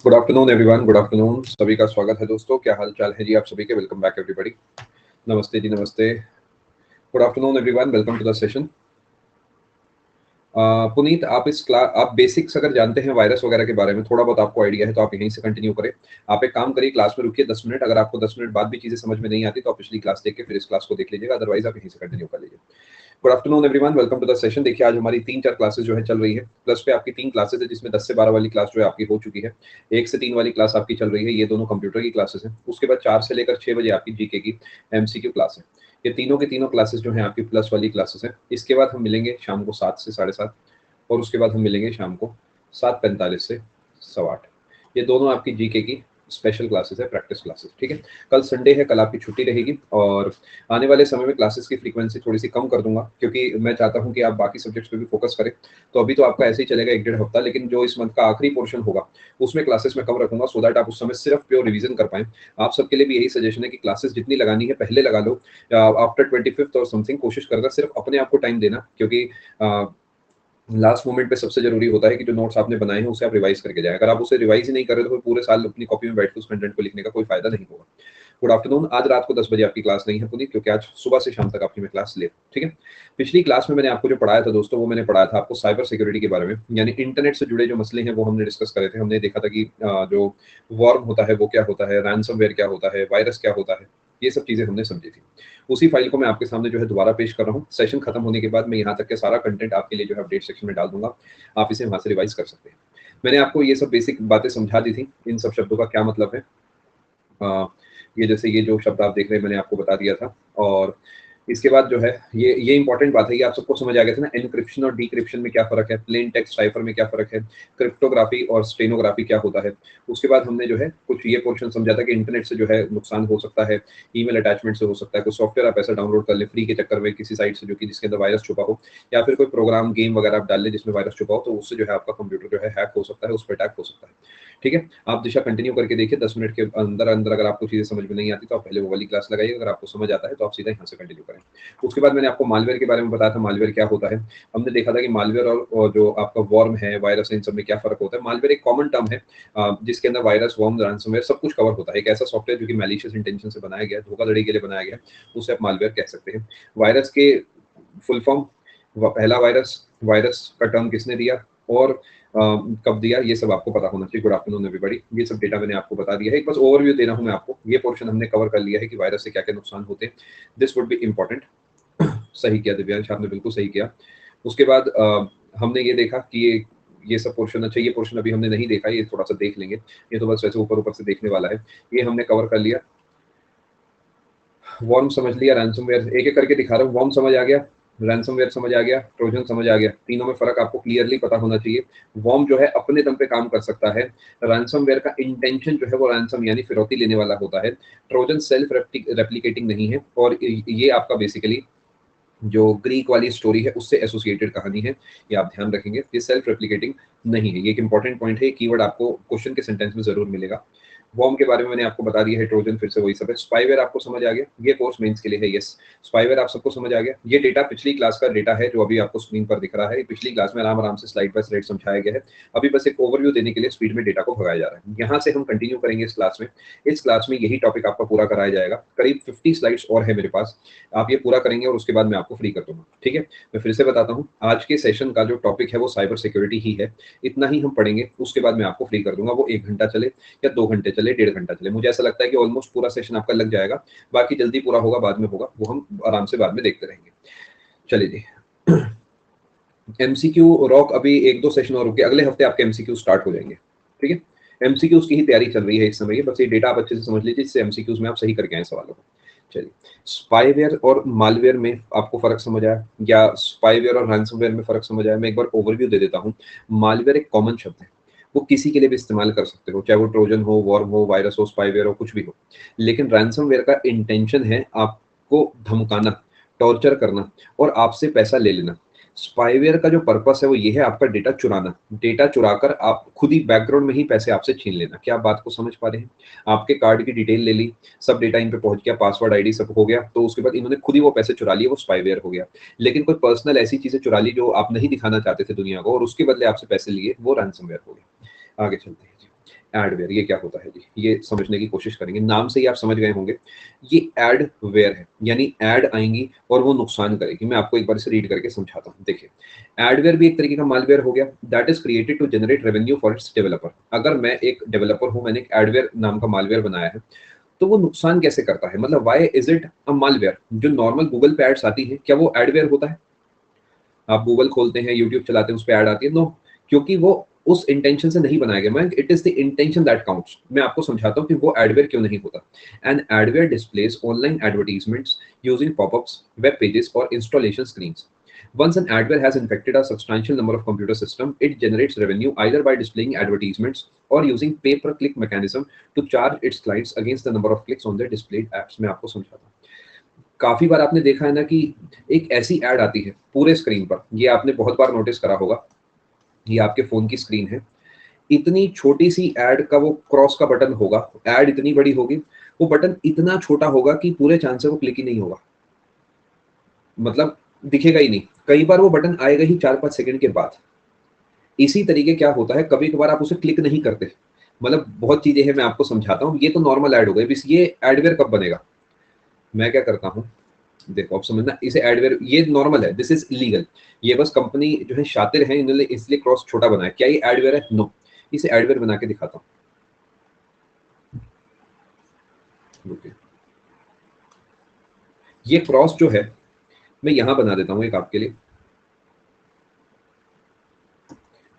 Good afternoon everyone, good afternoon. सभी का स्वागत है दोस्तों। क्या हाल चाल है जी आप सभी के? Welcome back everybody. नमस्ते जी, नमस्ते। Good afternoon everyone, welcome to the session. Puneet, आप बेसिक्स अगर जानते हैं वायरस वगैरह के बारे में, थोड़ा बहुत आपको आइडिया है तो आप यहीं से कंटिन्यू करें। आप एक काम करिए, क्लास में रुकिए 10 मिनट। अगर आपको 10 मिनट बाद भी चीजें समझ में नहीं आती तो आप पिछली क्लास देख के फिर इस क्लास को देख लीजिएगा, अदरवाइज आप यहीं से कंटिन्यू कर लीजिए। Good afternoon everyone, welcome to the session. देखिए, आज हमारी 3-4 क्लासेस जो है चल रही है। प्लस पे आपकी 3 क्लासेस है, जिसमें 10 से 12 वाली क्लास जो है आपकी हो चुकी है। 1 से 3 वाली क्लास आपकी चल रही है, ये दोनों कंप्यूटर की क्लासेस हैं। उसके बाद 4 से लेकर 6 बजे आपकी जीके की एमसीक्यू क्लास है। ये तीनों की तीनों क्लासेस जो हैं आपकी प्लस वाली क्लासेस हैं। इसके बाद हम मिलेंगे शाम को 7 से 7:30, और उसके बाद हम मिलेंगे शाम को 7:45 से 8:15। ये दोनों आपकी जीके की स्पेशल क्लासेस है, प्रैक्टिस क्लासेस। ठीक है, कल संडे है, कल आपकी छुट्टी रहेगी और आने वाले समय में क्लासेस की फ्रीक्वेंसी थोड़ी सी कम कर दूंगा, क्योंकि मैं चाहता हूं कि आप बाकी सब्जेक्ट्स पे भी फोकस करें। तो अभी तो आपका ऐसे ही चलेगा 1-1.5 हफ्ता, लेकिन जो इस मंथ का आखिरी पोर्शन होगा उसमें क्लासेस में कम रखूंगा, सो दैट आप उस समय सिर्फ प्योर रिवीजन कर पाएं। आप सबके लिए भी यही सजेशन है कि क्लासेस जितनी लगानी है पहले लगा लो। आफ्टर 25th और समथिंग कोशिश करना सिर्फ अपने आप को टाइम देना, क्योंकि लास्ट मोमेंट पे सबसे जरूरी होता है कि जो नोट्स आपने बनाए हैं उसे आप रिवाइज करके जाएं। अगर आप उसे रिवाइज ही नहीं कर रहे तो फिर पूरे साल अपनी कॉपी में बैठ के उस कंटेंट को लिखने का कोई फायदा नहीं होगा। Good afternoon. आज रात को 10 बजे आपकी क्लास नहीं है पुनीत, क्योंकि आज सुबह से शाम तक आपकी मैं क्लास ले। ठीक है, पिछली क्लास में मैंने आपको जो पढ़ाया था दोस्तों, वो मैंने पढ़ाया था आपको साइबर सिक्योरिटी के बारे में, यानी इंटरनेट से जुड़े जो मसले हैं वो हमने डिस्कस करे थे। हमने देखा था कि जो वॉर्म होता है वो क्या होता है, रैंसमवेयर क्या होता है, वायरस क्या होता है, ये सब चीजें हमने समझी थी। उसी फाइल को मैं आपके सामने जो है दोबारा पेश कर रहा हूँ। सेशन खत्म होने के बाद मैं यहाँ तक के सारा कंटेंट आपके लिए जो है अपडेट सेक्शन में डाल दूंगा, आप इसे वहां से रिवाइज कर सकते हैं। मैंने आपको ये सब बेसिक बातें समझा दी थी, इन सब शब्दों का क्या मतलब है। अ, ये जैसे ये जो शब्द आप देख रहे हैं मैंने आपको बता दिया था। और इसके बाद जो है ये इंपॉर्टेंट बात है, ये आप सबको समझ आ गया था ना, एनक्रिप्शन और डिक्रिप्शन में क्या फर्क है, प्लेन टेक्स्ट साइफर में क्या फर्क है, क्रिप्टोग्राफी और स्टेनोग्राफी क्या होता है। उसके बाद हमने जो है कुछ ये पोर्शन समझा था कि इंटरनेट से जो है नुकसान हो सकता है, ईमेल अटैचमेंट से हो सकता है, कोई सॉफ्टवेयर आप ऐसा डाउनलोड कर ले फ्री के चक्कर में किसी साइट से जो कि जिसके अंदर वायरस छुपा हो, या फिर कोई प्रोग्राम गेम वगैरह आप डाल ले जिसमें वायरस छुपा हो, तो उससे जो है आपका कंप्यूटर जो है हैक हो सकता है, उस पर अटैक हो सकता है। ठीक है, आप दिशा कंटिन्यू करके देखिए। 10 मिनट के अंदर अंदर अगर आपको चीजें समझ में नहीं आती तो आप पहले वो वाली क्लास लगाइए, अगर आपको समझ आता है तो आप सीधा यहाँ से कंटिन्यू करें। उसके बाद मैंने आपको मालवेयर के बारे में बताया था, मालवेयर क्या होता है। हमने देखा था कि मालवेयर और जो आपका वॉर्म है, वायरस है, इन सब में क्या फर्क होता है। मालवेयर एक कॉमन टर्म है जिसके अंदर वायरस, वॉर्म, रैंसमवेयर सब कुछ कवर होता है। एक ऐसा सॉफ्टवेयर जो कि मैलिशियस इंटेंशन से बनाया गया है, धोखाधड़ी के लिए बनाया गया है, उसे आप मालवेयर कह सकते हैं। वायरस के फुल फॉर्म, पहला वायरस, वायरस का टर्म किसने दिया और कब दिया, ये सब आपको पता होना चाहिए। गुड आफ्टरनून एवरीबॉडी, ये सब डेटा मैंने आपको बता दिया है। एक बस ओवरव्यू दे रहा हूं मैं आपको। ये पोर्शन हमने कवर कर लिया है कि वायरस से क्या क्या नुकसान होते हैं। This would be important. सही किया दिव्यांश, आपने बिल्कुल सही किया। उसके बाद हमने ये देखा कि ये सब पोर्शन, अच्छा ये पोर्शन अभी हमने नहीं देखा, ये थोड़ा सा देख लेंगे। ये तो बस वैसे ऊपर ऊपर से देखने वाला है। ये हमने कवर कर लिया। वॉर्म समझ लिया, रैंसमवेयर एक एक करके दिखा रहा हूँ। वॉर्म समझ आ गया, रैंसमवेयर समझ आ गया, ट्रोजन समझ आ गया। तीनों में फर्क आपको क्लियरली पता होना चाहिए। वॉर्म जो है अपने दम पे काम कर सकता है। रैंसमवेयर का इंटेंशन जो है वो रैंसम यानी फिरौती लेने वाला होता है। ट्रोजन सेल्फ रेप्लिकेटिंग नहीं है, और ये आपका बेसिकली जो ग्रीक वाली स्टोरी है उससे एसोसिएटेड कहानी है, ये आप ध्यान रखेंगे। ये सेल्फ रेप्लिकेटिंग नहीं है, ये एक इंपॉर्टेंट पॉइंट है। कीवर्ड आपको क्वेश्चन के सेंटेंस में जरूर मिलेगा। वॉर्म के बारे में मैंने आपको बता दिया है, ट्रोजन फिर से वही सब है। स्पाईवेयर आपको समझ आ गया, ये कोर्स मेंस के लिए है। यस, स्पाईवेयर आप सबको समझ आ गया। ये डेटा पिछली क्लास का डेटा है जो अभी आपको स्क्रीन पर दिख रहा है। पिछली क्लास में आराम आराम से स्लाइड बाय स्लाइड समझाया गया है। अभी बस एक ओवरव्यू देने के लिए स्पीड में डेटा को भगाया जा रहा है। यहाँ से हम कंटिन्यू करेंगे इस क्लास में। इस क्लास में यही टॉपिक आपका पूरा कराया जाएगा। करीब 50 स्लाइड्स और है मेरे पास, आप ये पूरा करेंगे और उसके बाद मैं आपको फ्री कर दूंगा। ठीक है, मैं फिर से बताता हूँ, आज के सेशन का जो टॉपिक है वो साइबर सिक्योरिटी ही है। इतना ही हम पढ़ेंगे, उसके बाद मैं आपको फ्री कर दूंगा। वो 1 घंटा चले या 2 घंटे चले, 1.5 घंटा चले, मुझे ऐसा लगता है कि ऑलमोस्ट पूरा सेशन आपका लग जाएगा। बाकी जल्दी पूरा होगा, बाद में होगा, वो हम आराम से बाद में देखते रहेंगे। चलिए जी। एमसीक्यू रॉक अभी 1-2 सेशन और रुके, अगले हफ्ते आपके एमसीक्यू स्टार्ट हो जाएंगे। ठीक है, एमसीक्यूज की ही तैयारी चल रही है इस समय। बस ये डेटा आप अच्छे से समझ लीजिए, जिससे एमसीक्यूज में आप सही करके आए सवालों को। चलिए, स्पाईवेयर और मालवेयर में आपको फर्क समझ आया, या स्पाईवेयर और रैंसमवेयर में फर्क समझ आया? मैं एक बार ओवरव्यू दे देता हूँ। मालवेयर एक कॉमन शब्द है, वो किसी के लिए भी इस्तेमाल कर सकते हो, चाहे वो ट्रोजन हो, वॉर्म हो, वायरस हो, स्पाईवेयर हो, कुछ भी हो। लेकिन रैंसमवेयर का इंटेंशन है आपको धमकाना, टॉर्चर करना और आपसे पैसा ले लेना। स्पाईवेयर का जो पर्पस है वो ये है, आपका डेटा चुराना, डेटा चुराकर आप खुद ही बैकग्राउंड में ही पैसे आपसे छीन लेना। क्या आप बात को समझ पा रहे हैं? आपके कार्ड की डिटेल ले ली, सब डेटा इन पे पहुंच गया, पासवर्ड आईडी सब हो गया, तो उसके बाद इन्होंने खुद ही वो पैसे चुरा लिए, वो स्पाईवेयर हो गया। लेकिन कोई पर्सनल ऐसी चीजें चुरा ली जो आप नहीं दिखाना चाहते थे दुनिया को, और उसके बदले आपसे पैसे लिए, वो रैंसमवेयर हो गया। आगे चलते हैं जी। एडवेयर ये क्या होता है जी, ये समझने की कोशिश करेंगे। नाम से ही आप समझ गए होंगे, ये एडवेयर है, यानी एड आएंगी और वो नुकसान करेगी। मैं आपको एक बार इसे रीड करके समझाता हूँ। देखिए, एडवेयर भी एक तरीके का मालवेयर हो गया, that is created to generate revenue for its developer. अगर मैं एक डेवलपर हूँ, मैंने एक एडवेयर नाम का मालवेयर बनाया है, तो वो नुकसान कैसे करता है, मतलब why is it a malware. जो नॉर्मल गूगल पे एड्स आती है, क्या वो एडवेयर होता है? आप गूगल खोलते हैं, यूट्यूब चलाते हैं, उस पर ऐड आती है, नो, क्योंकि वो उस इंटेंशन से नहीं बनाया गया। मैं it is the intention that counts. मैं आपको समझाता हूँ कि वो एडवेयर क्यों नहीं होता। And adware displays online advertisements using popups, web pages or installation screens. Once an adware has infected a substantial number of computer systems, it generates revenue either by displaying advertisements or using pay-per-click mechanism to charge its clients against the number of clicks on their displayed apps. मैं आपको समझाता हूँ। काफी बार आपने देखा है ना कि एक ऐसी एड आती है पूरे स्क्रीन पर, ये आपने बहुत बार नोटिस करा होगा। ये आपके फोन की स्क्रीन है, इतनी छोटी सी एड का वो क्रॉस का बटन होगा, एड इतनी बड़ी होगी, वो बटन इतना छोटा होगा कि पूरे चांस से वो क्लिक ही नहीं होगा, मतलब दिखेगा ही नहीं। कई बार वो बटन आएगा ही 4-5 सेकंड के बाद। इसी तरीके क्या होता है, कभी कभार आप उसे क्लिक नहीं करते, मतलब बहुत चीजें हैं, मैं आपको समझाता हूँ। ये तो नॉर्मल ऐड हो गई, बस ये एडवेयर कब बनेगा। मैं क्या करता हूँ, देखो आप समझना, इसे एडवेयर ये नॉर्मल है, दिस इज इलीगल। ये बस कंपनी जो है शातिर है, इन्होंने इसलिए क्रॉस छोटा बनाया। क्या ये एडवेयर है? नो। इसे एडवेयर बना के दिखाता हूँ, रुकिए। ये क्रॉस जो है, मैं यहां बना देता हूँ एक आपके लिए,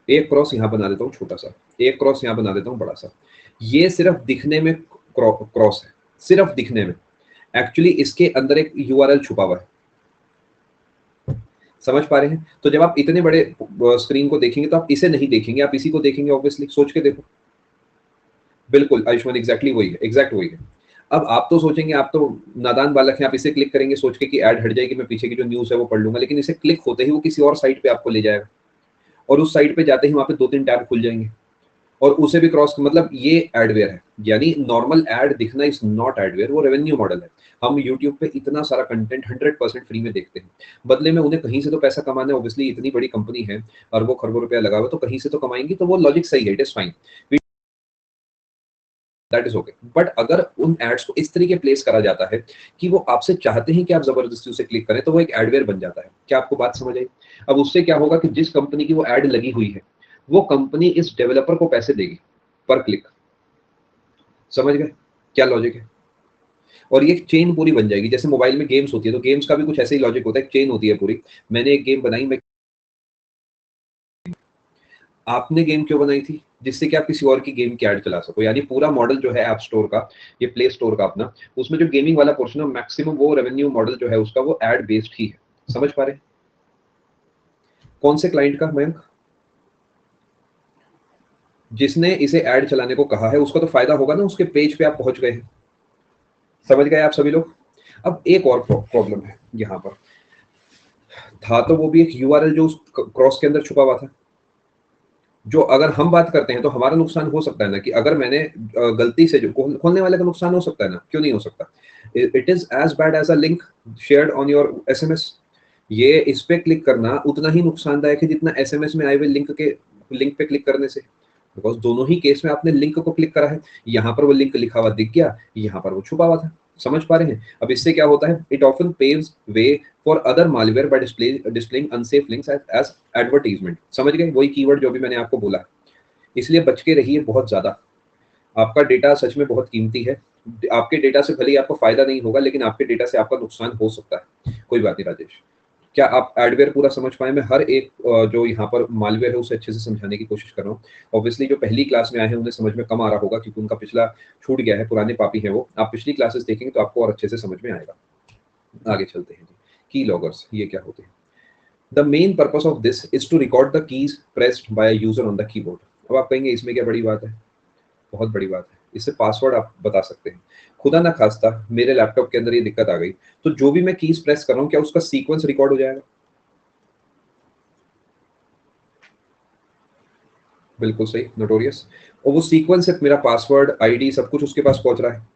एक क्रॉस यहां बना देता हूँ छोटा सा, एक क्रॉस यहां बना देता हूँ बड़ा सा। ये सिर्फ दिखने में क्रॉस है, सिर्फ दिखने में। एक्चुअली इसके अंदर एक यूआरएल छुपा हुआ है, समझ पा रहे हैं? तो जब आप इतने बड़े स्क्रीन को देखेंगे तो आप इसे नहीं देखेंगे, आप इसी को देखेंगे। ऑब्वियसली सोच के देखो, बिल्कुल आयुष्मान, एग्जैक्टली वही है, एग्जैक्ट वही है। अब आप तो सोचेंगे, आप तो नादान बालक हैं, आप इसे क्लिक करेंगे सोच के कि ऐड हट जाएगी, मैं पीछे की जो न्यूज है वो पढ़ लूंगा, लेकिन इसे क्लिक होते ही वो किसी और साइट पे आपको ले जाएगा, और उस साइट पे जाते ही वहां पे 2-3 टैब खुल जाएंगे, और उसे भी क्रॉस, मतलब ये एडवेयर है। यानी नॉर्मल एड दिखना इज नॉट एडवेयर, वो रेवेन्यू मॉडल है। हम यूट्यूब पे इतना सारा कंटेंट 100% फ्री में देखते हैं, बदले में उन्हें कहीं से तो पैसा कमाना है। ऑब्वियसली इतनी बड़ी कंपनी है, अरबों खरबों रुपया लगा हुआ, तो कहीं से तो कमाएंगी, तो वो लॉजिक सही है, it is fine, that is okay. But अगर उन एड्स को इस तरीके प्लेस करा जाता है कि वो आपसे चाहते हैं कि आप जबरदस्ती उसे क्लिक करें, तो वो एक एडवेयर बन जाता है। क्या आपको बात समझ आई? अब उससे क्या होगा कि जिस कंपनी की वो एड लगी हुई है, वो कंपनी इस डेवलपर को पैसे देगी पर क्लिक। समझ गए क्या लॉजिक है? और ये चेन पूरी बन जाएगी, जैसे मोबाइल में गेम्स होती है, तो गेम्स का भी कुछ ऐसे ही लॉजिक होता है, चेन होती है पूरी। मैंने एक गेम बनाई, मैं, आपने गेम क्यों बनाई थी? जिससे कि आप किसी और की गेम की ऐड चला सको। यानी पूरा मॉडल जो है ऐप स्टोर का, ये प्ले स्टोर का अपना, उसमें जो गेमिंग वाला पोर्शन है, मैक्सिमम वो रेवेन्यू मॉडल जो है उसका, वो एड बेस्ड ही है। समझ पा रहे हैं? कौन से क्लाइंट का, मयंक? जिसने इसे ऐड चलाने को कहा है, उसका तो फायदा होगा ना, उसके पेज पे आप पहुंच गए हैं। समझ गए आप सभी लोग? अब एक और प्रॉब्लम है यहाँ पर, था तो वो भी एक यूआरएल जो उस क्रॉस के अंदर छुपा हुआ था, जो अगर हम बात करते हैं तो हमारा नुकसान हो सकता है ना, कि अगर मैंने गलती से, जो खोलने वाले का नुकसान हो सकता है ना, क्यों नहीं हो सकता? It is as bad as a link shared on your SMS. ये इस पे क्लिक करना उतना ही नुकसानदायक है जितना एसएमएस में आए हुए लिंक पे क्लिक करने से, बिकॉज दोनों ही केस में आपने लिंक को क्लिक करा है। यहाँ पर वो लिंक लिखा हुआ दिख गया, यहाँ पर वो छुपा हुआ था। समझ पा रहे हैं? अब इससे क्या होता है, it often paves way for other malware by displaying unsafe links as advertisement. समझ गए? वही कीवर्ड जो भी मैंने आपको बोला। इसलिए बच के रहिए बहुत ज्यादा। आपका डेटा सच में बहुत कीमती है। आपके डेटा से भले ही आपको फायदा नहीं होगा, लेकिन आपके डेटा से आपका नुकसान हो सकता है। कोई बात नहीं राजेश, क्या आप एडवेयर पूरा समझ पाए? मैं हर एक जो यहाँ पर मालवेयर है उसे अच्छे से समझाने की कोशिश कर रहा हूँ। ऑब्वियसली जो पहली क्लास में आए हैं उन्हें समझ में कम आ रहा होगा, क्योंकि उनका पिछला छूट गया है, पुराने पापी हैं वो। आप पिछली क्लासेस देखेंगे तो आपको और अच्छे से समझ में आएगा। आगे चलते हैं जी। की लॉगर्स ये क्या होते हैं? The main purpose of this is to record the keys pressed by user on the keyboard. अब आप कहेंगे इसमें क्या बड़ी बात है? बहुत बड़ी बात है। इससे पासवर्ड आप बता सकते हैं। खुदा ना खास्ता मेरे लैपटॉप के अंदर ये दिक्कत आ गई, तो जो भी मैं कीज प्रेस कर रहा हूँ, क्या उसका सीक्वेंस रिकॉर्ड हो जाएगा? बिल्कुल सही, नोटोरियस। और वो सीक्वेंस से मेरा पासवर्ड, आईडी, सब कुछ उसके पास पहुंच रहा है।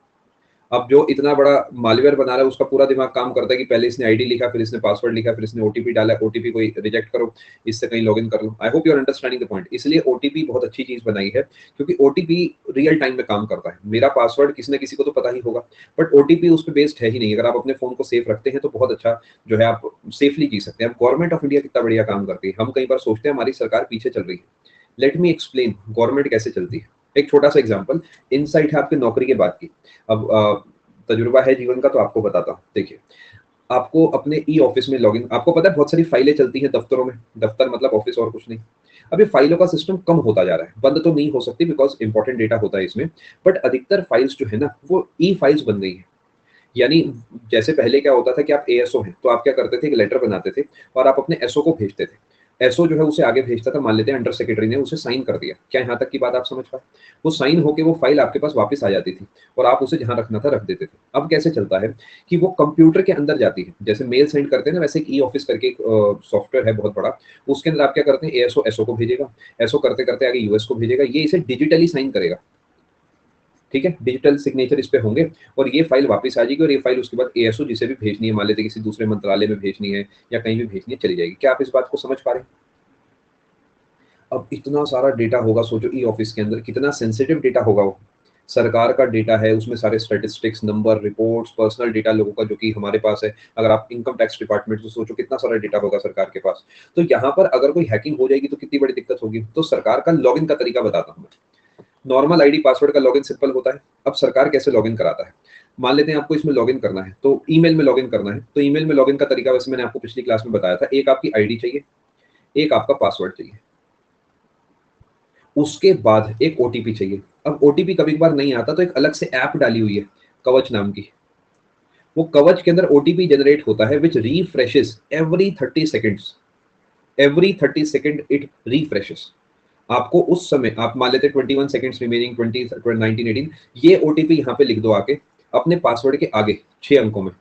अब जो इतना बड़ा मालवेयर बना रहा है उसका पूरा दिमाग काम करता है कि पहले इसने आईडी लिखा, फिर इसने पासवर्ड लिखा, फिर इसने ओटीपी डाला, ओटीपी को रिजेक्ट करो, इससे कहीं लॉगिन कर लो। I hope you are understanding the point. इसलिए ओटीपी बहुत अच्छी चीज बनाई है, क्योंकि ओटीपी रियल टाइम में काम करता है। मेरा पासवर्ड किसी न किसी को तो पता ही होगा, बट ओटीपी उस पर बेस्ड है ही नहीं। अगर आप अपने फोन को सेफ रखते हैं तो बहुत अच्छा जो है आप सेफली जी सकते हैं। अब गवर्नमेंट ऑफ इंडिया कितना बढ़िया काम करती है। हम कई बार सोचते हैं हमारी सरकार पीछे चल रही है। लेट मी एक्सप्लेन गवर्नमेंट कैसे चलती है। एक छोटा सा एग्जांपल, इनसाइट है आपकी नौकरी के बाद की। अब तजुर्बा है जीवन का तो आपको बताता हूँ। देखिए, आपको अपने ई ऑफिस में लॉगिन, आपको पता है बहुत सारी फाइलें चलती हैं दफ्तरों में। दफ्तर मतलब ऑफिस और कुछ नहीं। अब ये फाइलों का सिस्टम कम होता जा रहा है। बंद तो नहीं हो सकती बिकॉज इंपॉर्टेंट डेटा होता है इसमें, बट अधिकतर फाइल्स जो है ना वो ई फाइल्स बन गई है। यानी जैसे पहले क्या होता था कि आप एएसओ हैं तो आप क्या करते थे, एक लेटर बनाते थे और आप अपने एसओ को भेजते थे। एसओ जो है उसे आगे भेजता था, मान लेते हैं अंडर सेक्रेटरी ने उसे साइन कर दिया। क्या यहाँ तक की बात आप समझ पाए? वो साइन होके वो फाइल आपके पास वापस आ जाती थी और आप उसे जहां रखना था रख देते थे। अब कैसे चलता है कि वो कंप्यूटर के अंदर जाती है। जैसे मेल सेंड करते हैं ना, वैसे एक ई ऑफिस करके एक सॉफ्टवेयर है बहुत बड़ा। उसके अंदर आप क्या करते हैं, एएसओ एसओ को भेजेगा, एसओ करते करते आगे यूएस को भेजेगा, ये इसे डिजिटली साइन करेगा। ठीक है, डिजिटल सिग्नेचर इस पे होंगे और ये फाइल वापस आ जाएगी और ये फाइल उसके बाद एएसओ जिसे भी भेजनी है, मान लेते किसी दूसरे मंत्रालय में भेजनी है या कहीं भी भेजनी है, चली जाएगी। क्या आप इस बात को समझ पा रहे हैं? अब इतना सारा डेटा होगा, सोचो ई ऑफिस के अंदर कितना सेंसिटिव डेटा होगा। वो सरकार का डेटा है, उसमें सारे statistics, number, reports, personal data लोगों का जो कि हमारे पास है। अगर आप इनकम टैक्स डिपार्टमेंट से सोचो कितना सारा डेटा होगा सरकार के पास। तो यहाँ पर अगर कोई हैकिंग हो जाएगी तो कितनी बड़ी दिक्कत होगी। तो सरकार का लॉगिन का तरीका बताता हूँ मैं। नॉर्मल आईडी पासवर्ड का लॉगिन सिंपल होता है। अब सरकार कैसे लॉगिन कराता है, मान लेते हैं आपको इसमें लॉगिन करना है तो ईमेल में लॉगिन करना है। तो ईमेल में लॉगिन का तरीका वैसे मैंने आपको पिछली क्लास में बताया था। एक आपकी आईडी चाहिए, एक आपका पासवर्ड चाहिए, उसके बाद एक ओटीपी चाहिए। अब ओटीपी कभी कभार नहीं आता तो एक अलग से ऐप डाली हुई है कवच नाम की। वो कवच के अंदर ओटीपी जनरेट होता है which refreshes every 30 seconds. Every 30 second it refreshes. आपको उस समय आप मान लेते 21 सेकेंड्स रिमेनिंग, 19 18, ये ओटीपी यहाँ पे लिख दो आके अपने पासवर्ड के आगे 6 अंकों में,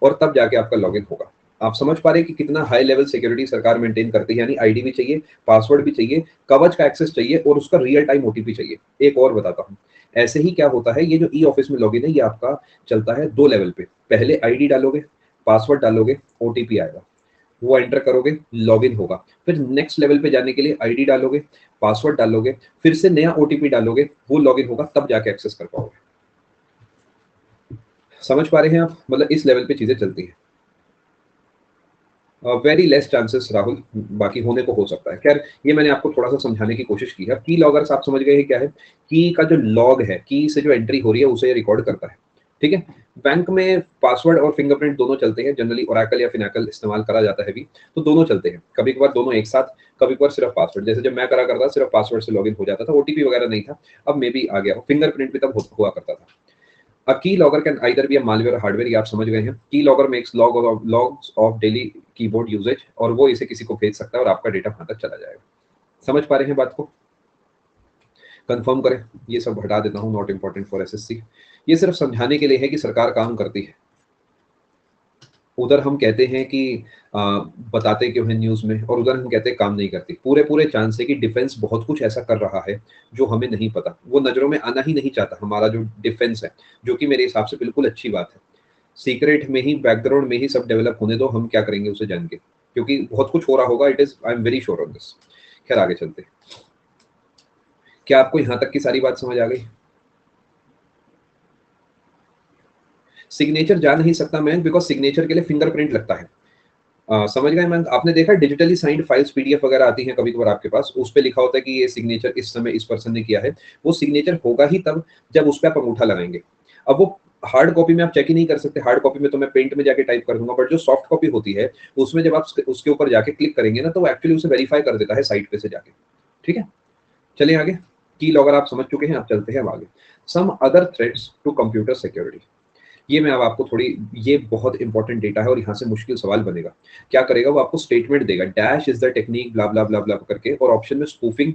और तब जाके आपका लॉगिन होगा। आप समझ पा रहे हैं कि कितना हाई लेवल सिक्योरिटी सरकार मेंटेन करती है। यानी आईडी भी चाहिए, पासवर्ड भी चाहिए, कवच का एक्सेस चाहिए और उसका रियल टाइम ओटीपी चाहिए। एक और बताता हूँ, ऐसे ही क्या होता है, ये जो ई ऑफिस में लॉगिन है ये आपका चलता है 2 लेवल पे। पहले आईडी डालोगे, पासवर्ड डालोगे, ओटीपी आएगा, वो एंटर करोगे, लॉगिन होगा। फिर नेक्स्ट लेवल पे जाने के लिए आईडी डालोगे, पासवर्ड डालोगे, फिर से नया ओटीपी डालोगे, वो लॉगिन होगा, तब जाके एक्सेस कर पाओगे। समझ पा रहे हैं आप? मतलब इस लेवल पे चीजें चलती हैं। वेरी लेस चांसेस राहुल, बाकी होने को हो सकता है। खैर ये मैंने आपको थोड़ा सा समझाने की कोशिश की है। की लॉगर्स आप समझ गए हैं क्या है? की का जो लॉग है, की से जो एंट्री हो रही है उसे रिकॉर्ड करता है। ठीक है, बैंक में पासवर्ड और फिंगरप्रिंट दोनों चलते हैं। जनरली ओरेकल या फिनाकल इस्तेमाल करा जाता है भी, तो दोनों चलते हैं। कभी कभार दोनों एक साथ, कभी कभार सिर्फ पासवर्ड। जैसे जब मैं करा करता सिर्फ पासवर्ड से लॉगिन हो जाता था, ओटीपी वगैरह नहीं था। अब मे भी आ गया, फिंगरप्रिंट भी तब हुआ करता था। A keylogger can either be a malware or hardware, ये आप समझ गए हैं। Keylogger makes logs of daily keyboard usage, और वो इसे किसी को भेज सकता है और आपका डेटा वहां तक चला जाएगा। समझ पा रहे हैं बात को? कंफर्म करें। ये सब हटा देता हूँ, नॉट इम्पोर्टेंट फॉर एसएससी। ये सिर्फ समझाने के लिए है कि सरकार काम करती है। उधर हम कहते हैं कि बताते क्यों हैं न्यूज में, और उधर हम कहते हैं काम नहीं करती। पूरे पूरे चांस है कि डिफेंस बहुत कुछ ऐसा कर रहा है जो हमें नहीं पता, वो नजरों में आना ही नहीं चाहता हमारा जो डिफेंस है, जो कि मेरे हिसाब से बिल्कुल अच्छी बात है। सीक्रेट में ही, बैकग्राउंड में ही सब डेवलप होने दो, हम क्या करेंगे उसे जान के, क्योंकि बहुत कुछ हो रहा होगा। It is, I am very sure on this. खैर आगे चलते हैं। क्या आपको यहाँ तक की सारी बात समझ आ गई? सिग्नेचर जा नहीं सकता मैं, बिकॉज सिग्नेचर के लिए फिंगरप्रिंट लगता है। समझ गए मैं? आपने देखा डिजिटली साइंड फाइल्स पीडीएफ वगैरह आती हैं कभी कभार आपके पास, उस पे लिखा होता है कि ये सिग्नेचर इस समय इस पर्सन ने किया है। वो सिग्नेचर होगा ही तब जब उस पर आप अंगूठा लगाएंगे। अब वो हार्ड कॉपी में आप चेक ही नहीं कर सकते। हार्ड कॉपी में तो मैं पेंट में जाके टाइप कर दूंगा, बट जो सॉफ्ट कॉपी होती है उसमें जब आप उसके ऊपर जाके क्लिक करेंगे ना, तो वो एक्चुअली उसे वेरीफाई कर देता है साइट पे से जाके। ठीक है, चलिए आगे। की लॉगर आप समझ चुके हैं, आप चलते हैं अब आगे। Some other threats to computer security. ये मैं अब आपको थोड़ी, ये बहुत इंपॉर्टेंट डेटा है और यहाँ से मुश्किल सवाल बनेगा। क्या करेगा वो? आपको स्टेटमेंट देगा, डैश इज द टेक्निक ब्ला ब्ला ब्ला ब्ला करके, और ऑप्शन में स्पूफिंग,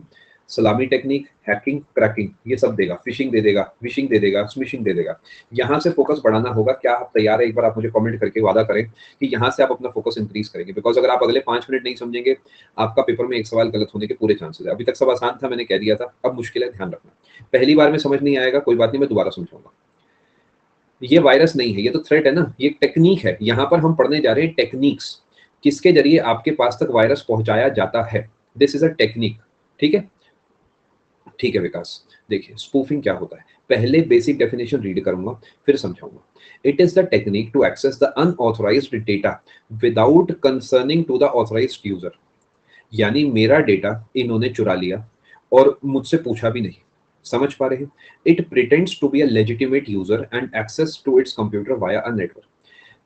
सलामी टेक्निक, हैकिंग, क्रैकिंग, ये सब देगा। फिशिंग दे देगा, विशिंग दे देगा, स्मिशिंग दे देगा। यहाँ से फोकस बढ़ाना होगा। क्या आप तैयार है? एक बार आप मुझे कमेंट करके वादा करें कि यहाँ से आप अपना फोकस इंक्रीज करेंगे, बिकॉज अगर आप अगले 5 मिनट नहीं समझेंगे, आपका पेपर में एक सवाल गलत होने के पूरे चांसेस है। अभी तक सब आसान था, मैंने कह दिया था, अब मुश्किल है, ध्यान रखना। पहली बार में समझ नहीं आएगा, कोई बात नहीं, मैं दोबारा समझाऊंगा। ये वायरस नहीं है, ये तो थ्रेट है ना, ये टेक्निक है। यहाँ पर हम पढ़ने जा रहे हैं टेक्निक्स, किसके जरिए आपके पास तक वायरस पहुंचाया जाता है। This is a technique. ठीक है, ठीक है विकास। देखिए स्पूफिंग क्या होता है, पहले बेसिक डेफिनेशन रीड करूंगा फिर समझाऊंगा। It is the technique to access the unauthorised data without concerning to the authorised user. यानी मेरा डेटा इन्होंने चुरा लिया और मुझसे पूछा भी नहीं। समझ पा रहे हैं? It pretends to be a legitimate user and access to its computer via a network.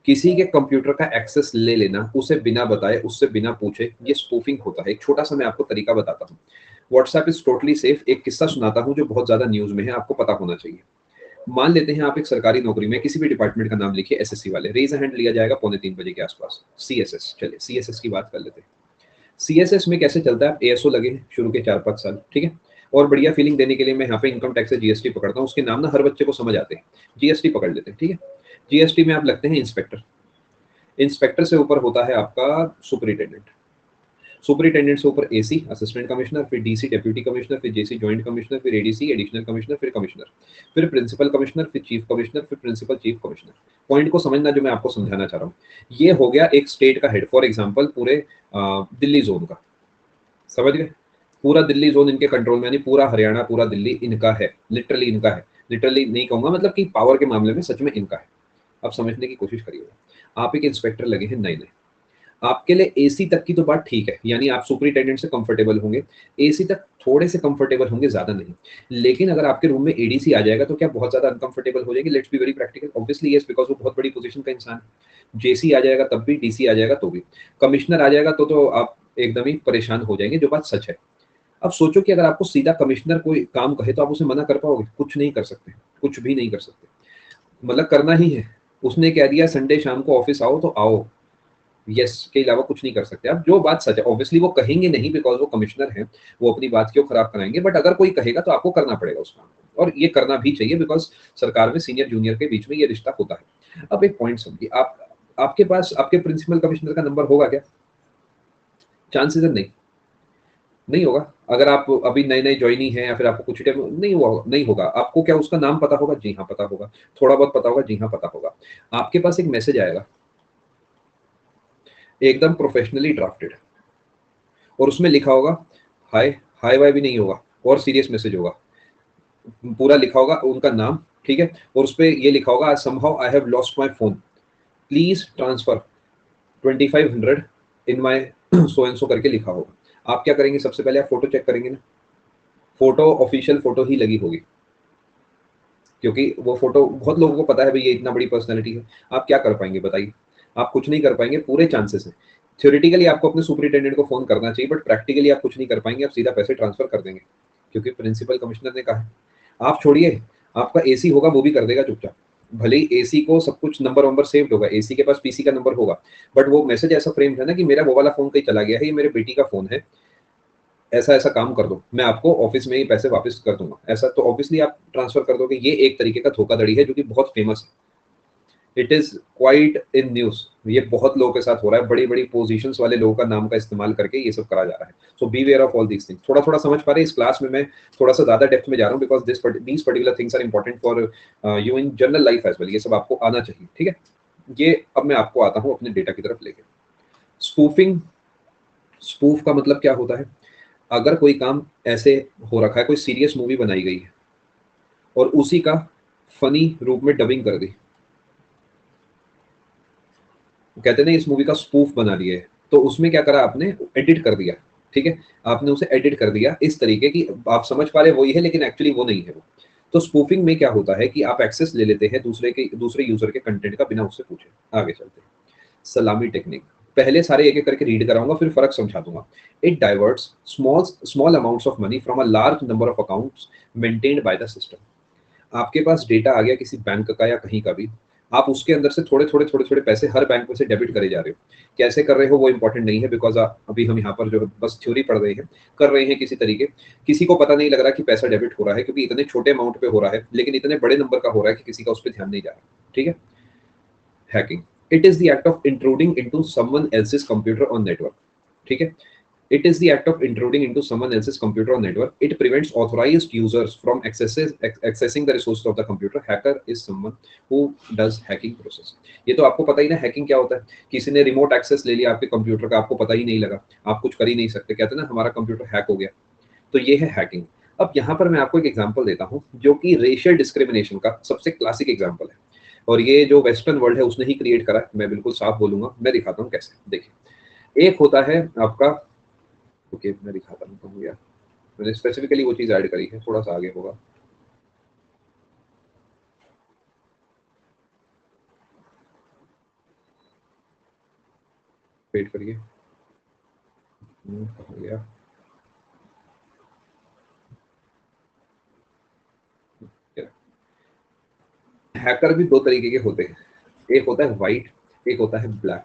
किसी के कंप्यूटर का एक्सेस ले लेना, उसे बिना बताए, उससे बिना पूछे, ये स्पूफिंग होता है। एक छोटा सा मैं आपको तरीका बताता हूँ। WhatsApp is totally safe. एक किस्सा सुनाता हूँ जो बहुत ज्यादा न्यूज में है, आपको पता होना चाहिए। मान लेते हैं आप एक सरकारी नौकरी में, किसी भी डिपार्टमेंट का नाम लिखिए, एसएससी वाले, रेज हैंड लिया जाएगा 2:45 बजे के आसपास। सीएसएस, चलिए सीएसएस की बात कर लेते हैं। सीएसएस में कैसे चलता है, एएसओ लगे हैं शुरू के 4-5 साल, ठीक है। और बढ़िया फीलिंग देने के लिए मैं यहाँ पे इनकम टैक्स से जीएसटी पकड़ता हूँ, उसके नाम ना हर बच्चे को समझ आते हैं, जीएसटी पकड़ लेते हैं, ठीक है। जीएसटी में आप लगते हैं इंस्पेक्टर। इंस्पेक्टर से ऊपर होता है आपका सुपरिटेंडेंट। सुपरिटेंडेंट से ऊपर एसी असिस्टेंट कमिश्नर, फिर डीसी डेप्यूटी कमिश्नर, फिर जेसी जॉइंट कमिश्नर, फिर एडीसी एडिशनल कमिश्नर, फिर कमिश्नर, फिर प्रिंसिपल कमिश्नर, फिर चीफ कमिश्नर, फिर प्रिंसिपल चीफ कमिश्नर। पॉइंट को समझना जो मैं आपको समझाना चाह रहा हूँ। ये हो गया एक स्टेट का हेड, फॉर एग्जाम्पल पूरे दिल्ली जोन का, समझ गए। पूरा दिल्ली जोन इनके कंट्रोल में, यानी पूरा हरियाणा, पूरा दिल्ली इनका है, लिटरली इनका है। लिटरली नहीं कहूंगा, मतलब कि पावर के मामले में सच में इनका है। अब समझने की कोशिश करिएगा। आप एक इंस्पेक्टर लगे हैं नए नए, आपके लिए एसी तक की तो बात ठीक है, यानी आप सुपरिटेंडेंट से कंफर्टेबल होंगे, एसी तक थोड़े से कंफर्टेबल होंगे, ज्यादा नहीं। लेकिन अगर आपके रूम में एडीसी आ जाएगा तो क्या बहुत ज्यादा अनकंफर्टेबल हो जाएगी? Let's be very practical, obviously yes, because वो बहुत बड़ी पोजीशन का इंसान है। जेसी आ जाएगा तब भी, डीसी आ जाएगा तो भी, कमिश्नर आ जाएगा तो आप एकदम ही परेशान हो जाएंगे, जो बात सच है। अब सोचो कि अगर आपको सीधा कमिश्नर कोई काम कहे तो आप उसे मना कर पाओगे? कुछ नहीं कर सकते, कुछ भी नहीं कर सकते, मतलब करना ही है। उसने कह दिया संडे शाम को ऑफिस आओ तो आओ, यस के अलावा कुछ नहीं कर सकते आप। जो बात सच है, ऑब्वियसली वो कहेंगे नहीं, बिकॉज वो कमिश्नर हैं, वो अपनी बात क्यों खराब कराएंगे, बट अगर कोई कहेगा तो आपको करना पड़ेगा उस काम को, और ये करना भी चाहिए, बिकॉज सरकार में सीनियर जूनियर के बीच में ये रिश्ता होता है। अब एक पॉइंट समझिए, आप आपके पास आपके प्रिंसिपल कमिश्नर का नंबर होगा क्या? चांसेस है नहीं, नहीं होगा। अगर आप अभी नए नए ज्वाइनी है या फिर आपको कुछ टाइम नहीं हुआ, नहीं होगा। आपको क्या उसका नाम पता होगा? जी हाँ पता होगा। थोड़ा बहुत पता होगा? जी हाँ पता होगा। आपके पास एक मैसेज आएगा एकदम प्रोफेशनली ड्राफ्टेड, और उसमें लिखा होगा हाय, हाय वाय भी नहीं होगा, और सीरियस मैसेज होगा, पूरा लिखा होगा उनका नाम, ठीक है। और उस पे ये लिखा होगा somehow I have lost my phone, please transfer 2500 in my so and so करके लिखा होगा। आप क्या करेंगे? सबसे पहले आप फोटो चेक करेंगे ना, फोटो ऑफिशियल फोटो ही लगी होगी, क्योंकि वो फोटो बहुत लोगों को पता है भाई ये इतना बड़ी पर्सनैलिटी है। आप क्या कर पाएंगे बताइए? आप कुछ नहीं कर पाएंगे, पूरे चांसेस हैं। थ्योरेटिकली आपको अपने सुपरिटेंडेंट को फोन करना चाहिए, बट प्रैक्टिकली आप कुछ नहीं कर पाएंगे, आप सीधा पैसे ट्रांसफर कर देंगे, क्योंकि प्रिंसिपल कमिश्नर ने कहा है। आप छोड़िए, आपका एसी होगा वो भी कर देगा चुपचाप। भले ही एसी को सब कुछ नंबर वंबर सेव्ड होगा, एसी के पास पीसी का नंबर होगा, बट वो मैसेज ऐसा फ्रेम है ना कि मेरा वो वाला फोन कहीं चला गया है, ये मेरे बेटी का फोन है, ऐसा ऐसा काम कर दो, मैं आपको ऑफिस में ही पैसे वापस कर दूंगा, ऐसा तो ऑब्वियसली आप ट्रांसफर कर दोगे। ये एक तरीके का धोखाधड़ी है जो कि बहुत फेमस है। It is quite in news, ये बहुत लोगों के साथ हो रहा है, बड़ी बड़ी पोजीशंस वाले लोगों का नाम का इस्तेमाल करके ये सब करा जा रहा है। So be aware of all these things. थोड़ा थोड़ा समझ पा रहे हैं? इस क्लास में मैं थोड़ा सा ज्यादा डेप्थ में जा रहा हूँ, because these particular things are important for you in general life as well. ये सब आपको आना चाहिए, ठीक है। ये अब मैं आपको आता हूँ अपने डेटा की तरफ लेके। स्पूफिंग, स्पूफ का मतलब क्या होता है? अगर कोई काम ऐसे हो रखा है, कोई सीरियस मूवी बनाई गई है और उसी का फनी रूप में डबिंग कर दी, कहते हैं ना इस मूवी का स्पूफ बना दिया है, तो उसमें क्या करा आपने? एडिट कर दिया, ठीक है। आपने उसे एडिट कर दिया इस तरीके की, आप समझ पा रहे वही है, लेकिन एक्चुअली वो नहीं है वो। तो स्पूफिंग में क्या होता है कि आप एक्सेस ले लेते हैं दूसरे यूजर के कंटेंट का बिना उससे पूछे। आगे चलते हैं, सलामी टेक्निक। पहले सारे एक एक करके रीड कराऊंगा, फिर फर्क समझा दूंगा। It diverts small small amounts of money from a large number of accounts maintained by the system. आपके पास डेटा आ गया किसी बैंक का या कहीं का भी, आप उसके अंदर से थोड़े थोड़े पैसे हर बैंक में से डेबिट करे जा रहे हो। कैसे कर रहे हो वो इंपॉर्टेंट नहीं है, बिकॉज अभी हम यहाँ पर जो बस थ्योरी पढ़ रहे हैं, कर रहे हैं किसी तरीके। किसी को पता नहीं लग रहा कि पैसा डेबिट हो रहा है, क्योंकि इतने छोटे अमाउंट पे हो रहा है, लेकिन इतने बड़े नंबर का हो रहा है कि किसी का उस पर ध्यान नहीं जा रहा, ठीक है। Hacking, it is the act of intruding into someone else's computer और नेटवर्क, ठीक है। It is the act of intruding into someone else's computer or network. It prevents authorized users from accessing the resources of the computer. Hacker is someone who does hacking process. ये तो आपको पता ही ना hacking क्या होता है. किसी ने रिमोट एक्सेस ले लिया आपके कंप्यूटर का, आपको पता ही नहीं लगा, आप कुछ कर ही नहीं सकते. कहते हैं ना हमारा कंप्यूटर हैक हो गया. तो ये है हैकिंग. अब यहाँ पर मैं आपको एक एग्जांपल देता हूँ जो कि रेशियल डिस्क्रिमिनेशन का सबसे क्लासिक एग्जांपल है, और ये जो वेस्टर्न वर्ल्ड है उसने ही क्रिएट करा. मैं बिल्कुल साफ बोलूंगा, मैं दिखाता हूँ कैसे. देखिए, एक होता है आपका, ओके मैं दिखाता हूँ कहाँ गया, मैंने स्पेसिफिकली वो चीज ऐड करी है, थोड़ा सा आगे होगा. वेट करिए, कहाँ गया. हैकर भी दो तरीके के होते हैं. एक होता है व्हाइट, एक होता है ब्लैक.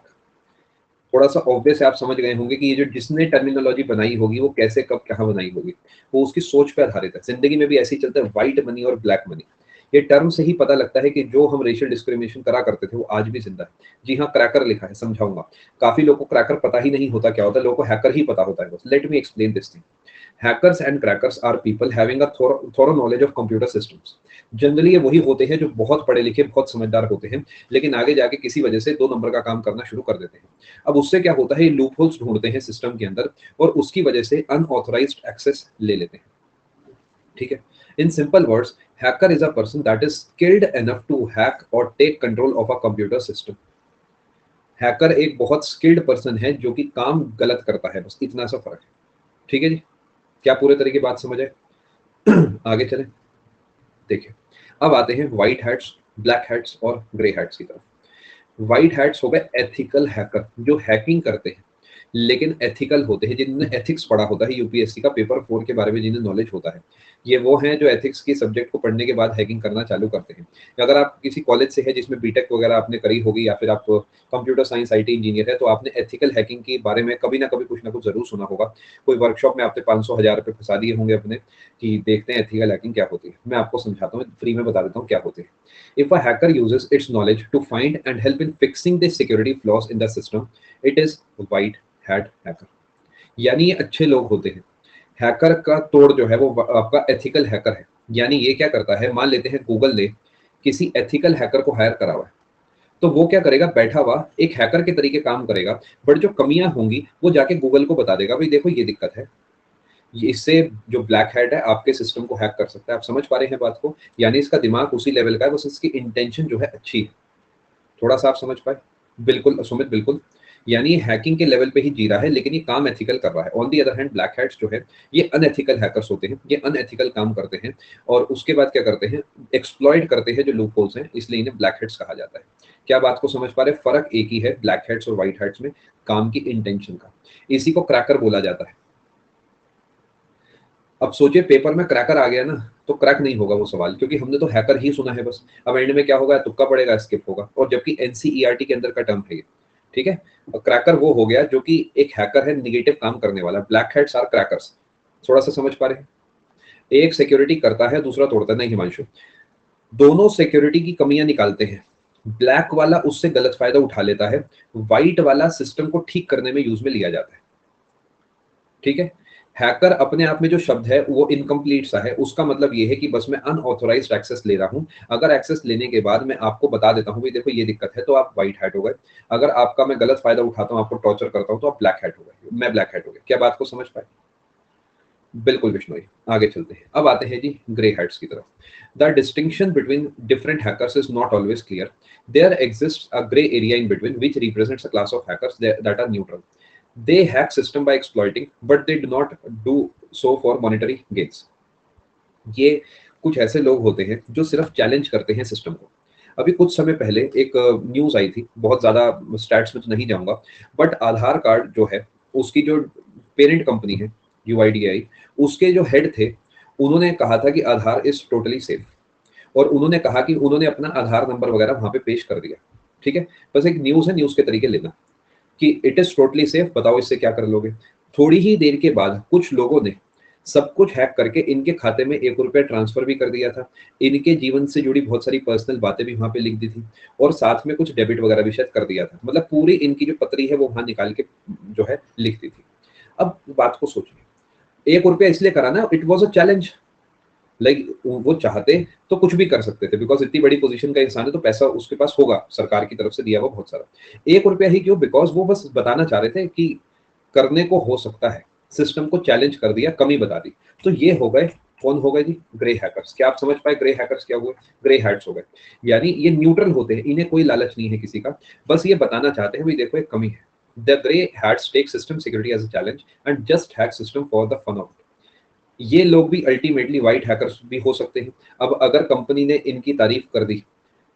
थोड़ा सा ऑब्वियस है, आप समझ गए होंगे कि ये जो जिसने टर्मिनोलॉजी बनाई होगी वो कैसे कब कहाँ बनाई होगी, वो उसकी सोच पे आधारित है. जिंदगी में भी ऐसे ही चलता है, व्हाइट मनी और ब्लैक मनी. ये टर्म से ही पता लगता है कि जो हम रेशियल डिस्क्रिमिनेशन करा करते थे वो आज भी जिंदा है. जी हाँ, क्रैकर लिखा है, समझाऊंगा. काफी लोगों को क्रैकर पता ही नहीं होता क्या होता है, लोगों को हैकर ही पता होता है बस. Let me explain this thing. Hackers and crackers are people having a thorough knowledge of computer systems. Generally ये वही होते हैं जो बहुत पढ़े लिखे, बहुत समझदार होते हैं, लेकिन आगे जाके किसी वजह से 2 नंबर का काम करना शुरू कर देते हैं. अब उससे क्या होता है, ये लूप होल्स ढूंढते हैं सिस्टम के अंदर और उसकी वजह से अनऑथराइज्ड एक्सेस ले लेते हैं. ठीक है. In simple words, hacker is a person that is skilled enough to hack or take control of a computer system. Hacker एक बहुत स्किल्ड पर्सन है जो कि काम गलत करता है, बस इतना सा फर्क है. ठीक है जी, क्या पूरे तरीके बात समझ आए? आगे चलें. देखिए, अब आते हैं व्हाइट हैट्स, ब्लैक हैट्स और ग्रे हैट्स की तरफ. व्हाइट हैट्स हो गए एथिकल हैकर, जो हैकिंग करते हैं लेकिन एथिकल होते हैं, जिन्होंने एथिक्स पढ़ा होता है, यूपीएससी का पेपर 4 के बारे में जिन्हें नॉलेज होता है. ये वो हैं जो एथिक्स की सब्जेक्ट को पढ़ने के बाद हैकिंग करना चालू करते हैं. अगर आप किसी कॉलेज से है जिसमें बीटेक वगैरह आपने करी होगी, या फिर आप कंप्यूटर साइंस आईटी इंजीनियर है, तो आपने एथिकल हैकिंग के बारे में कभी ना कभी कुछ ना कुछ जरूर सुना होगा. कोई वर्कशॉप में आपने 500,000 रुपये फंसा दिए होंगे अपने कि देखते हैं एथिकल हैकिंग क्या होती है. मैं आपको समझाता हूँ, फ्री में बता देता हूँ क्या होती है. If a hacker uses its knowledge to find and help in fixing the security flaws in the system, it is white hat hacker. यानी ये अच्छे लोग होते हैं. हैकर का तोड़ जो है वो आपका एथिकल हैकर है. यानी ये क्या करता है, मान लेते हैं गूगल ने किसी एथिकल हैकर को हायर करा हुआ है, तो वो क्या करेगा, बैठा हुआ एक हैकर के तरीके काम करेगा, बट जो कमियां होंगी वो जाके गूगल को बता देगा, भाई देखो ये दिक्कत है, ये इससे जो ब्लैक हैट है आपके सिस्टम को हैक कर सकता है. आप समझ पा रहे हैं बात को? यानी इसका दिमाग उसी लेवल का है, बस इसकी इंटेंशन जो है अच्छी है. थोड़ा सा आप समझ पाए? बिल्कुल सुमित, बिल्कुल. यानी हैकिंग के लेवल पे ही जी रहा है, लेकिन ये काम एथिकल कर रहा है. On the other hand black hats जो है ये अनएथिकल हैकर्स होते हैं, ये अनएथिकल काम करते हैं और उसके बाद क्या करते हैं, एक्सप्लॉइट करते हैं जो लूप होल्स हैं, इसलिए इन्हें ब्लैक हैट्स कहा जाता है. क्या बात को समझ पा रहे? फर्क एक ही है ब्लैक हैट्स और व्हाइट हैट्स में, काम की इंटेंशन का. इसी को क्रैकर बोला जाता है. अब सोचिए पेपर में क्रैकर आ गया ना, तो क्रैक नहीं होगा वो सवाल, क्योंकि हमने तो हैकर ही सुना है बस. अब एंड में क्या होगा, तुक्का पड़ेगा, स्किप होगा, और जबकि एनसीईआरटी के अंदर का टर्म है ये. ठीक है. क्रैकर वो हो गया जो कि एक हैकर है, निगेटिव काम करने वाला. Black hats are crackers. थोड़ा सा समझ पा रहे हैं? एक सिक्योरिटी करता है, दूसरा तोड़ता है. नहीं हिमांशु, दोनों सिक्योरिटी की कमियां निकालते हैं. ब्लैक वाला उससे गलत फायदा उठा लेता है, व्हाइट वाला सिस्टम को ठीक करने में यूज में लिया जाता है. ठीक है. हैकर अपने आप में जो शब्द है वो इनकम्प्लीट सा है. उसका मतलब ये है कि बस मैं अनऑथोराइज्ड एक्सेस ले रहा हूं. अगर एक्सेस लेने के बाद मैं आपको बता देता हूं, भाई देखो ये दिक्कत है, तो आप व्हाइट हैट हो गए. अगर आपका मैं गलत फायदा उठाता हूं, आपको टॉर्चर करता हूं, तो आप ब्लैक हैट हो गए, मैं ब्लैक हैट हो गया. क्या बात को समझ पाए? बिल्कुल विष्णु. आगे चलते हैं. अब आते हैं जी ग्रे हैट्स की तरफ. The distinction between different hackers is not always clear. There exist a grey area in between which represents a class of hackers that are neutral. They hack system by exploiting, but they do not do so for monetary gains. ये कुछ ऐसे लोग होते हैं जो सिर्फ challenge करते हैं सिस्टम को. अभी कुछ समय पहले एक न्यूज आई थी, बहुत ज्यादा स्टैट्स में तो नहीं जाऊंगा, बट आधार कार्ड जो है उसकी जो पेरेंट कंपनी है यूआईडीआई, उसके जो हेड थे, उन्होंने कहा था कि आधार इज टोटली सेफ. और उन्होंने कहा कि उन्होंने अपना आधार नंबर वगैरह वहां पे पेश कर दिया. ठीक है. बस एक न्यूज है, न्यूज के तरीके लेना कि इट इज टोटली सेफ. बताओ इससे क्या कर लोगे? थोड़ी ही देर के बाद कुछ लोगों ने सब कुछ हैक करके इनके खाते में 1 रुपया ट्रांसफर भी कर दिया था. इनके जीवन से जुड़ी बहुत सारी पर्सनल बातें भी वहां पे लिख दी थी, और साथ में कुछ डेबिट वगैरह भी शायद कर दिया था. मतलब पूरी इनकी जो पत्री है वो वहां निकाल के जो है लिख दी थी. अब बात को सोचिए, 1 रुपया इसलिए करा ना, it was a challenge, like वो चाहते तो कुछ भी कर सकते थे, बिकॉज इतनी बड़ी पोजीशन का इंसान है तो पैसा उसके पास होगा, सरकार की तरफ से दिया हुआ बहुत सारा। 1 रुपया ही क्यों, बिकॉज वो बस बताना चाह रहे थे कि करने को हो सकता है, सिस्टम को चैलेंज कर दिया, कमी बता दी। तो ये हो गए, कौन हो गए जी, ग्रे हैकर्स। क्या आप समझ पाए ग्रे हैकर्स क्या हुए? ग्रे हैट्स हो गए, यानी ये न्यूट्रल होते हैं, इन्हें कोई लालच नहीं है किसी का, बस ये बताना चाहते हैं भाई देखो एक कमी है। The grey hats take system security as a challenge and just hack system for the fun of. ये लोग भी अल्टीमेटली व्हाइट हैकर्स भी हो सकते हैं। अब अगर कंपनी ने इनकी तारीफ कर दी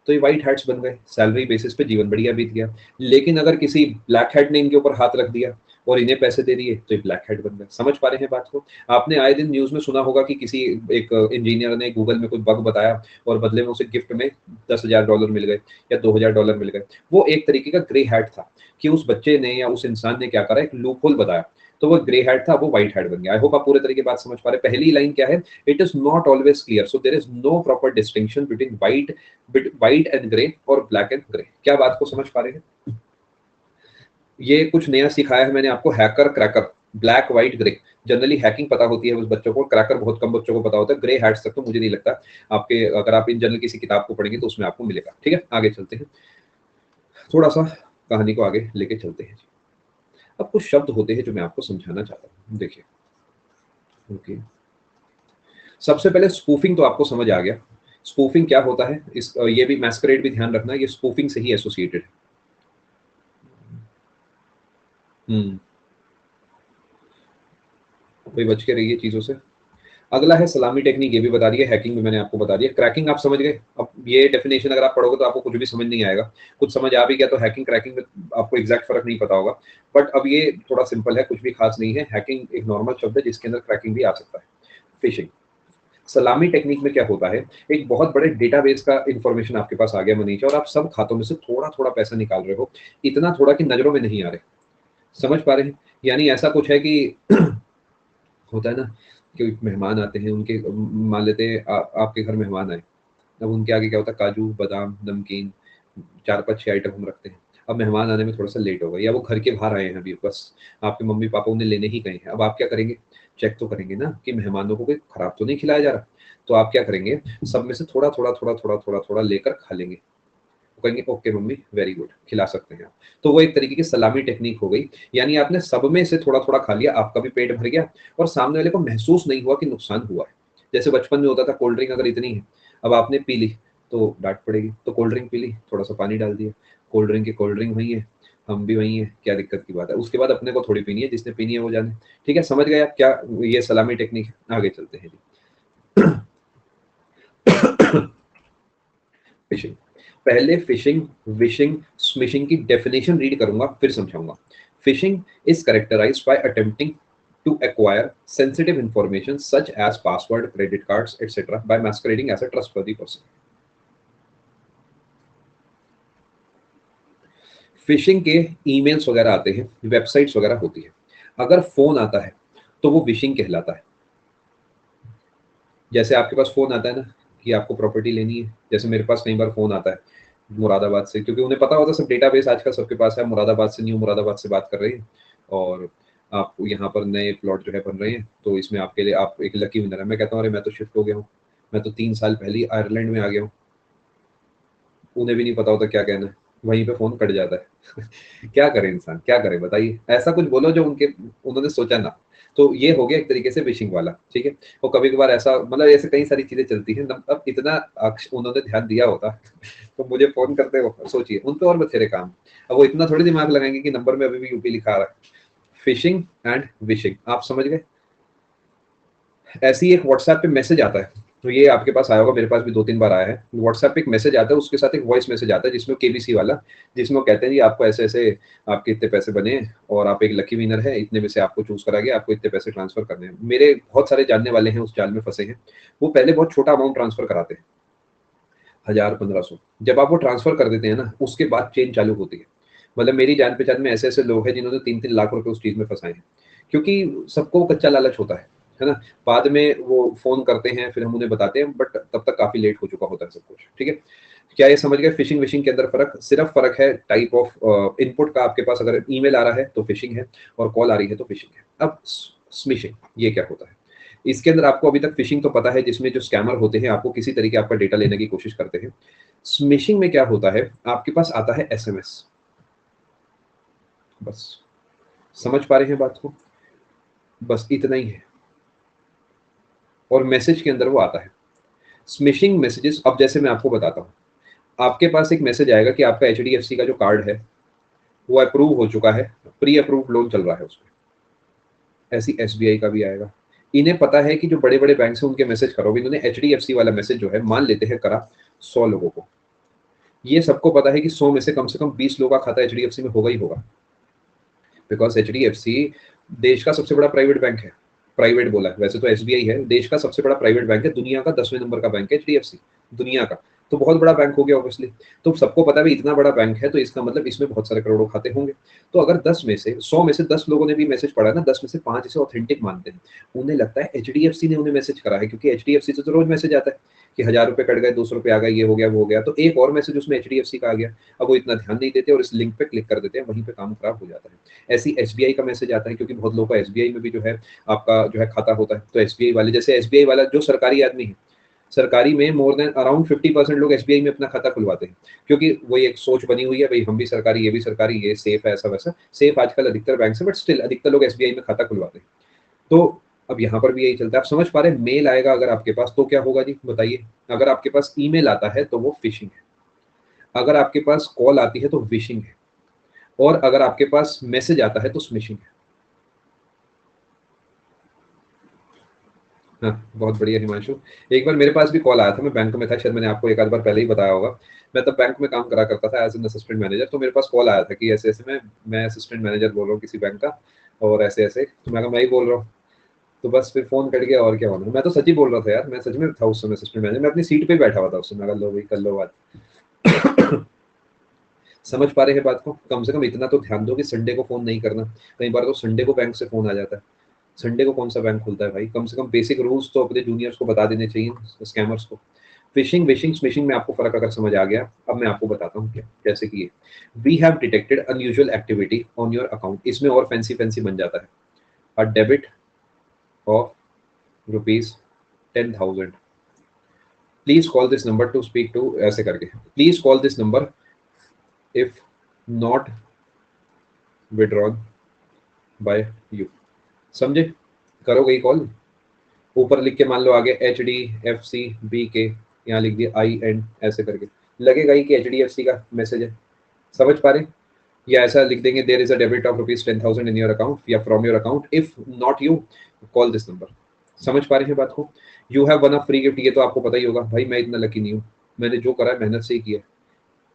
तो ये व्हाइट हैट्स बन गए, सैलरी बेसिस पे जीवन बढ़िया बीत गया। लेकिन अगर किसी ब्लैक हैट ने इनके ऊपर हाथ रख दिया और इन्हें पैसे दे दिए तो ये ब्लैक हैट बन गए। समझ पा रहे हैं बात को? आपने आए दिन न्यूज में सुना होगा कि किसी एक इंजीनियर ने गूगल में कोई बग बताया और बदले में उसे गिफ्ट में $10,000 मिल गए या $2,000 मिल गए। वो एक तरीके का ग्रे हैट था कि उस बच्चे ने या उस इंसान ने क्या करा, एक लूप होल बताया, तो वो ग्रे हैट था, वो व्हाइट हैट बन गया। आई होप आप पूरे तरीके बात समझ पा रहे हैं। पहली लाइन क्या है, it is not always clear, so there is no proper distinction between white and grey और ब्लैक एंड ग्रे। क्या बात को समझ पा रहे हैं? ये कुछ नया सिखाया है मैंने आपको, hacker cracker, black white grey. Generally hacking पता होती है उस बच्चों को, क्रैकर बहुत कम बच्चों को पता होता है। ग्रे हैट्स तक तो मुझे नहीं लगता आपके, अगर आप इन जनरल किसी किताब को पढ़ेंगे तो उसमें आपको मिलेगा। ठीक है, आगे चलते हैं, थोड़ा सा कहानी को आगे लेके चलते हैं। अब कुछ शब्द होते हैं जो मैं आपको समझाना चाहता हूँ, देखिए। ओके, सबसे पहले स्पूफिंग तो आपको समझ आ गया। स्पूफिंग क्या होता है, इस ये भी मैस्करेड भी ध्यान रखना, ये स्पूफिंग से ही एसोसिएटेड है। हम्म, कोई बच के रहिए चीजों से। अगला है सलामी टेक्निक, ये भी बता दिया, हैकिंग भी मैंने आपको बता दिया। क्रैकिंग आप समझ गए। अब ये डेफिनेशन अगर आप पढ़ोगे तो आपको कुछ भी समझ नहीं आएगा, कुछ समझ आ भी गया तो हैकिंग क्रैकिंग में आपको एग्जैक्ट फर्क नहीं पता होगा। बट अब ये थोड़ा सिंपल है, कुछ भी खास नहीं है। हैकिंग एक नॉर्मल शब्द है जिसके अंदर क्रैकिंग भी आ सकता है। फिशिंग, सलामी टेक्निक में क्या होता है, एक बहुत बड़े डेटाबेस का इंफॉर्मेशन आपके पास आ गया मनीषा, और आप सब खातों में से थोड़ा थोड़ा पैसा निकाल रहे हो, इतना थोड़ा कि नजरों में नहीं आ रहे। समझ पा रहे हैं? यानी ऐसा कुछ है कि होता है ना कि मेहमान आते हैं, उनके मान लेते हैं आपके घर मेहमान आए, अब उनके आगे क्या होता है, काजू बादाम नमकीन, 4 5 6 आइटम हम रखते हैं। अब मेहमान आने में थोड़ा सा लेट हो गया या वो घर के बाहर आए हैं अभी, बस आपके मम्मी पापा उन्हें लेने ही गए हैं। अब आप क्या करेंगे, चेक तो करेंगे ना कि मेहमानों को कोई खराब तो नहीं खिलाया जा रहा। तो आप क्या करेंगे, सब में से थोड़ा थोड़ा थोड़ा थोड़ा थोड़ा थोड़ा लेकर खा लेंगे। वो कहेंगे ओके मम्मी वेरी गुड, खिला सकते हैं आप। तो वो एक तरीके की सलामी टेक्निक हो गई, यानी आपने सब में से थोड़ा थोड़ा खा लिया, आपका भी पेट भर गया और सामने वाले को महसूस नहीं हुआ कि नुकसान हुआ है। जैसे बचपन में होता था, कोल्ड ड्रिंक अगर इतनी है, अब आपने पी ली तो डांट पड़ेगी, तो कोल्ड ड्रिंक पी ली, थोड़ा सा पानी डाल दिया, कोल्ड ड्रिंक की कोल्ड ड्रिंक वही है, हम भी वही है, क्या दिक्कत की बात है। उसके बाद अपने को थोड़ी पीनी है, जिसने पीनी है वो जाने। ठीक है, समझ गए आप क्या ये सलामी टेक्निक है? आगे चलते हैं जी। फिशिंग, पहले फिशिंग विशिंग स्मिशिंग की डेफिनेशन रीड करूंगा फिर समझाऊंगा। Phishing is characterised by attempting to acquire sensitive information such as password, credit cards, etc. by masquerading as a trustworthy person. Fishing के ईमेल्स वगैरह आते हैं, वेबसाइट्स वगैरह होती है, अगर फोन आता है तो वो विशिंग कहलाता है। जैसे आपके पास फोन आता है ना कि आपको प्रॉपर्टी लेनी है, जैसे मेरे पास कई बार फोन आता है मुरादाबाद से, क्योंकि उन्हें पता होता है सब डेटाबेस आजकल सबके पास है, मुरादाबाद से, न्यू मुरादाबाद से बात कर रहे हैं और आप यहाँ पर नए प्लॉट जो है बन रहे हैं, तो इसमें आपके लिए आप एक लकी विनर है। मैं कहता हूँ अरे मैं तो शिफ्ट हो गया हूँ, मैं तो 3 साल पहले ही आयरलैंड में आ गया हूँ। उन्हें भी नहीं पता होता क्या कहना है, वहीं पे फोन कट जाता है। क्या करे इंसान, क्या करे बताइए, ऐसा कुछ बोलो जो उन्होंने सोचा ना। तो ये हो गया एक तरीके से विशिंग वाला। ठीक है, और कभी कभार ऐसा मतलब ऐसे कई सारी चीजें चलती हैं। अब इतना उन्होंने ध्यान दिया होता तो मुझे फोन करते हो, सोचिए उन पे और बथेरे काम। अब वो इतना थोड़ी दिमाग लगाएंगे कि नंबर में अभी भी यूपी लिखा आ रहा है। फिशिंग एंड विशिंग, आप समझ गए। ऐसे ही एक व्हाट्सएप पे मैसेज आता है, तो ये आपके पास आया होगा, मेरे पास भी 2 3 बार आया है। व्हाट्सएप पे एक मैसेज आता है, उसके साथ एक वॉइस मैसेज आता है जिसमें केबीसी वाला, जिसमें वो कहते हैं जी आपको ऐसे ऐसे आपके इतने पैसे बने और आप एक लकी विनर है, इतने में से आपको चूज करा गया, आपको इतने पैसे ट्रांसफर करने हैं। मेरे बहुत सारे जानने वाले हैं उस जाल में फंसे हैं। वो पहले बहुत छोटा अमाउंट ट्रांसफर कराते हैं, 1000 1500। जब आप वो ट्रांसफर कर देते हैं ना, उसके बाद चेन चालू होती है। मतलब मेरी जान पहचान में ऐसे ऐसे लोग हैं जिन्होंने 3 3 लाख रुपए उस चीज में फंसाए हैं, क्योंकि सबको वो कच्चा लालच होता है ना। बाद में वो फोन करते हैं, फिर हम उन्हें बताते हैं, बट तब तक काफी लेट हो चुका होता है सब कुछ। ठीक है, क्या ये समझ गए फिशिंग विशिंग के अंदर फर्क? सिर्फ फर्क है टाइप ऑफ इनपुट का। आपके पास अगर ईमेल आ रहा है तो फिशिंग है, और कॉल आ रही है तो फिशिंग है। अब स्मिशिंग ये क्या होता है? इसके अंदर आपको अभी तक फिशिंग तो पता है, जिसमें जो स्कैमर होते हैं आपको किसी तरीके आपका डेटा लेने की कोशिश करते हैं। स्मिशिंग में क्या होता है, आपके पास आता है एसएमएस। बस समझ पा रहे हैं बात को? बस इतना ही है, और मैसेज के अंदर वो आता है। स्मिशिंग मैसेजेस, अब जैसे मैं आपको बताता हूँ, आपके पास एक मैसेज आएगा कि आपका एचडीएफसी का जो कार्ड है वो अप्रूव हो चुका है, प्री अप्रूव्ड लोन चल रहा है उसमें। ऐसी एसबीआई का भी आएगा। इन्हें पता है कि जो बड़े बड़े बैंक से उनके मैसेज करोगे, इन्होंने एचडीएफसी वाला मैसेज जो है मान लेते हैं करा 100 लोगों को। ये सबको पता है कि 100 में से कम 20 लोगों का खाता एचडीएफसी में होगा ही होगा, बिकॉज एचडीएफसी देश का सबसे बड़ा प्राइवेट बैंक है। प्राइवेट बोला है, वैसे तो एसबीआई है, देश का सबसे बड़ा प्राइवेट बैंक है, दुनिया का 10वें नंबर का बैंक है एचडीएफसी, दुनिया का। तो बहुत बड़ा बैंक हो गया ऑब्वियसली। तो सबको पता है इतना बड़ा बैंक है, तो इसका मतलब इसमें बहुत सारे करोड़ों खाते होंगे। तो अगर 10 में से 100 में से 10 लोगों ने भी मैसेज पढ़ा ना, 10 में से 5 इसे ऑथेंटिक मानते हैं। उन्हें लगता है एचडीएफसी ने उन्हें मैसेज करा है, क्योंकि एचडीएफसी से तो रोज मैसेज आता है कि 1000 रुपए कट गए, 200 रुपए आ गए, ये हो गया वो हो गया। तो एक और मैसेज उसमें एचडीएफसी का आ गया। अब वो इतना ध्यान नहीं देते और इस लिंक पे क्लिक कर देते हैं, वहीं पे काम खराब हो जाता है। ऐसी एसबीआई का मैसेज आता है, क्योंकि बहुत लोगों का एसबीआई में भी जो है आपका जो है खाता होता है। तो एसबीआई वाले, जैसे एसबीआई वाला जो सरकारी आदमी है, सरकारी में मोर देन अराउंड 50% लोग एसबीआई में अपना खाता खुलवाते हैं, क्योंकि वो एक सोच बनी हुई है, भाई हम भी सरकारी, ये भी सरकारी, ये सेफ है, ऐसा वैसा। सेफ आजकल अधिकतर बैंक से, बट स्टिल अधिकतर लोग एसबीआई में खाता खुलवाते हैं। तो अब यहाँ पर भी यही चलता है। आप समझ पा रहे हैं? मेल आएगा अगर आपके पास तो क्या होगा जी, बताइए। अगर आपके पास ईमेल आता है तो वो फिशिंग है, अगर आपके पास कॉल आती है तो विशिंग है, और अगर आपके पास मैसेज आता है तो स्मिशिंग है। हाँ, बहुत बढ़िया हिमांशु। एक बार मेरे पास भी कॉल आया था, मैं बैंक में था, शायद मैंने आपको एक आध बार पहले ही बताया होगा। मैं तब बैंक में काम करा करता था एज एन असिस्टेंट मैनेजर। तो मेरे पास कॉल आया था कि ऐसे ऐसे मैं असिस्टेंट मैनेजर बोल रहा हूँ किसी बैंक का, और ऐसे ऐसे। तो मैं कहा मैं ही बोल रहा हूँ। तो बस फिर फोन कट गया, और क्या होना। मैं तो सच ही बोल रहा था यार, मैं सच में था उस समय असिस्टेंट मैनेजर, मैं अपनी सीट पे ही बैठा हुआ था उस समय। लो भाई कर लो बात। समझ पा रहे हैं बात को? कम से कम इतना तो ध्यान दो कि संडे को फोन नहीं करना। कई बार तो संडे को बैंक से फोन आ जाता है। संडे को कौन सा बैंक खुलता है भाई? कम से कम बेसिक रूल्स तो अपने जूनियर्स को बता देने चाहिए, स्कैमर्स को। फिशिंग विशिंग स्मिशिंग में आपको फर्क अगर समझ आ गया, अब मैं आपको बताता हूँ क्या कैसे किए। We have detected unusual activity on your account, इसमें और फैंसी फैंसी बन जाता है। A debit of ₹10,000, please call this number to speak to, ऐसे करके, please call this number if not withdrawn by you. समझे? करोगे ही कॉल। ऊपर लिख के मान लो आगे HDFC BK, यहाँ लिख दिया IN ऐसे करके, लगेगा ही कि HDFC का मैसेज है। समझ पा रहे हैं? या ऐसा लिख देंगे there is a debit of ₹10,000 in your account या from your account, if not you call this number. समझ पा रहे हैं बात को? You have won a free gift, ये तो आपको पता ही होगा भाई, मैं इतना लकी नहीं हूँ। मैंने जो करा है मेहनत से ही किया है।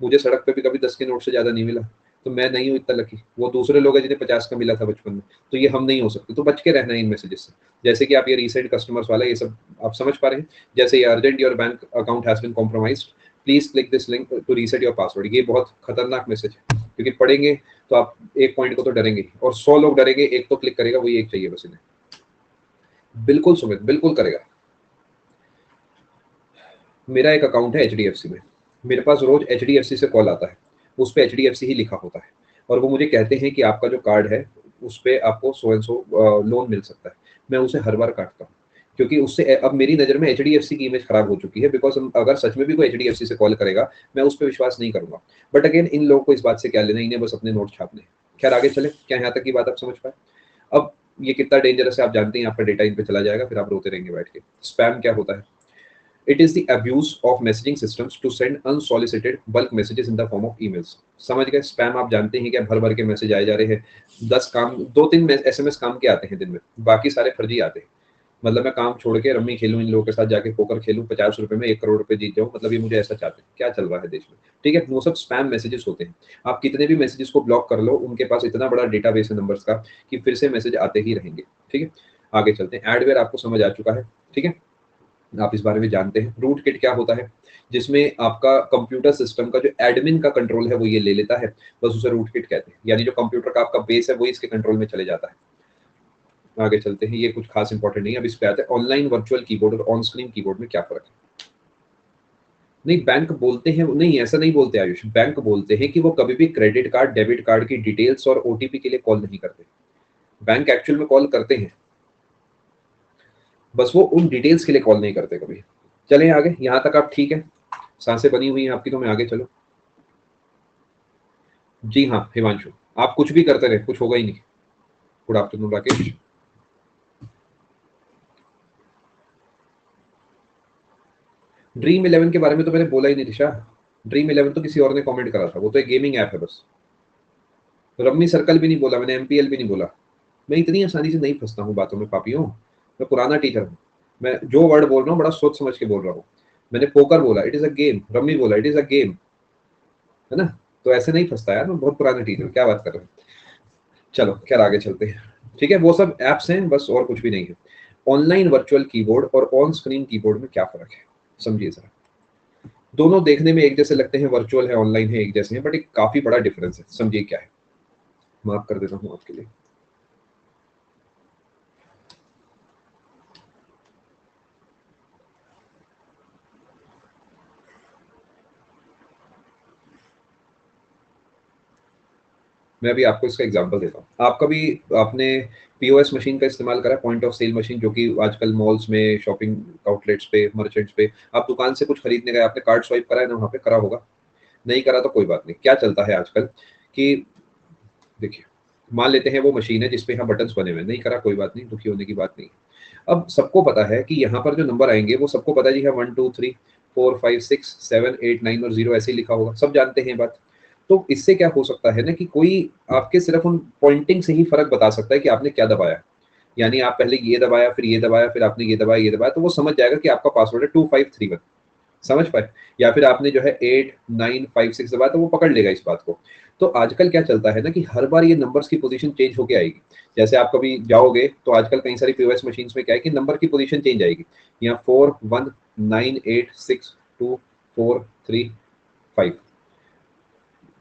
मुझे सड़क पे भी कभी 10 के नोट से ज्यादा नहीं मिला। तो मैं नहीं हूँ इतना लकी, वो दूसरे लोग हैं जिन्हें 50 का मिला था बचपन में। तो ये हम नहीं हो सकते, तो बच के रहना है इन मैसेजेस से। जैसे कि आप ये रीसेंट कस्टमर्स वाला ये सब आप समझ पा रहे हैं। जैसे ये urgent, your bank account has been compromised, please click this link to reset your password. ये बहुत खतरनाक मैसेज है, क्योंकि पढ़ेंगे तो आप एक पॉइंट को तो डरेंगे ही, और 100 लोग डरेंगे, एक तो क्लिक करेगा, वही एक चाहिए बस इन्हें। बिल्कुल सुमित, बिल्कुल करेगा। मेरा एक अकाउंट है एचडीएफसी में, मेरे पास रोज एचडीएफसी से कॉल आता है, उस पे एचडीएफसी ही लिखा होता है, और वो मुझे कहते हैं कि आपका जो कार्ड है उस पे आपको सो एंड सो लोन मिल सकता है। मैं उसे हर बार काटता हूँ, क्योंकि उससे अब मेरी नज़र में एचडीएफसी की इमेज खराब हो चुकी है, बिकॉज अगर सच में भी कोई एचडीएफसी से कॉल करेगा, मैं उस पर विश्वास नहीं करूंगा। बट अगेन, इन लोगों को इस बात से क्या लेना, इन्हें बस अपने नोट छापने हैं। खैर आगे चले, क्या यहाँ तक की बात आप समझ पाए? अब ये कितना डेंजरस है आप जानते हैं, आपका डेटा इन पे चला जाएगा, फिर आप रोते रहेंगे बैठ के। स्पैम क्या होता है? It is the abuse of messaging systems to send unsolicited bulk messages in the form of emails. समझ गए? स्पैम आप जानते हैं क्या? भर भर के मैसेज आए जा रहे हैं। 10 काम, 2-3 एसएमएस काम के आते हैं दिन में, बाकी सारे फर्जी आते हैं। मतलब मैं काम छोड़ के रम्मी खेलूं, इन लोगों के साथ जाके पोकर खेलूं, 50 रुपए में 1 करोड़ रुपए जीत जाऊं, मतलब ये मुझे ऐसा चाहते हैं। क्या चल रहा है देश में? ठीक है, वो सब स्पैम मैसेजेस होते हैं। आप कितने भी मैसेजेस को ब्लॉक कर लो, उनके पास इतना बड़ा डेटाबेस है नंबर्स का कि फिर से मैसेज आते ही रहेंगे। ठीक है, आगे चलते हैं। एडवेयर आपको समझ आ चुका है, ठीक है, आप इस बारे में जानते हैं। रूट किट क्या होता है? जिसमें आपका कंप्यूटर सिस्टम का जो एडमिन का कंट्रोल है वो ये ले लेता है, बस उसे रूट किट कहते हैं। यानी जो कंप्यूटर का आपका बेस है वो इसके कंट्रोल में चले जाता है। आगे चलते हैं, ये कुछ खास इंपॉर्टेंट नहीं है, अब इस पे आते हैं। ऑनलाइन वर्चुअल कीबोर्ड और ऑन स्क्रीन कीबोर्ड में क्या फर्क है? नहीं, बैंक बोलते हैं नहीं, ऐसा नहीं बोलते आयुष। बैंक बोलते हैं कि वो कभी भी क्रेडिट कार्ड, डेबिट कार्ड की डिटेल्स और ओटीपी के लिए कॉल नहीं करते। बैंक एक्चुअल में कॉल करते हैं, बस वो उन डिटेल्स के लिए कॉल नहीं करते कभी। चलें आगे, यहाँ तक आप ठीक है, सांसें बनी हुई हैं आपकी, तो मैं आगे चलो। जी हाँ हिमांशु, आप कुछ भी करते रहे, कुछ होगा ही नहीं। Good afternoon Rakesh. ड्रीम 11 के बारे में तो मैंने बोला ही नहीं दिशा। ड्रीम 11 तो किसी और ने कमेंट करा था, वो तो एक गेमिंग ऐप है बस। रम्मी सर्कल भी नहीं बोला मैंने, एमपीएल भी नहीं बोला। मैं इतनी आसानी से नहीं फंसता हूँ बातों में पापियों, मैं पुराना टीचर हूँ। मैं जो वर्ड बोल रहा हूँ बड़ा सोच समझ के बोल रहा हूँ। मैंने पोकर बोला, it is a game. Rummy बोला, इट इज अ गेम, है ना? तो ऐसे नहीं फंसता यार, मैं बहुत पुराना टीचर हूँ, क्या बात कर रहे हैं। चलो खैर आगे चलते हैं। ठीक है, वो सब एप्स हैं बस, और कुछ भी नहीं है। ऑनलाइन वर्चुअल कीबोर्ड और ऑन स्क्रीन कीबोर्ड में क्या फर्क है, समझिए जरा। दोनों देखने में एक जैसे लगते हैं, वर्चुअल है ऑनलाइन है एक जैसे हैं, बट एक काफी बड़ा डिफरेंस है, समझिए क्या है। माफ कर देता हूँ आपके लिए। मैं अभी आपको इसका एग्जांपल देता हूँ। आपका भी आपने पीओएस मशीन का इस्तेमाल करा, पॉइंट ऑफ सेल मशीन, जो कि आजकल मॉल्स में, शॉपिंग आउटलेट्स पे, मर्चेंट्स पे, आप दुकान से कुछ खरीदने गए, आपने कार्ड स्वाइप करा है ना, वहाँ पे करा होगा। नहीं करा तो कोई बात नहीं। क्या चलता है आजकल कि देखिए, मान लेते हैं वो मशीन है जिसपे यहाँ बटन्स बने हुए हैं, नहीं करा कोई बात नहीं, दुखी होने की बात नहीं। अब सबको पता है कि यहाँ पर जो नंबर आएंगे वो सबको पता है जी है, 1 2 3 4 5 6 7 8 9 और 0 ऐसे ही लिखा होगा, सब जानते हैं ये बात। तो इससे क्या हो सकता है ना कि कोई आपके सिर्फ उन पॉइंटिंग से ही फर्क बता सकता है कि आपने क्या दबाया। यानी आप पहले ये दबाया, फिर ये दबाया, फिर आपने ये दबाया, तो वो समझ जाएगा कि आपका पासवर्ड है 2531। समझ पाए? या फिर आपने जो है 8956 दबाया, तो वो पकड़ लेगा इस बात को। तो आजकल क्या चलता है ना कि हर बार ये नंबर्स की पोजीशन चेंज होके आएगी। जैसे आप कभी जाओगे तो आजकल कई सारी पीओएस मशीन्स में क्या है कि नंबर की पोजीशन चेंज आएगी। यहाँ 4198624435,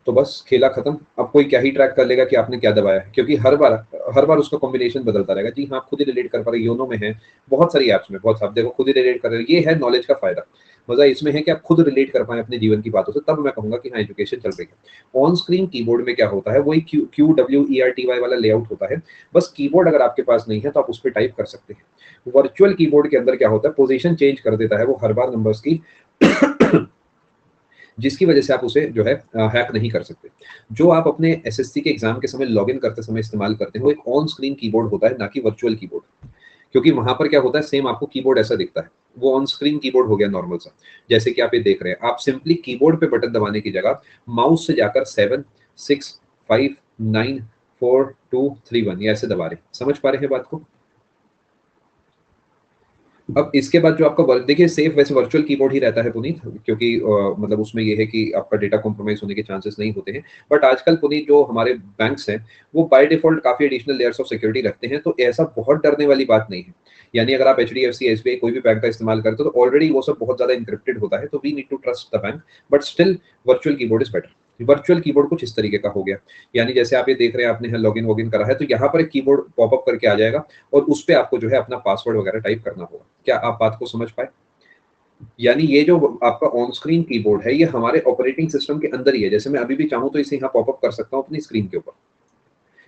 तो बस खेला खत्म। अब कोई क्या ही ट्रैक कर लेगा कि आपने क्या दबाया है, क्योंकि हर बार उसका कॉम्बिनेशन बदलता रहेगा। जी हाँ, आप खुद ही रिलेट कर पा रहे, योनो में है, बहुत सारी ऐप्स में, बहुत, आप देखो खुद ही रिलेट कर रहे हो। ये है नॉलेज का फायदा। मजा इसमें है कि आप खुद रिलेट कर पाए अपने जीवन की बातों से, तब मैं कहूंगा कि हाँ एजुकेशन चल रही है। ऑन स्क्रीन कीबोर्ड में क्या होता है, वही QWERTY वाला लेआउट होता है। बस कीबोर्ड अगर आपके पास नहीं है तो आप उस पर टाइप कर सकते हैं। वर्चुअल कीबोर्ड के अंदर क्या होता है, पोजीशन चेंज कर देता है वो हर बार नंबर्स की, जिसकी वजह से आप उसे जो है हैक नहीं कर सकते। जो आप अपने एसएससी के एग्जाम के समय लॉगिन करते समय इस्तेमाल करते हैं, वो एक ऑन स्क्रीन कीबोर्ड होता है, ना कि वर्चुअल कीबोर्ड। क्योंकि वहां पर क्या होता है, सेम आपको कीबोर्ड ऐसा दिखता है, वो ऑन स्क्रीन कीबोर्ड हो गया नॉर्मल सा। जैसे कि आप ये देख रहे हैं, आप सिंपली कीबोर्ड पे बटन दबाने की जगह माउस से जाकर 7 6 5 9 4 2 3 1 ये ऐसे दबा रहे हैं। समझ पा रहे हैं बात को? अब इसके बाद जो आपका वर्क, देखिए सेफ वैसे वर्चुअल कीबोर्ड ही रहता है पुनीत, क्योंकि मतलब उसमें ये है कि आपका डेटा कॉम्प्रोमाइज होने के चांसेस नहीं होते हैं। बट आजकल पुनीत जो हमारे बैंक्स हैं, वो बाय डिफॉल्ट काफी एडिशनल लेयर्स ऑफ सिक्योरिटी रखते हैं, तो ऐसा बहुत डरने वाली बात नहीं है। यानी अगर आप HDFC SBI कोई भी बैंक का इस्तेमाल करते हो तो ऑलरेडी वो सब बहुत ज्यादा इंक्रिप्टेड होता है, तो we need to trust the bank. But still virtual keyboard is better. Virtual keyboard कुछ इस तरीके का हो गया, यानी जैसे आप ये देख रहे हैं, आपने लॉगिन वॉगिन करा है, तो यहाँ पर एक कीबोर्ड पॉपअप करके आ जाएगा, और उस पे आपको जो है अपना पासवर्ड वगैरह टाइप करना होगा। क्या आप बात को समझ पाए? यानी ये जो आपका ऑन स्क्रीन कीबोर्ड है, ये हमारे ऑपरेटिंग सिस्टम के अंदर ही है। जैसे मैं अभी भी चाहूं तो इसे यहाँ पॉपअप कर सकता हूँ अपनी स्क्रीन के ऊपर।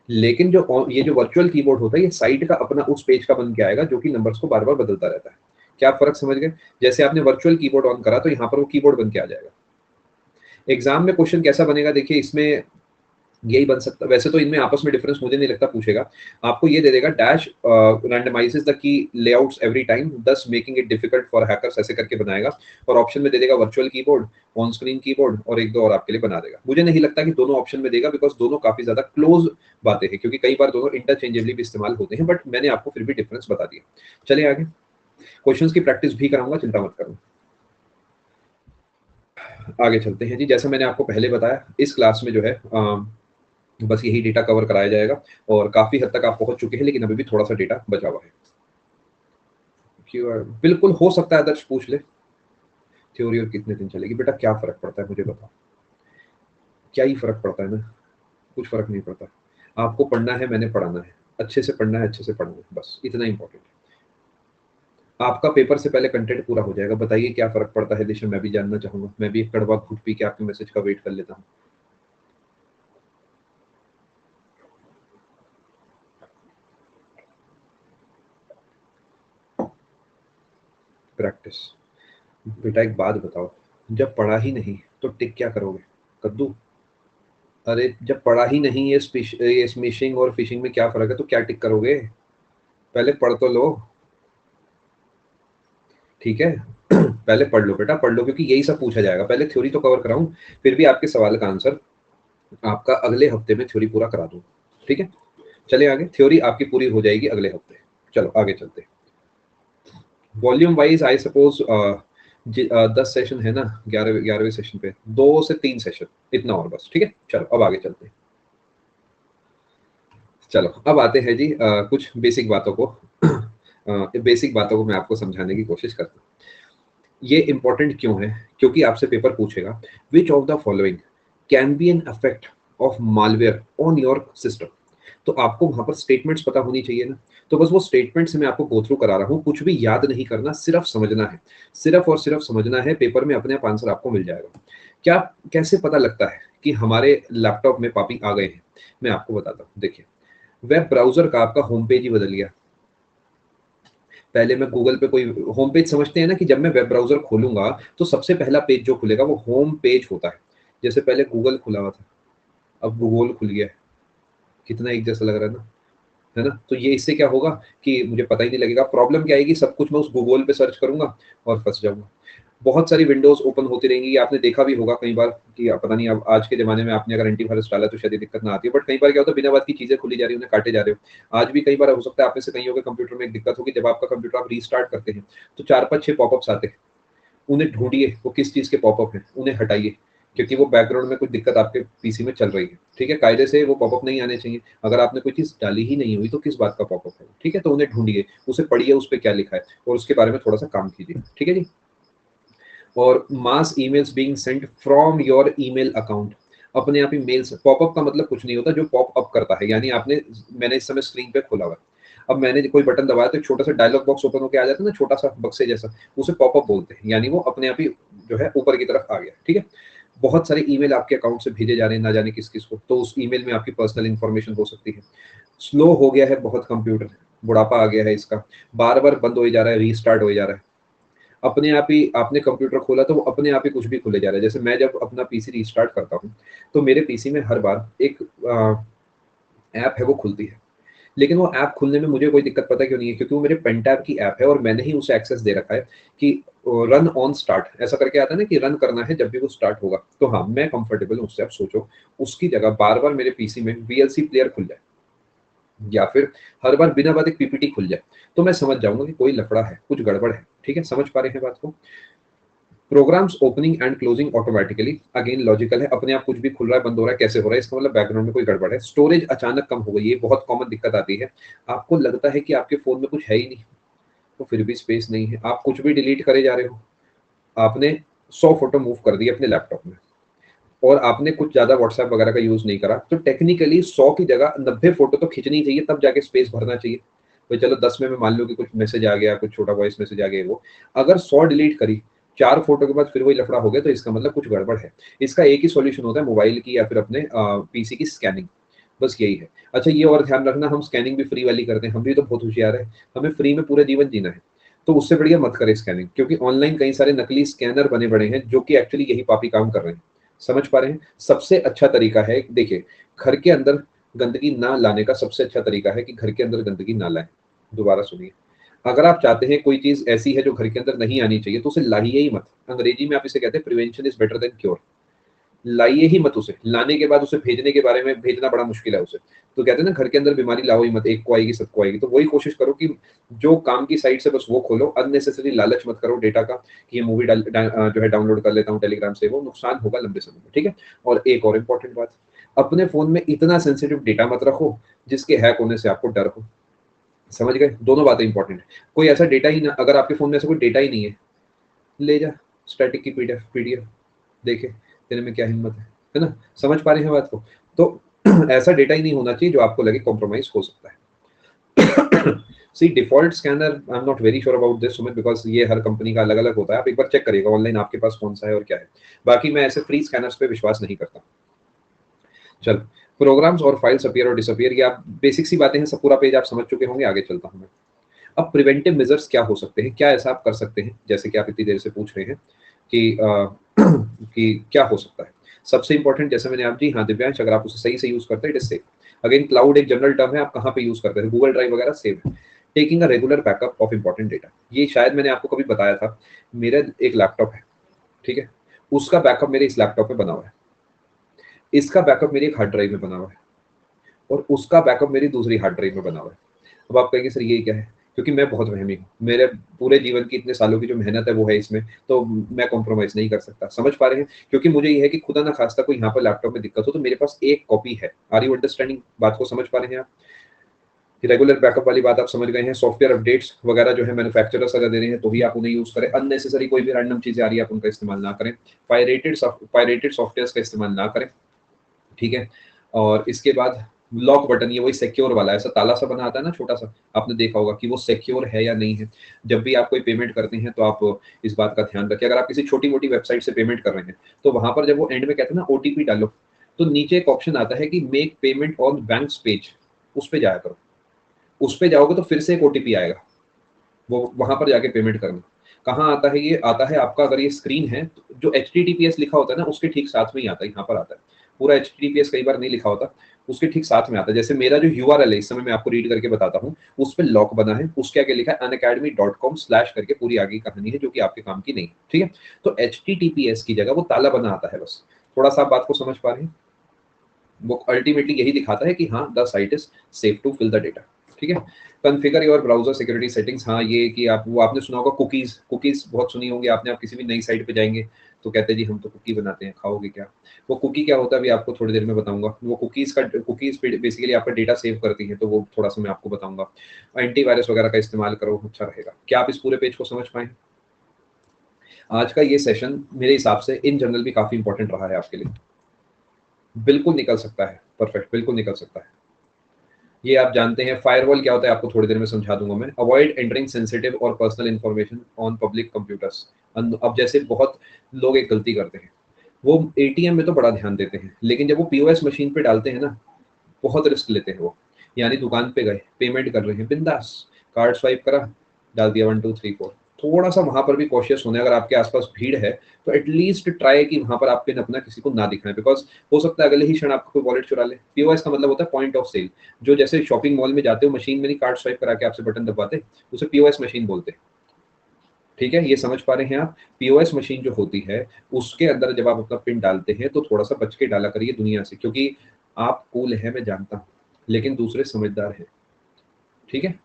लेकिन ये जो वर्चुअल कीबोर्ड होता है, ये साइड का अपना उस पेज का बन के आएगा, जो कि नंबर्स को बार बार बदलता रहता है। क्या आप फर्क समझ गए? जैसे आपने वर्चुअल कीबोर्ड ऑन करा तो यहाँ पर वो कीबोर्ड बन के आ जाएगा। एग्जाम में क्वेश्चन कैसा बनेगा, देखिए इसमें यही बन सकता, वैसे तो इनमें आपस में डिफरेंस मुझे नहीं लगता पूछेगा। आपको ये दे देगा, dash randomises the key layouts every time thus making it difficult for hackers, ऐसे करके बनाएगा। और ऑप्शन में दे देगा virtual keyboard, on screen keyboard, और एक दो और आपके लिए बना देगा। मुझे नहीं लगता कि दोनों ऑप्शन में देगा, बिकॉज दोनों काफी ज्यादा क्लोज बातें हैं, क्योंकि कई बार दोनों इंटरचेंजेबली भी इस्तेमाल होते हैं। बट मैंने आपको फिर भी डिफरेंस बता दिया। चलिए आगे, क्वेश्चंस की प्रैक्टिस भी कराऊंगा, चिंता मत करो। आगे चलते हैं जी। जैसा मैंने आपको पहले बताया, इस क्लास में जो है बस यही डेटा कवर कराया जाएगा, और काफी हद तक आप पहुंच चुके हैं, लेकिन अभी भी थोड़ा सा डेटा बचा हुआ है। बिल्कुल हो सकता है, आदर्श पूछ ले। थ्योरी और कितने दिन चलेगी बेटा, क्या फर्क पड़ता है मुझे बताओ? क्या ही फर्क पड़ता है ना, कुछ फर्क नहीं पड़ता। आपको पढ़ना है, मैंने पढ़ाना है, अच्छे से पढ़ना है, अच्छे से पढ़ना है, बस इतना इंपॉर्टेंट है। आपका पेपर से पहले कंटेंट पूरा हो जाएगा। बताइए क्या फर्क पड़ता है दिशा, मैं भी जानना चाहूंगा। मैं भी एक कड़वा घूट पी के आपके मैसेज का वेट कर लेता हूँ। प्रैक्टिस। बेटा एक बात बताओ, जब पढ़ा ही नहीं तो टिक क्या करोगे? कद्दू। अरे जब पढ़ा ही नहीं, ये स्मिशिंग और फिशिंग में क्या फर्क है, तो क्या टिक करोगे? पहले पढ़ तो लो। ठीक है। पहले पढ़ लो बेटा, पढ़ लो, क्योंकि यही सब पूछा जाएगा। पहले थ्योरी तो कवर कराऊं, फिर भी आपके सवाल का आंसर आपका अगले हफ्ते में थ्योरी पूरा करा दूं। ठीक है, चले आगे। थ्योरी आपकी पूरी हो जाएगी अगले हफ्ते। चलो आगे चलते। Volume wise I suppose 10 session है ना, 11वें सेशन पे 2 से 3 सेशन, इतना और बस। ठीक है, चलो अब आगे चलते हैं। चलो अब आते हैं जी कुछ बेसिक बातों को। बेसिक बातों को मैं आपको समझाने की कोशिश करता हूँ। ये इंपॉर्टेंट क्यों है? क्योंकि आपसे पेपर पूछेगा, which of the following can be an effect of malware on your system. तो आपको वहां पर स्टेटमेंट्स पता होनी चाहिए ना। तो बस वो स्टेटमेंट्स मैं आपको गो थ्रू करा रहा हूँ, कुछ भी याद नहीं करना, सिर्फ समझना है। सिर्फ और सिर्फ समझना है, पेपर में अपने आप आंसर आपको मिल जाएगा। क्या, कैसे पता लगता है कि हमारे लैपटॉप में पापी आ गए हैं? मैं आपको बताता हूँ। देखिए, वेब ब्राउजर का आपका होम पेज ही बदल गया। पहले मैं गूगल पे कोई होम पेज समझते हैं ना, कि जब मैं वेब ब्राउजर खोलूंगा तो सबसे पहला पेज जो खुलेगा वो होम पेज होता है। जैसे पहले गूगल खुला हुआ था, अब गूगल खुल गया है। कितना एक जैसा लग रहा है ना? तो ये इससे क्या होगा कि मुझे पता ही नहीं लगेगा। प्रॉब्लम क्या आएगी, सब कुछ मैं उस गूगल पे सर्च करूंगा और फंस जाऊंगा। बहुत सारी विंडोज ओपन होती रहेंगी। ये आपने देखा भी होगा कई बार कि पता नहीं, अब आज के जमाने में आपने अगर एंटीवायरस डाला तो शायद ये दिक्कत ना आती है, बट कई बार क्या होता है, बिना बात की चीजें खुली जा रही है, उन्हें काटे जा रहे हो। आज भी कई बार हो सकता है आप में से कईयों के कंप्यूटर में एक दिक्कत होगी, जब आपका कंप्यूटर आप रीस्टार्ट करते हैं तो 4 5 6 पॉपअप्स आते हैं। उन्हें ढूंढिए वो किस चीज के पॉपअप हैं, उन्हें हटाइए, क्योंकि वो बैकग्राउंड में कुछ दिक्कत आपके पीसी में चल रही है। ठीक है, कायदे से वो पॉपअप नहीं आने चाहिए। अगर आपने कोई चीज डाली ही नहीं हुई तो किस बात का पॉपअप है? ठीक है, तो उन्हें ढूंढिए, उसे पढ़िए, उस पर क्या लिखा है, और उसके बारे में थोड़ा सा काम कीजिए। ठीक है जी। और mass emails being sent from your email account. अपने आप ही मेल्स, पॉपअप का मतलब कुछ नहीं होता, जो पॉप अप करता है, यानी आपने, मैंने इस समय स्क्रीन पे खोला हुआ है, अब मैंने कोई बटन दबाया तो एक छोटा सा डायलॉग बॉक्स ओपन होकर आ जाता है ना, छोटा सा बक्से जैसा, उसे पॉपअप बोलते हैं। यानी वो अपने आप ही जो है ऊपर की तरफ आ गया। ठीक है, बहुत सारे ईमेल आपके अकाउंट से भेजे जा रहे हैं, ना जाने किस किस को, तो उस ईमेल में आपकी पर्सनल इंफॉर्मेशन हो सकती है। स्लो हो गया है बहुत कंप्यूटर, बुढ़ापा आ गया है इसका, बार बार बंद हो जा रहा है, रीस्टार्ट हो जा रहा है। अपने आप ही आपने कंप्यूटर खोला तो वो अपने आप ही कुछ भी खुले जा रहा है। जैसे मैं जब अपना पीसी रीस्टार्ट करता हूँ तो मेरे पीसी में हर बार एक ऐप है वो खुलती है, लेकिन वो ऐप खुलने में मुझे कोई दिक्कत पता क्यों नहीं है, क्योंकि वो मेरे पेंटैब की ऐप है और मैंने ही उसे एक्सेस दे रखा है कि रन ऑन स्टार्ट, ऐसा करके आता है ना कि रन करना है जब भी वो स्टार्ट होगा। तो हाँ, मैं कंफर्टेबल हूँ उससे। आप सोचो, उसकी जगह बार बार मेरे पीसी में वीएलसी प्लेयर खुल जाए, या फिर हर बार बिना बात एक पीपीटी खुल जाए, तो मैं समझ जाऊंगा कि कोई लफड़ा है, कुछ गड़बड़ है। ठीक है, समझ पा रहे हैं बात को? Programs opening and closing automatically, again logical है, अपने आप कुछ भी खुल रहा है, बंद हो रहा है, कैसे हो रहा है, इसका मतलब बैकग्राउंड में कोई गड़बड़ है। स्टोरेज अचानक कम हो गई, ये बहुत कॉमन दिक्कत आती है। आपको लगता है कि आपके फोन में कुछ है ही नहीं, तो फिर भी स्पेस नहीं है, आप कुछ भी डिलीट करे जा रहे हो। आपने 100 फोटो मूव कर दी अपने लैपटॉप में, और आपने कुछ ज्यादा व्हाट्सएप वगैरह का यूज नहीं करा, तो टेक्निकली 100 की जगह 90 फोटो तो खींचनी चाहिए, तब जाके स्पेस भरना चाहिए। तो चलो 10 में मैं मान लो कि कुछ मैसेज आ गया, कुछ छोटा वॉइस मैसेज आ गया, वो अगर 100 डिलीट करी, 4 फोटो के बाद फिर वही लफड़ा हो गया, तो इसका मतलब कुछ गड़बड़ है। इसका एक ही सॉल्यूशन होता है, मोबाइल की या फिर अपने पीसी की स्कैनिंग, बस यही है। अच्छा, ये और ध्यान रखना, हम स्कैनिंग भी फ्री वाली करते हैं, हम भी तो बहुत होशियार है, हमें फ्री में पूरा जीवन जीना है। तो उससे बढ़िया मत करें स्कैनिंग, क्योंकि ऑनलाइन कई सारे नकली स्कैनर बने बड़े हैं जो कि एक्चुअली यही पापी काम कर रहे हैं। समझ पा रहे हैं? सबसे अच्छा तरीका है, देखिए, घर के अंदर गंदगी ना लाने का सबसे अच्छा तरीका है कि घर के अंदर गंदगी ना लाएं। दोबारा सुनिए, अगर आप चाहते हैं कोई चीज ऐसी है जो घर के अंदर नहीं आनी चाहिए, तो उसे लाइए ही मत। अंग्रेजी में आप इसे कहते हैं prevention is better than cure. लाइए ही मत उसे, लाने के बाद उसे भेजने के बारे में, भेजना बड़ा मुश्किल है उसे। तो कहते हैं ना, घर के अंदर बीमारी लाओ ही मत, एक को आएगी सबको आएगी। तो वही कोशिश करो कि जो काम की साइट से बस वो खोलो, अननेसेसरी लालच मत करो डेटा का कि ये मूवी जो है डाउनलोड कर लेता हूँ टेलीग्राम से, वो नुकसान होगा लंबे समय में। ठीक है, और एक और इम्पोर्टेंट बात, अपने फोन में इतना सेंसिटिव डेटा मत रखो जिसके हैक होने से आपको डर हो। समझ गए? दोनों बातें इंपॉर्टेंट है। कोई ऐसा डेटा ही ना, अगर आपके फोन में ऐसा कोई डेटा ही नहीं है, ले जा स्टैटिक की पीडीएफ देखे, तेरे में क्या हिम्मत है ना? समझ पा रहे हैं बात को? तो ऐसा डेटा ही नहीं होना चाहिए जो आपको लगे कॉम्प्रोमाइज हो सकता है। See default scanner I am not very sure about this Sumit, because ये हर कंपनी का अलग अलग होता है, आप एक बार चेक करिएगा ऑनलाइन आपके पास कौन सा है और क्या है। बाकी मैं ऐसे फ्री स्कैनर्स पे विश्वास नहीं करता। चल, प्रोग्राम्स और फाइल्स अपीयर और डिसअपीयर, ये आप बेसिक सी बातें हैं, सब पूरा पेज आप समझ चुके होंगे, आगे चलता हूँ मैं। अब प्रिवेंटिव मेजर्स क्या हो सकते हैं, क्या ऐसा आप कर सकते हैं, जैसे कि आप इतनी देर से पूछ रहे हैं कि कि क्या हो सकता है। सबसे इंपॉर्टेंट, जैसे मैंने आप, जी हाँ दिव्यांश, अगर आप उसे सही से यूज करते हैं it is safe. Again cloud एक जनरल टर्म है, आप कहाँ पे यूज करते हैं, गूगल ड्राइव वगैरह सेव है। Taking a regular backup of important data, ये शायद मैंने आपको कभी बताया था। मेरा एक लैपटॉप है, ठीक है, उसका बैकअप मेरे इस लैपटॉप में बना हुआ है, इसका बैकअप मेरी एक हार्ड ड्राइव में बना हुआ है, और उसका बैकअप मेरी दूसरी हार्ड ड्राइव में बना हुआ है। अब आप कहेंगे सर ये क्या है, क्योंकि मैं बहुत वहमी हूँ, मेरे पूरे जीवन की इतने सालों की जो मेहनत है वो है इसमें, तो मैं कॉम्प्रोमाइज नहीं कर सकता। समझ पा रहे हैं, क्योंकि मुझे ये है कि खुदा ना खास्ता कोई यहाँ पर लैपटॉप में दिक्कत हो तो मेरे पास एक कॉपी है। आर यू अंडरस्टैंडिंग, बात को समझ पा रहे हैं आप? रेगुलर बैकअप वाली बात आप समझ गए हैं। सॉफ्टवेयर अपडेट्स वगैरह जो है मैन्युफैक्चरर्स अगर दे रहे हैं तो ही आप उन्हें यूज करें। अननेसेसरी कोई भी रैंडम चीजें आ रही है आप उनका इस्तेमाल ना करें। पायरेटेड सॉफ्टवेयर का इस्तेमाल ना करें, ठीक है। और इसके बाद लॉक बटन, ये वही सिक्योर वाला, ऐसा ताला सा बना आता है ना छोटा सा, आपने देखा होगा कि वो सिक्योर है या नहीं है। जब भी आप कोई पेमेंट करते हैं तो आप इस बात का ध्यान रखें। अगर आप किसी छोटी मोटी वेबसाइट से पेमेंट कर रहे हैं तो वहां पर जब वो एंड में कहते हैं ना ओटीपी डालो, तो नीचे एक ऑप्शन आता है कि make payment on bank page, उस पे जाया करो। उस पे जाओगे तो फिर से एक ओटीपी आएगा, वो वहां पर जाके पेमेंट करना। कहाँ आता है ये? आता है आपका, अगर ये स्क्रीन है तो जो HTTPS लिखा होता है ना उसके ठीक साथ में ही आता है, यहाँ पर आता है। पूरा HTTPS कई बार नहीं लिखा होता, उसके ठीक साथ में आता है। जैसे मेरा जो URL है इस समय मैं आपको रीड करके बताता हूँ, उस पर लॉक बना है, उसके आगे लिखा है unacademy.com/ करके पूरी आगे की कहानी है जो कि आपके काम की नहीं, ठीक है। तो HTTPS की जगह वो ताला बना आता है बस। थोड़ा सा आप बात को समझ पा रहे हैं? वो अल्टीमेटली यही दिखाता है कि हाँ the site is safe to fill the data, ठीक है। Configure your browser security settings, हाँ ये कि आप, वो आपने सुना होगा कुकीज, कुकीज बहुत सुनी होंगी आपने। आप किसी भी नई साइट पे जाएंगे तो कहते हैं जी हम तो कुकी बनाते हैं, खाओगे क्या? वो कुकी क्या होता है अभी आपको थोड़ी देर में बताऊंगा। वो कुकीज बेसिकली आपका डेटा सेव करती है, तो वो थोड़ा सा मैं आपको बताऊंगा। एंटीवायरस वगैरह का इस्तेमाल करो, अच्छा रहेगा। क्या आप इस पूरे पेज को समझ पाए? आज का ये सेशन मेरे हिसाब से इन जनरल भी काफी इंपॉर्टेंट रहा है आपके लिए। बिल्कुल निकल सकता है, परफेक्ट, बिल्कुल निकल सकता है। ये आप जानते हैं फायरवॉल क्या होता है, आपको थोड़ी देर में समझा दूंगा मैं। अवॉइड एंटरिंग सेंसिटिव और personal information on public computers. अब जैसे बहुत लोग एक गलती करते हैं, वो एटीएम में तो बड़ा ध्यान देते हैं, लेकिन जब वो पीओएस मशीन पे डालते हैं ना, बहुत रिस्क लेते हैं वो। यानी दुकान पे गए, पेमेंट कर रहे हैं बिंदास, कार्ड स्वाइप करा, डाल दिया 1 2 3 4। थोड़ा सा वहां पर भी कॉशियस होने, अगर आपके आसपास भीड़ है तो एटलीस्ट ट्राई कि वहां पर आप पिन अपना किसी को ना दिखाएं, बिकॉज हो सकता है अगले ही क्षण आपका कोई वॉलेट चुरा ले। पीओएस का मतलब होता है पॉइंट ऑफ सेल, जो जैसे शॉपिंग मॉल में जाते हो मशीन में नहीं कार्ड स्वाइप करा के आपसे बटन दबाते, उसे पीओएस मशीन बोलते हैं, ठीक है। ये समझ पा रहे हैं आप? पीओएस मशीन जो होती है उसके अंदर जब आप अपना पिन डालते हैं तो थोड़ा सा बच के डाला करिए दुनिया से, क्योंकि आप कूल है मैं जानता हूं, लेकिन दूसरे समझदार हैं, ठीक है।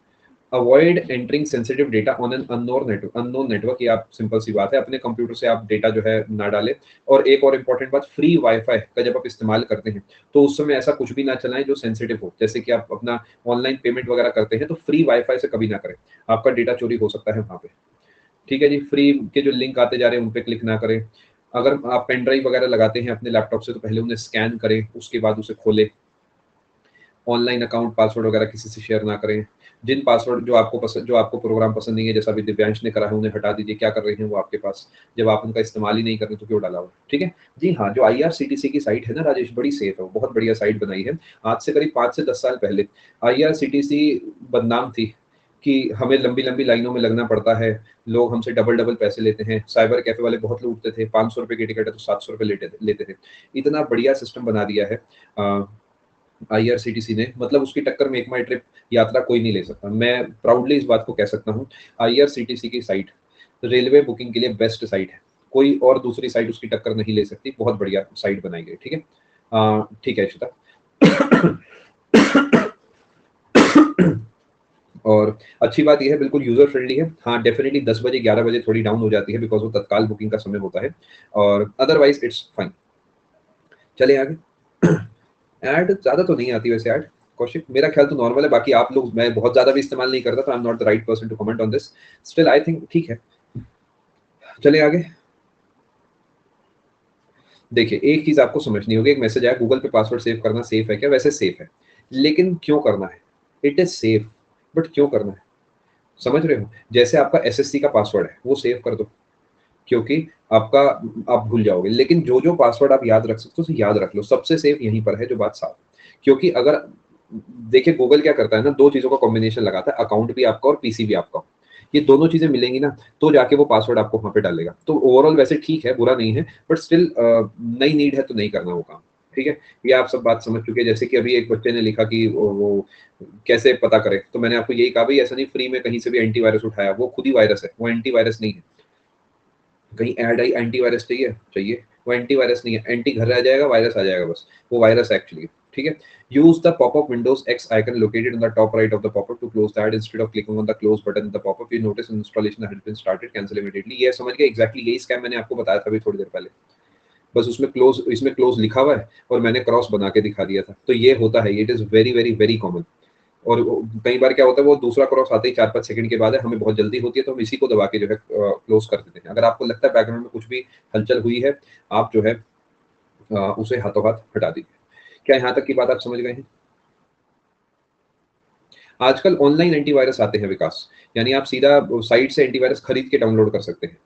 Avoid entering sensitive data on an unknown network, ये आप सिंपल सी बात है, अपने कंप्यूटर से आप डेटा जो है ना डालें। और एक और इंपॉर्टेंट बात, फ्री वाईफाई का जब आप इस्तेमाल करते हैं तो उस समय ऐसा कुछ भी ना चलाएं जो सेंसिटिव हो। जैसे कि आप अपना ऑनलाइन पेमेंट वगैरह करते हैं तो फ्री वाईफाई से कभी ना करें, आपका डेटा चोरी हो सकता है वहां पे, ठीक है जी। फ्री के जो लिंक आते जा रहे हैं उन पे क्लिक ना करें। अगर आप पेन ड्राइव वगैरह लगाते हैं अपने लैपटॉप से तो पहले उन्हें स्कैन करें, उसके बाद उसे खोलें। ऑनलाइन अकाउंट पासवर्ड वगैरह किसी से शेयर ना करें। जिन पासवर्ड जो आपको प्रोग्राम पसंद नहीं है, जैसा अभी दिव्यांश ने करा है, उन्हें हटा दीजिए। क्या कर रहे हैं वो आपके पास, जब आप उनका इस्तेमाल ही नहीं कर रहे तो क्यों डाला हुआ, ठीक है जी। हाँ, जो IRCTC की साइट है ना राजेश, बड़ी सेफ है, वो बहुत बढ़िया साइट बनाई है। आज से करीब 5 से 10 साल पहले IRCTC बदनाम थी कि हमें लंबी लंबी लाइनों में लगना पड़ता है, लोग हमसे डबल डबल पैसे लेते हैं, साइबर कैफे वाले बहुत लूटते थे, 500 रुपए की टिकट है तो 700 रुपए लेते थे। इतना बढ़िया सिस्टम बना दिया है IRCTC ने, मतलब उसकी टक्कर में एक माई ट्रिप यात्रा कोई नहीं ले सकता। मैं प्राउडली इस बात को कह सकता हूँ, IRCTC की साइट रेलवे बुकिंग के लिए बेस्ट साइट है, कोई और दूसरी साइट उसकी टक्कर नहीं ले सकती। बहुत बढ़िया साइट बनाई गई, ठीक है। ठीक है श्वेता। और अच्छी बात यह है बिल्कुल यूजर फ्रेंडली है। हाँ डेफिनेटली 10 बजे 11 बजे थोड़ी डाउन हो जाती है बिकॉज वो तत्काल बुकिंग का समय होता है, और अदरवाइज इट्स फाइन। चले आगे। ऐड ज्यादा तो नहीं आती वैसे ऐड कौशिक, मेरा ख्याल तो नॉर्मल है। बाकी आप लोग, मैं बहुत ज्यादा भी इस्तेमाल नहीं करता, तो I am not the right person to comment on this. Still I think ठीक है। चले आगे। देखिए एक चीज आपको समझनी होगी, एक मैसेज आया गूगल पे पासवर्ड सेव करना सेफ है क्या? वैसे सेफ है, लेकिन क्यों करना है? इट इज सेफ, बट क्यों करना है? समझ रहे हो? जैसे आपका एसएससी का पासवर्ड है, वो सेव कर दो, क्योंकि आपका आप भूल जाओगे। लेकिन जो पासवर्ड आप याद रख सकते हो, उसे याद रख लो। सबसे सेफ यहीं पर है, जो बात साफ है। क्योंकि अगर देखिए गूगल क्या करता है ना, 2 चीज़ों का कॉम्बिनेशन लगाता है, अकाउंट भी आपका और पीसी भी आपका। ये दोनों चीज़ें मिलेंगी ना, तो जाके वो पासवर्ड आपको वहाँ पे डालेगा। तो ओवरऑल वैसे ठीक है, बुरा नहीं है, बट स्टिल नहीं नीड है तो नहीं करना वो काम, ठीक है? ये आप सब बात समझ चुके हैं। जैसे कि अभी एक बच्चे ने लिखा कि वो कैसे पता करें? तो मैंने आपको यही कहा भई ऐसा नहीं फ्री में कहीं से भी एंटीवायरस उठाया, वो खुद ही वायरस है, वो एंटीवायरस नहीं है। कहीं ऐड आई एंटीवायरस चाहिए? चाहिए। वो एंटीवायरस नहीं है, एंटी घर आ जाएगा, वायरस आ जाएगा बस। वो वायरस एक्चुअली, ठीक है? Use the popup Windows X icon located on the top right of the pop-up to close that instead of clicking on the close button in the pop-up you notice installation has been started cancel immediately। ये समझ गए? Exactly यही scam मैंने आपको बताया था अभी थोड़ी देर पहले। बस उसमें क्लोज़ इसमें क्लोज़ लिखा हुआ है और मैंने क्रॉस बना के दिखा दिया था। तो ये होता है, it is very, very, very common. और वो कई बार क्या होता है, वो दूसरा क्रॉस आते ही 4-5 सेकंड के बाद है, हमें बहुत जल्दी होती है, तो हम इसी को दबा के जो है क्लोज़ कर देते हैं। अगर आपको लगता है बैकग्राउंड में कुछ भी हलचल हुई है, आप जो है उसे हाथों-हाथ हटा दीजिए। क्या यहाँ तक की बात आप समझ गए हैं? आजकल ऑनलाइन एंटीवायरस आते हैं विकास, यानी आप सीधा साइट से एंटीवायरस खरीद के डाउनलोड कर सकते हैं।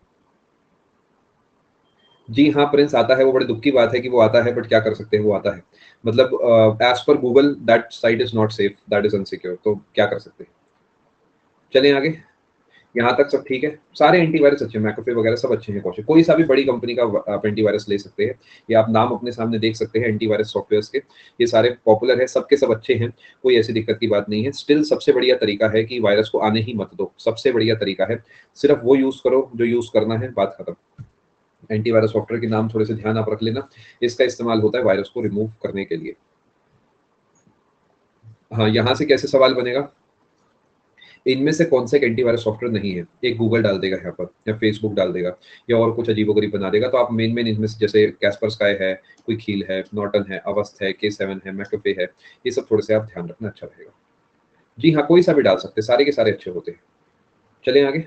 जी हाँ, प्रिंस आता है, वो बड़े दुःख की बात है कि वो आता है, बट क्या कर सकते हैं, वो आता है। मतलब as per Google that site is not safe, that is unsecure, तो क्या कर सकते हैं। चलें आगे? यहाँ तक सब ठीक है? सारे एंटीवायरस अच्छे हैं, मैकेफे वगैरह सब अच्छे हैं कौशिक। कोई सा भी बड़ी कंपनी का आप एंटीवायरस ले सकते हैं। ये आप नाम अपने सामने देख सकते हैं एंटीवायरस सॉफ्टवेयर्स के। ये सारे पॉपुलर हैं, सबके सब अच्छे हैं, कोई ऐसी दिक्कत की बात नहीं है। स्टिल सबसे बढ़िया तरीका है कि वायरस को आने ही मत दो, सबसे बढ़िया तरीका है। सिर्फ़ वो यूज़ करो जो यूज़ करना है, बात खत्म। एंटीवायरस सॉफ्टवेयर के नाम थोड़े से ध्यान आप रख लेना। इसका इस्तेमाल होता है वायरस को रिमूव करने के लिए। हाँ, यहाँ से कैसे सवाल बनेगा? इनमें से कौन सा एक एंटीवायरस सॉफ्टवेयर नहीं है? एक गूगल डाल देगा यहाँ पर या फेसबुक डाल देगा या और कुछ अजीबो-गरीब बना देगा, तो आप मेन-मेन इनमें से जैसे कैस्परस्काई है, क्विकहील है, नॉर्टन है, अवस्ट है, के7 है, मैकेफे है, ये सब थोड़े से आप ध्यान रखना अच्छा रहेगा। जी हाँ, कोई सा भी डाल सकते हैं, सारे के सारे अच्छे होते हैं। चलें आगे?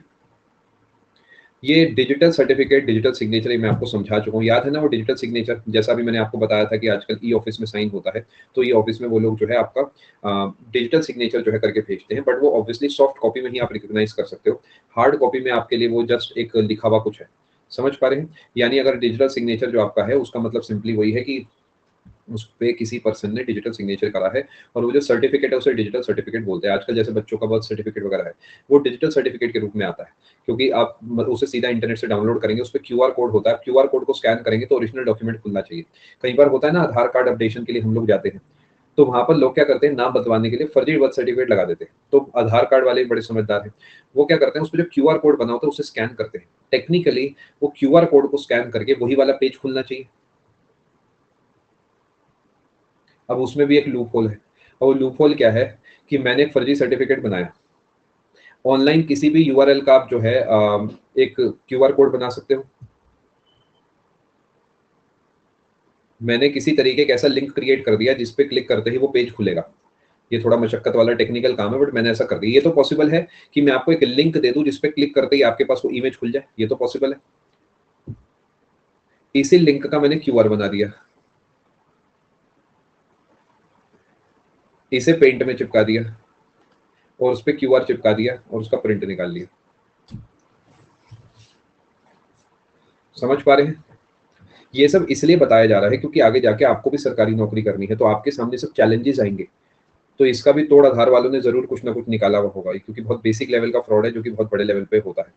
ये डिजिटल सर्टिफिकेट, डिजिटल सिग्नेचर ये मैं आपको समझा चुका हूँ। याद है ना वो डिजिटल सिग्नेचर? जैसा अभी मैंने आपको बताया था कि आजकल ई-ऑफ़िस में साइन होता है, तो ई-ऑफ़िस में वो लोग जो है आपका डिजिटल सिग्नेचर जो है करके भेजते हैं, बट वो ऑब्वियसली सॉफ्ट कॉपी में ही आप रिकॉग्नाइज़ कर सकते हो। हार्ड कॉपी में आपके लिए वो जस्ट एक लिखा हुआ कुछ है। समझ पा रहे हैं? यानी अगर डिजिटल सिग्नेचर जो आपका है, उसका मतलब सिंपली वही है कि उस पे किसी पर्सन ने डिजिटल सिग्नेचर करा है और वो जो सर्टिफिकेट है उसे डिजिटल सर्टिफिकेट बोलते हैं। आजकल जैसे बच्चों का बर्थ सर्टिफिकेट वगैरह है, वो डिजिटल सर्टिफिकेट के रूप में आता है, क्योंकि आप उसे सीधा इंटरनेट से डाउनलोड करेंगे, उस पे क्यूआर कोड होता है, क्यूआर कोड को स्कैन करेंगे तो ओरिजिनल डॉक्यूमेंट खुलना चाहिए। कई बार होता है ना, आधार कार्ड अपडेशन के लिए हम लोग जाते हैं, तो वहाँ पर लोग क्या करते हैं, नाम बदलवाने के लिए फर्जी बर्थ सर्टिफिकेट लगा देते हैं। तो आधार कार्ड वाले बड़े समझदार हैं, वो क्या करते हैं, उसपे जो क्यूआर कोड बना होता है उसे स्कैन करते हैं। टेक्निकली वो क्यूआर कोड को स्कैन करके वही वाला पेज खुलना चाहिए। अब उसमें भी एक लूप होल है, और वो लूप होल क्या है कि मैंने एक फर्जी सर्टिफिकेट बनाया। ऑनलाइन किसी भी यूआरएल का आप जो है एक क्यूआर कोड बना सकते हो। मैंने किसी तरीके का ऐसा लिंक क्रिएट कर दिया जिस पे क्लिक करते ही वो पेज खुलेगा। ये थोड़ा मशक्कत वाला टेक्निकल काम है, बट मैंने ऐसा कर दिया। ये तो पॉसिबल है कि मैं आपको एक लिंक दे दूं जिस पे क्लिक करते ही आपके पास वो इमेज खुल जाए, ये तो पॉसिबल है। इसी लिंक का मैंने क्यूआर बना दिया, इसे पेंट में चिपका दिया और उस पे क्यूआर चिपका दिया और उसका प्रिंट निकाल लिया। समझ पा रहे हैं? ये सब इसलिए बताया जा रहा है क्योंकि आगे जाके आपको भी सरकारी नौकरी करनी है, तो आपके सामने सब चैलेंजेस आएंगे। तो इसका भी तोड़ आधार वालों ने ज़रूर कुछ ना कुछ निकाला हुआ होगा, क्योंकि बहुत बेसिक लेवल का फ्रॉड है जो कि बहुत बड़े लेवल पे होता है।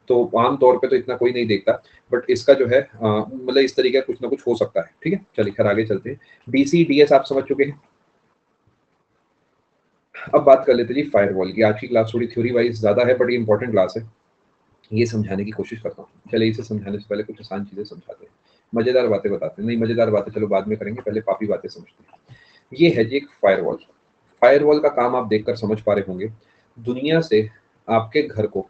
तो आम तौर पे तो इतना कोई नहीं देखता, बट इसका जो है मतलब इस तरीके का कुछ ना कुछ हो सकता है। ठीक है? चलिए खैर आगे चलते हैं। डीसी, डीएस आप समझ चुके हैं। अब बात कर लेते हैं जी फायरवॉल की। आज की क्लास थोड़ी थ्योरी वाइज़ ज़्यादा है, बट ये इंपॉर्टेंट क्लास है। ये समझाने की कोशिश करता हूँ। चलिए इसे समझाने से पहले कुछ आसान चीज़ें समझाते हैं। मज़ेदार बातें बताते हैं। नहीं, मज़ेदार बातें चलो बाद में करेंगे, पहले पापी बातें समझते हैं। ये है जी एक फायरवॉल। फायरवॉल का काम आप देखकर समझ पा रहे होंगे। दुनिया से आपके घर को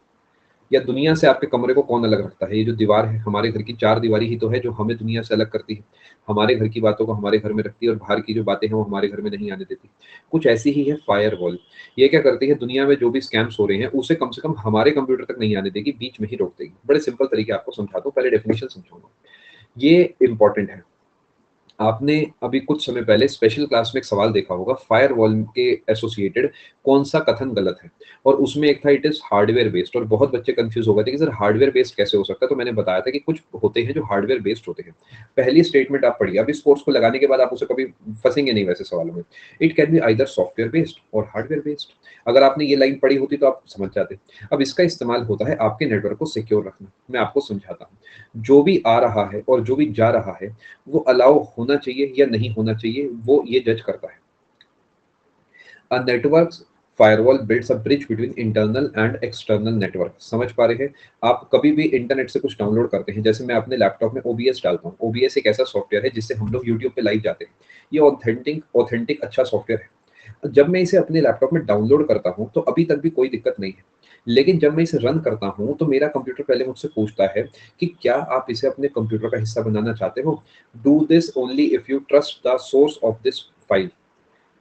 या दुनिया से आपके कमरे को कौन अलग रखता है? ये जो दीवार है, हमारे घर की चारदीवारी ही तो है जो हमें दुनिया से अलग करती है। हमारे घर की बातों को हमारे घर में रखती है और बाहर की जो बातें हैं वो हमारे घर में नहीं आने देती। कुछ ऐसी ही है फायरवॉल। ये क्या करती है, दुनिया में जो भी स्कैम्स हो रहे हैं उसे कम से कम हमारे कंप्यूटर तक नहीं आने देगी, बीच में ही रोक देगी। बड़े सिंपल तरीके आपको समझाता हूँ, पहले डेफिनेशन समझाऊंगा। ये इंपॉर्टेंट है। आपने अभी कुछ समय पहले स्पेशल क्लास में एक सवाल देखा होगा, फायरवॉल के एसोसिएटेड कौन-सा कथन गलत है? और उसमें एक था इट इज़ हार्डवेयर बेस्ड, और बहुत बच्चे कन्फ्यूज़ हो गए थे कि सर हार्डवेयर बेस्ड कैसे हो सकता है? तो मैंने बताया था कि कुछ होते हैं जो हार्डवेयर बेस्ड होते हैं। पहली स्टेटमेंट आप पढ़िए, अब इस कोर्स को लगाने के बाद आप उसे कभी फँसेंगे नहीं वैसे सवालों में। It can be either software based और हार्डवेयर बेस्ड। अगर आपने ये लाइन पढ़ी होती तो आप समझ जाते। अब इसका इस्तेमाल होता है आपके नेटवर्क को सिक्योर रखना। मैं आपको समझाता हूँ। जो भी आ रहा है और जो भी जा रहा है, वो अलाउ होना चाहिए या नहीं होना चाहिए, वो ये जज करता है। A network firewall builds a bridge between internal and external network. समझ पा रहे हैं? आप कभी भी इंटरनेट से कुछ डाउनलोड करते हैं, जैसे मैं अपने लैपटॉप में ओबीएस डालता हूँ। ओबीएस एक ऐसा सॉफ्टवेयर है जिससे हम लोग यूट्यूब पे लाइव जाते हैं। ये ऑथेंटिक ऑथेंटिक अच्छा सॉफ्टवेयर है। जब मैं इसे अपने लैपटॉप में डाउनलोड करता हूँ, तो अभी तक भी कोई दिक्कत नहीं है। लेकिन जब मैं इसे रन करता हूँ, तो मेरा कंप्यूटर पहले मुझसे पूछता है कि क्या आप इसे अपने कंप्यूटर का हिस्सा बनाना चाहते हो? Do this only if you trust the source of this file.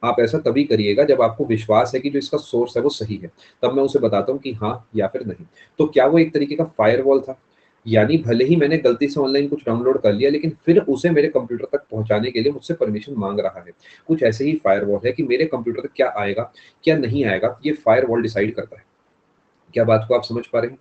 आप ऐसा तभी करिएगा जब आपको विश्वास है कि जो इसका सोर्स है वो सही है। तब मैं उसे बताता हूँ कि हाँ या फिर नहीं। तो क्या वो एक तरीके का फायरवॉल था? यानी भले ही मैंने गलती से ऑनलाइन कुछ डाउनलोड कर लिया, लेकिन फिर उसे मेरे कंप्यूटर तक पहुँचाने के लिए मुझसे परमिशन माँग रहा है। कुछ ऐसे ही फायरवॉल है कि मेरे कंप्यूटर तक क्या आएगा, क्या नहीं आएगा, ये फायरवॉल डिसाइड करता है। क्या बात को आप समझ पा रहे हैं?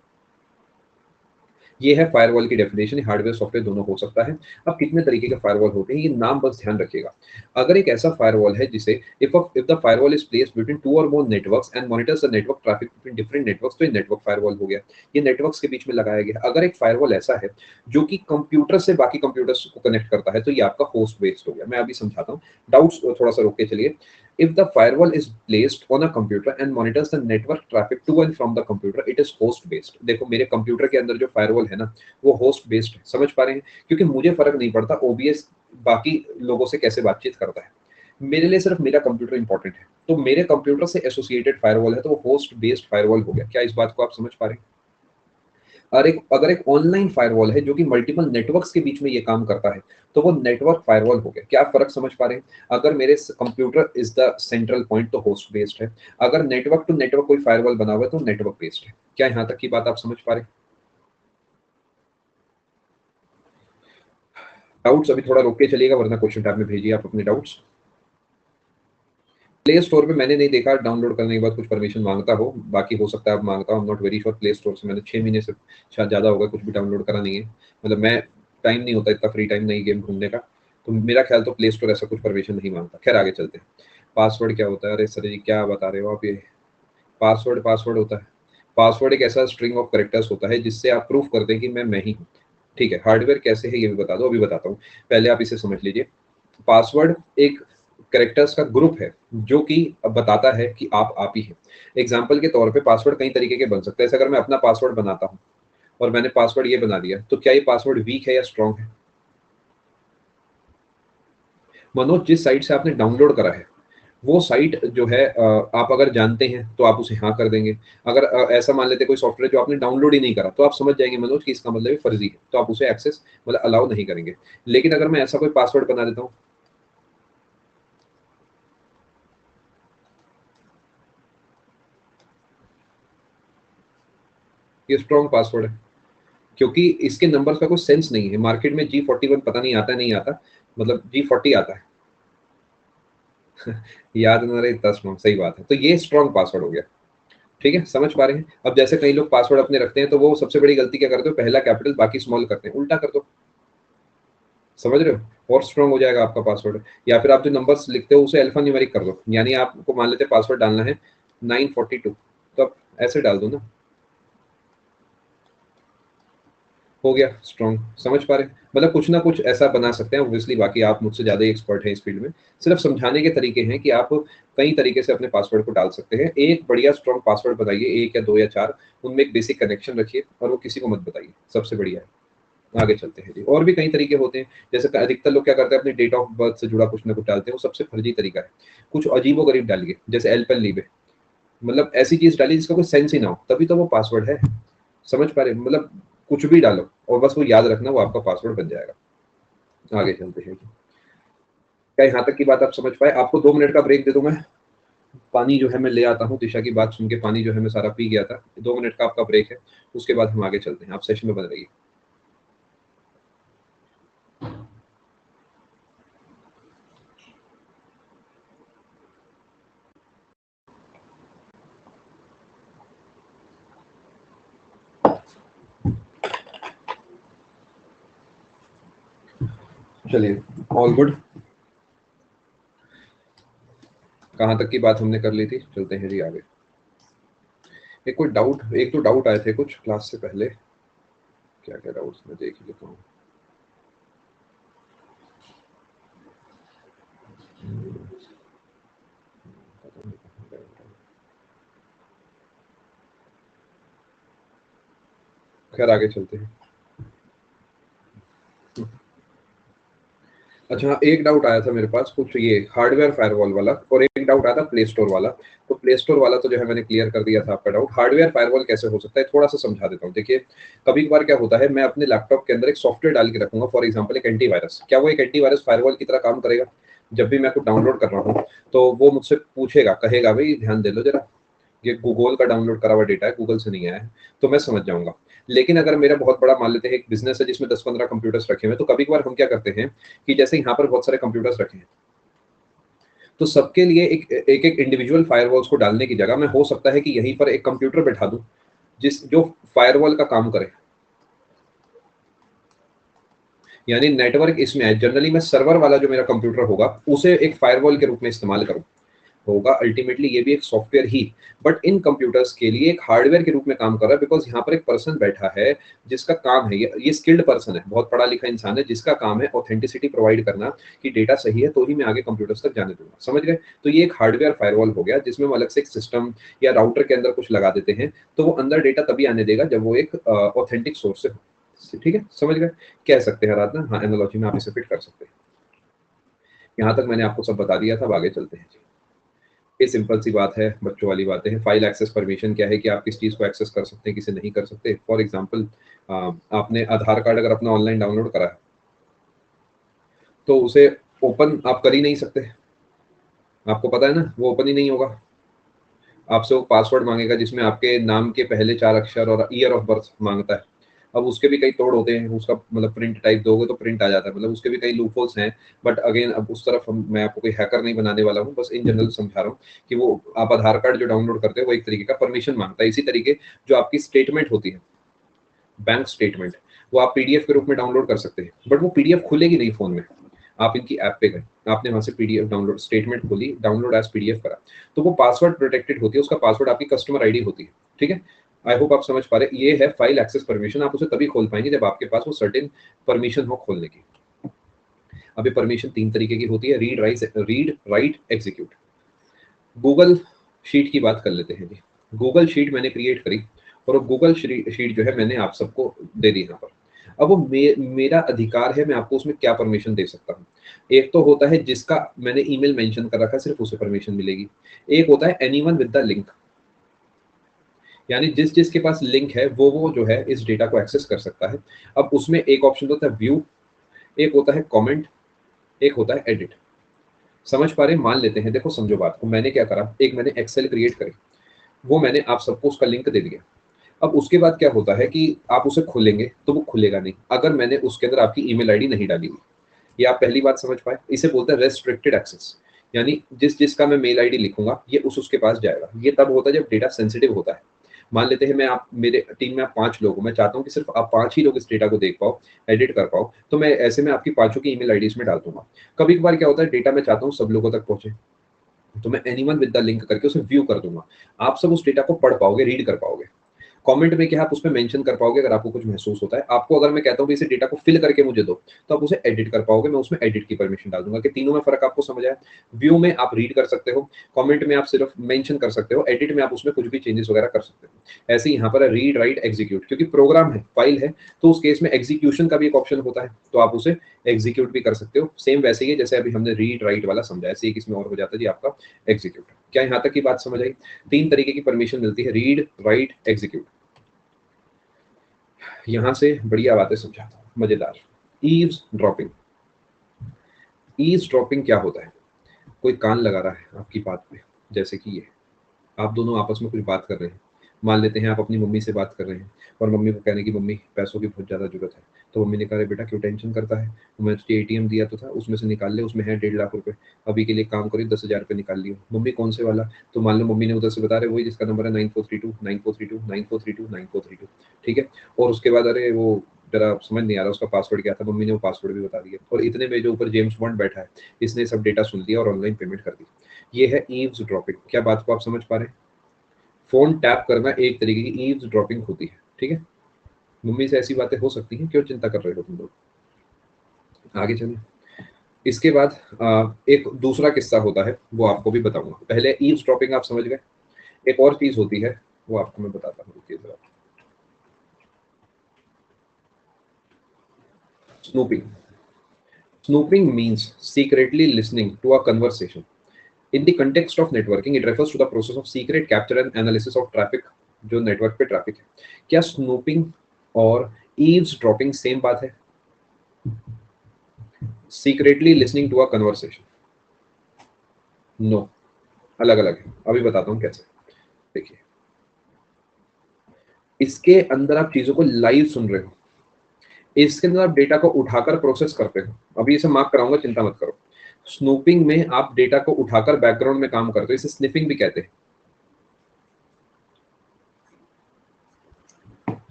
ये है फायरवॉल की डेफिनेशन, हार्डवेयर सॉफ्टवेयर दोनों हो सकता है। अब कितने तरीके के फायरवॉल होते हैं, ये नाम बस ध्यान रखिएगा। अगर एक ऐसा फायरवॉल है जिसे if the firewall is placed between two or more networks and monitors the network traffic between different networks, तो ये नेटवर्क फायरवॉल हो गया। ये नेटवर्क्स के बीच में लगाया गया। अगर एक फायरवॉल ऐसा है जो कि कंप्यूटर से बाकी कंप्यूटर्स को कनेक्ट करता है, तो ये आपका होस्ट बेस्ड हो गया। मैं अभी समझाता हूँ, डाउट्स थोड़ा सा रोक के चलिए। If the firewall is placed on a computer and monitors the network traffic to and from the computer, it is host based। देखो मेरे कंप्यूटर के अंदर जो फायरवॉल है ना, वो होस्ट बेस्ड है। समझ पा रहे हैं? क्योंकि मुझे फ़र्क नहीं पड़ता ओबीएस बाकी लोगों से कैसे बातचीत करता है। मेरे लिए सिर्फ़ मेरा कंप्यूटर इम्पोर्टेंट है। तो मेरे कंप्यूटर से एसोसिएटेड फायरवॉल है, तो वो होस्ट बेस्ड फायरवॉल हो गया। क्या इस बात को आप समझ पा रहे हैं? और एक अगर एक ऑनलाइन फायरवॉल है जो कि मल्टीपल नेटवर्क्स के बीच में ये काम करता है, तो वो नेटवर्क फायरवॉल हो गया। क्या आप फ़र्क समझ पा रहे हैं? अगर मेरे स computer is the central point, तो होस्ट बेस्ड है। अगर नेटवर्क टू नेटवर्क कोई फायरवॉल बना हुआ है, तो नेटवर्क बेस्ड है। क्या यहाँ तक की बात आप समझ पा रहे हैं? डाउट्स अभी थोड़ा रोक के चलिएगा, वरना क्वेश्चन टैब में भेजिए आप अपने डाउट्स। प्ले स्टोर पे मैंने नहीं देखा डाउनलोड करने के बाद कुछ परमिशन माँगता हो, बाकी हो सकता है अब माँगता हो, आई am not very sure. Play store से मैंने 6 महीने से शायद ज़्यादा होगा कुछ भी डाउनलोड करा नहीं है। मतलब मैं टाइम नहीं होता इतना फ्री टाइम नई गेम ढूँढने का, तो मेरा ख्याल तो प्ले स्टोर ऐसा कुछ परमिशन नहीं माँगता। खैर आगे चलते हैं। पासवर्ड क्या होता है? अरे सर जी क्या बता रहे हो आप ये? पासवर्ड पासवर्ड होता है। पासवर्ड एक ऐसा स्ट्रिंग ऑफ कैरेक्टर्स होता है जिससे आप प्रूफ करते हैं कि मैं ही हूँ। ठीक है, हार्डवेयर कैसे है ये भी बता दो, अभी बताता हूँ। पहले आप इसे समझ लीजिए। पासवर्ड एक कैरेक्टर्स का ग्रुप है जो कि बताता है कि आप ही हैं। एग्जाम्पल के तौर पे पासवर्ड कई तरीके के बन सकते हैं। जैसे अगर मैं अपना पासवर्ड बनाता हूँ और मैंने पासवर्ड ये बना दिया, तो क्या ये पासवर्ड वीक है या स्ट्रांग है? मनोज, जिस साइट से आपने डाउनलोड करा है, वो साइट जो है आप अगर जानते हैं तो आप उसे हाँ कर देंगे। अगर ऐसा मान लेते हैं कोई सॉफ्टवेयर जो आपने डाउनलोड ही नहीं करा, तो आप समझ जाएंगे मनोज कि इसका मतलब ये फर्जी है, तो आप उसे एक्सेस मतलब अलाउ नहीं करेंगे। लेकिन अगर मैं ऐसा कोई पासवर्ड बना देता हूँ, ये स्ट्रॉन्ग पासवर्ड है, क्योंकि इसके नंबर्स का कोई सेंस नहीं है। मार्केट में G41 पता नहीं आता नहीं आता, मतलब G40 आता है। याद ना रहे इतना स्ट्रॉन्ग, सही बात है। तो ये स्ट्रॉन्ग पासवर्ड हो गया। ठीक है, समझ पा रहे हैं? अब जैसे कई लोग पासवर्ड अपने रखते हैं, तो वो सबसे बड़ी गलती क्या करते हो, पहला कैपिटल बाकी स्मॉल करते हैं। उल्टा कर दो। समझ रहे हो? और स्ट्रॉन्ग हो जाएगा आपका पासवर्ड। या फिर आप जो नंबर्स लिखते हो उसे अल्फा न्यूमेरिक कर दो। यानी आपको मान लेते हैं पासवर्ड डालना है 942, तो आप ऐसे डाल दो ना, हो गया स्ट्रॉन्ग। समझ पा रहे हैं? मतलब कुछ ना कुछ ऐसा बना सकते हैं। ऑब्वियसली बाकी आप मुझसे ज़्यादा ही एक्सपर्ट हैं इस फील्ड में। सिर्फ समझाने के तरीके हैं कि आप कई तरीके से अपने पासवर्ड को डाल सकते हैं। एक बढ़िया स्ट्रॉन्ग पासवर्ड बनाइए, 1 या 2 या 4, उनमें एक बेसिक कनेक्शन रखिए और वो किसी को मत बताइए, सबसे बढ़िया है। आगे चलते हैं जी। और भी कई तरीके होते हैं, जैसे अधिकतर लोग क्या करते हैं, अपने डेट ऑफ बर्थ से जुड़ा कुछ ना कुछ डालते हैं, वो सबसे फर्जी तरीका है। कुछ अजीबो-गरीब डालिए, जैसे एल-पेन-लीबे, मतलब ऐसी चीज़ डालिए जिसका कोई सेंस ही ना हो, तभी तो वो पासवर्ड है। समझ पा रहे हैं? मतलब कुछ भी डालो और बस वो याद रखना, वो आपका पासवर्ड बन जाएगा। आगे चलते हैं जी। क्या यहाँ तक की बात आप समझ पाए? आपको 2 मिनट का ब्रेक दे दूँ मैं? पानी जो है मैं ले आता हूँ, दिशा की बात सुन के पानी जो है मैं सारा पी गया था। 2 मिनट का आपका ब्रेक है, उसके बाद हम आगे चलते हैं। आप सेशन में बने रहिए। चलिए, ऑल गुड। कहाँ तक की बात हमने कर ली थी, चलते हैं जी आगे। एक तो डाउट आए थे कुछ क्लास से पहले, क्या क्या डाउट्स मैं देख ही लेता हूँ। खैर आगे चलते हैं। अच्छा, एक डाउट आया था मेरे पास कुछ ये हार्डवेयर फायरवॉल वाला, और एक डाउट आया था प्ले स्टोर वाला। तो प्ले स्टोर वाला तो जो है मैंने क्लियर कर दिया था आपका डाउट। हार्डवेयर फायरवॉल कैसे हो सकता है, थोड़ा सा समझा देता हूँ। देखिए, कभी कभार क्या होता है, मैं अपने लैपटॉप के अंदर एक सॉफ्टवेयर डाल के रखूंगा, फॉर एग्जाम्पल एक एंटीवायरस। क्या वो एक एंटीवायरस फायरवॉल की तरह काम करेगा? जब भी मैं कुछ डाउनलोड कर रहा हूँ तो वो मुझसे पूछेगा, कहेगा भाई ध्यान दे लो जरा, ये गूगल का डाउनलोड करा हुआ डेटा है, गूगल से नहीं आया है, तो मैं समझ जाऊंगा। लेकिन अगर मेरा बहुत बड़ा, मान लेते हैं एक बिजनेस है जिसमें 10-15 कंप्यूटर्स रखे हुए हैं, तो कभी कभार हम क्या करते हैं कि जैसे यहाँ पर बहुत सारे कंप्यूटर्स रखे हैं, तो सबके लिए एक एक एक इंडिविजुअल फायरवॉल्स को डालने की जगह मैं हो सकता है कि यहीं पर एक कंप्यूटर बैठा दूं जिस जो फायरवॉल का काम करे। यानी नेटवर्क इसमें है, जनरली मैं सर्वर वाला जो मेरा कंप्यूटर होगा उसे एक फायरवॉल के रूप में इस्तेमाल करूं, होगा अल्टीमेटली ये भी एक software he, but in computers के लिए एक हार्डवेयर के रूप में काम कर रहा है, बिकॉज यहाँ पर एक पर्सन बैठा है जिसका काम है, ये स्किल्ड पर्सन है, बहुत पढ़ा लिखा इंसान है, जिसका काम है ऑथेंटिसिटी प्रोवाइड करना कि डेटा सही है तो ही मैं आगे कंप्यूटर्स तक जाने दूंगा। समझ गए? तो ये एक हार्डवेयर फायरवॉल हो गया जिसमें हम अलग से एक सिस्टम या राउटर के अंदर कुछ लगा देते हैं, तो वो अंदर डेटा तभी आने देगा जब वो एक ऑथेंटिक सोर्स से हो। ठीक है, समझ गए? कह सकते हैं आराधना, हाँ एनालॉजी में आप इसे फिट कर सकते हैं। यहाँ तक मैंने आपको सब बता दिया था, अब आगे चलते हैं। ये सिंपल सी बात है, बच्चों वाली बातें हैं। फाइल एक्सेस परमिशन क्या है कि आप किस चीज़ को एक्सेस कर सकते हैं, किसे नहीं कर सकते। फॉर एग्जांपल, आपने आधार कार्ड अगर अपना ऑनलाइन डाउनलोड करा है तो उसे ओपन आप कर ही नहीं सकते, आपको पता है ना, वो ओपन ही नहीं होगा। आपसे वो पासवर्ड मांगेगा जिसमें आपके नाम के पहले 4 अक्षर और ईयर ऑफ बर्थ मांगता है। अब उसके भी कई तोड़ होते हैं, उसका मतलब प्रिंट टाइप दोगे तो प्रिंट आ जाता है, मतलब उसके भी कई लूपहोल्स हैं। बट अगेन, अब उस तरफ मैं आपको कोई हैकर नहीं बनाने वाला हूँ, बस इन जनरल समझा रहा हूँ कि वो आप आधार कार्ड जो डाउनलोड करते हो वो एक तरीके का परमिशन मांगता है। इसी तरीके जो आपकी स्टेटमेंट होती है, बैंक स्टेटमेंट, वो आप पीडीएफ के रूप में डाउनलोड कर सकते हैं, बट वो पीडीएफ खुलेगी नहीं फोन में। आप इनकी ऐप पे गए, आपने वहां से पीडीएफ डाउनलोड, स्टेटमेंट खोली, डाउनलोड एज पीडीएफ करा, तो वो पासवर्ड प्रोटेक्टेड होती है, उसका पासवर्ड आपकी कस्टमर आईडी होती है। ठीक है, आई होप आप समझ पा रहे हैं। ये है फाइल एक्सेस परमिशन, आप उसे तभी खोल पाएंगे जब आपके पास वो सर्टेन परमिशन हो खोलने की। अभी परमिशन 3 तरीके की होती है, read write execute. Google sheet की बात कर लेते हैं जी। गूगल शीट मैंने क्रिएट करी, और वो गूगल शीट जो है मैंने आप सबको दे दी यहाँ पर। अब वो मेरा अधिकार है, मैं आपको उसमें क्या परमिशन दे सकता हूँ। एक तो होता है जिसका मैंने ईमेल मेंशन कर रखा है, सिर्फ उसे परमिशन मिलेगी। एक होता है एनीवन विद द लिंक, यानी जिस जिसके पास लिंक है वो जो है इस डेटा को एक्सेस कर सकता है। अब उसमें एक ऑप्शन होता है व्यू, एक होता है कमेंट, एक होता है एडिट। समझ पा रहे हैं? मान लेते हैं, देखो समझो बात को, मैंने क्या करा, एक मैंने एक्सेल क्रिएट करी, वो मैंने आप सबको उसका लिंक दे दिया। अब उसके बाद क्या होता है कि आप उसे खोलेंगे तो वो खुलेगा नहीं अगर मैंने उसके अंदर आपकी ईमेल आईडी नहीं डाली हुई। ये आप पहली बात समझ पाए, इसे बोलते हैं रेस्ट्रिक्टेड एक्सेस। यानी जिस जिसका मैं मेल आईडी लिखूंगा ये उसके पास जाएगा। ये तब होता है जब डेटा सेंसिटिव होता है। मान लेते हैं मैं, आप मेरे टीम में आप 5 लोग हो, मैं चाहता हूँ कि सिर्फ आप 5 ही लोग इस डेटा को देख पाओ, एडिट कर पाओ, तो मैं ऐसे में आपकी पांचों की ईमेल आईडीज में डाल दूंगा। कभी कभार क्या होता है, डेटा मैं चाहता हूँ सब लोगों तक पहुंचे, तो मैं एनीवन विद द लिंक करके उसे व्यू कर दूंगा। आप सब उस डेटा को पढ़ पाओगे, रीड कर पाओगे। कमेंट में क्या आप उसमें मेंशन कर पाओगे अगर आपको कुछ महसूस होता है। आपको अगर मैं कहता हूँ कि इसे डेटा को फिल करके मुझे दो, तो आप उसे एडिट कर पाओगे, मैं उसमें एडिट की परमिशन डाल दूंगा। कि तीनों में फर्क आपको समझ आया? व्यू में आप रीड कर सकते हो, कमेंट में आप सिर्फ मेंशन कर सकते हो, एडिट में आप उसमें कुछ भी चेंजेस वगैरह कर सकते हो। ऐसे ही यहाँ पर रीड राइट एग्जीक्यूट, क्योंकि प्रोग्राम है, फाइल है, तो उस केस में एग्जीक्यूशन का भी एक ऑप्शन होता है, तो आप उसे एग्जीक्यूट भी कर सकते हो। सेम वैसे ही है जैसे अभी हमने रीड राइट वाला समझा, ऐसे ही इसमें और हो जाता है जी आपका एग्जीक्यूट। क्या यहाँ तक की बात समझ आई? 3 तरीके की परमिशन मिलती है, रीड राइट एग्जीक्यूट। यहां से बढ़िया बातें समझाता हूँ, मजेदार। Eaves dropping. ईव्स ड्रॉपिंग क्या होता है? कोई कान लगा रहा है आपकी बात पे, जैसे कि ये आप दोनों आपस में कुछ बात कर रहे हैं। मान लेते हैं आप अपनी मम्मी से बात कर रहे हैं, और मम्मी को कहने की मम्मी पैसों की बहुत ज़्यादा जरूरत है। तो मम्मी ने कहा, "अरे बेटा क्यों टेंशन करता है, मैं तुझे एटीएम दिया तो था, उसमें से निकाल ले, उसमें है 1.5 लाख रुपए, अभी के लिए काम करिए, 10,000 रुपये निकाल लियो।" मम्मी कौन से वाला? तो मान लो मम्मी ने उधर से बता रहे वही जिसका नंबर है 9432 9432 9432 9432। ठीक है, और उसके बाद अरे वो जरा समझ नहीं आ रहा उसका पासवर्ड क्या था, मम्मी ने वो पासवर्ड भी बता दिया, और इतने में जो ऊपर जेम्स बॉन्ड बैठा है इसने सब डेटा सुन लिया और ऑनलाइन पेमेंट कर दी। ये है ईव्स ड्रॉपिंग। क्या बात को आप समझ पा रहे हैं? फोन टैप करना एक तरीके की ईव्स ड्रॉपिंग होती है, ठीक है। मम्मी से ऐसी बातें हो सकती हैं, क्यों चिंता कर रहे हो तुम लोग। आगे चलें। इसके बाद एक दूसरा किस्सा होता है, वो आपको भी बताऊंगा। पहले ईव्स ड्रॉपिंग आप समझ गए, एक और चीज होती है वो आपको मैं बताता हूँ, रुकिए जरा। Snooping. Snooping means secretly listening to a conversation. In the context of networking, it refers to the process of secret capture and analysis of traffic, जो नेटवर्क पे ट्रैफिक है। क्या स्नूपिंग और ईव्स ड्रॉपिंग सेम बात है? Secretly listening to a conversation, no, अलग अलग है। अभी बताता हूँ कैसे। देखिए, इसके अंदर आप चीजों को लाइव सुन रहे हो, इसके अंदर आप डेटा को उठाकर प्रोसेस करते हो। अभी इसे मार्क कराऊंगा, चिंता मत करो। स्नूपिंग में आप डेटा को उठाकर बैकग्राउंड में काम करते हो, इसे स्निफिंग भी कहते हैं।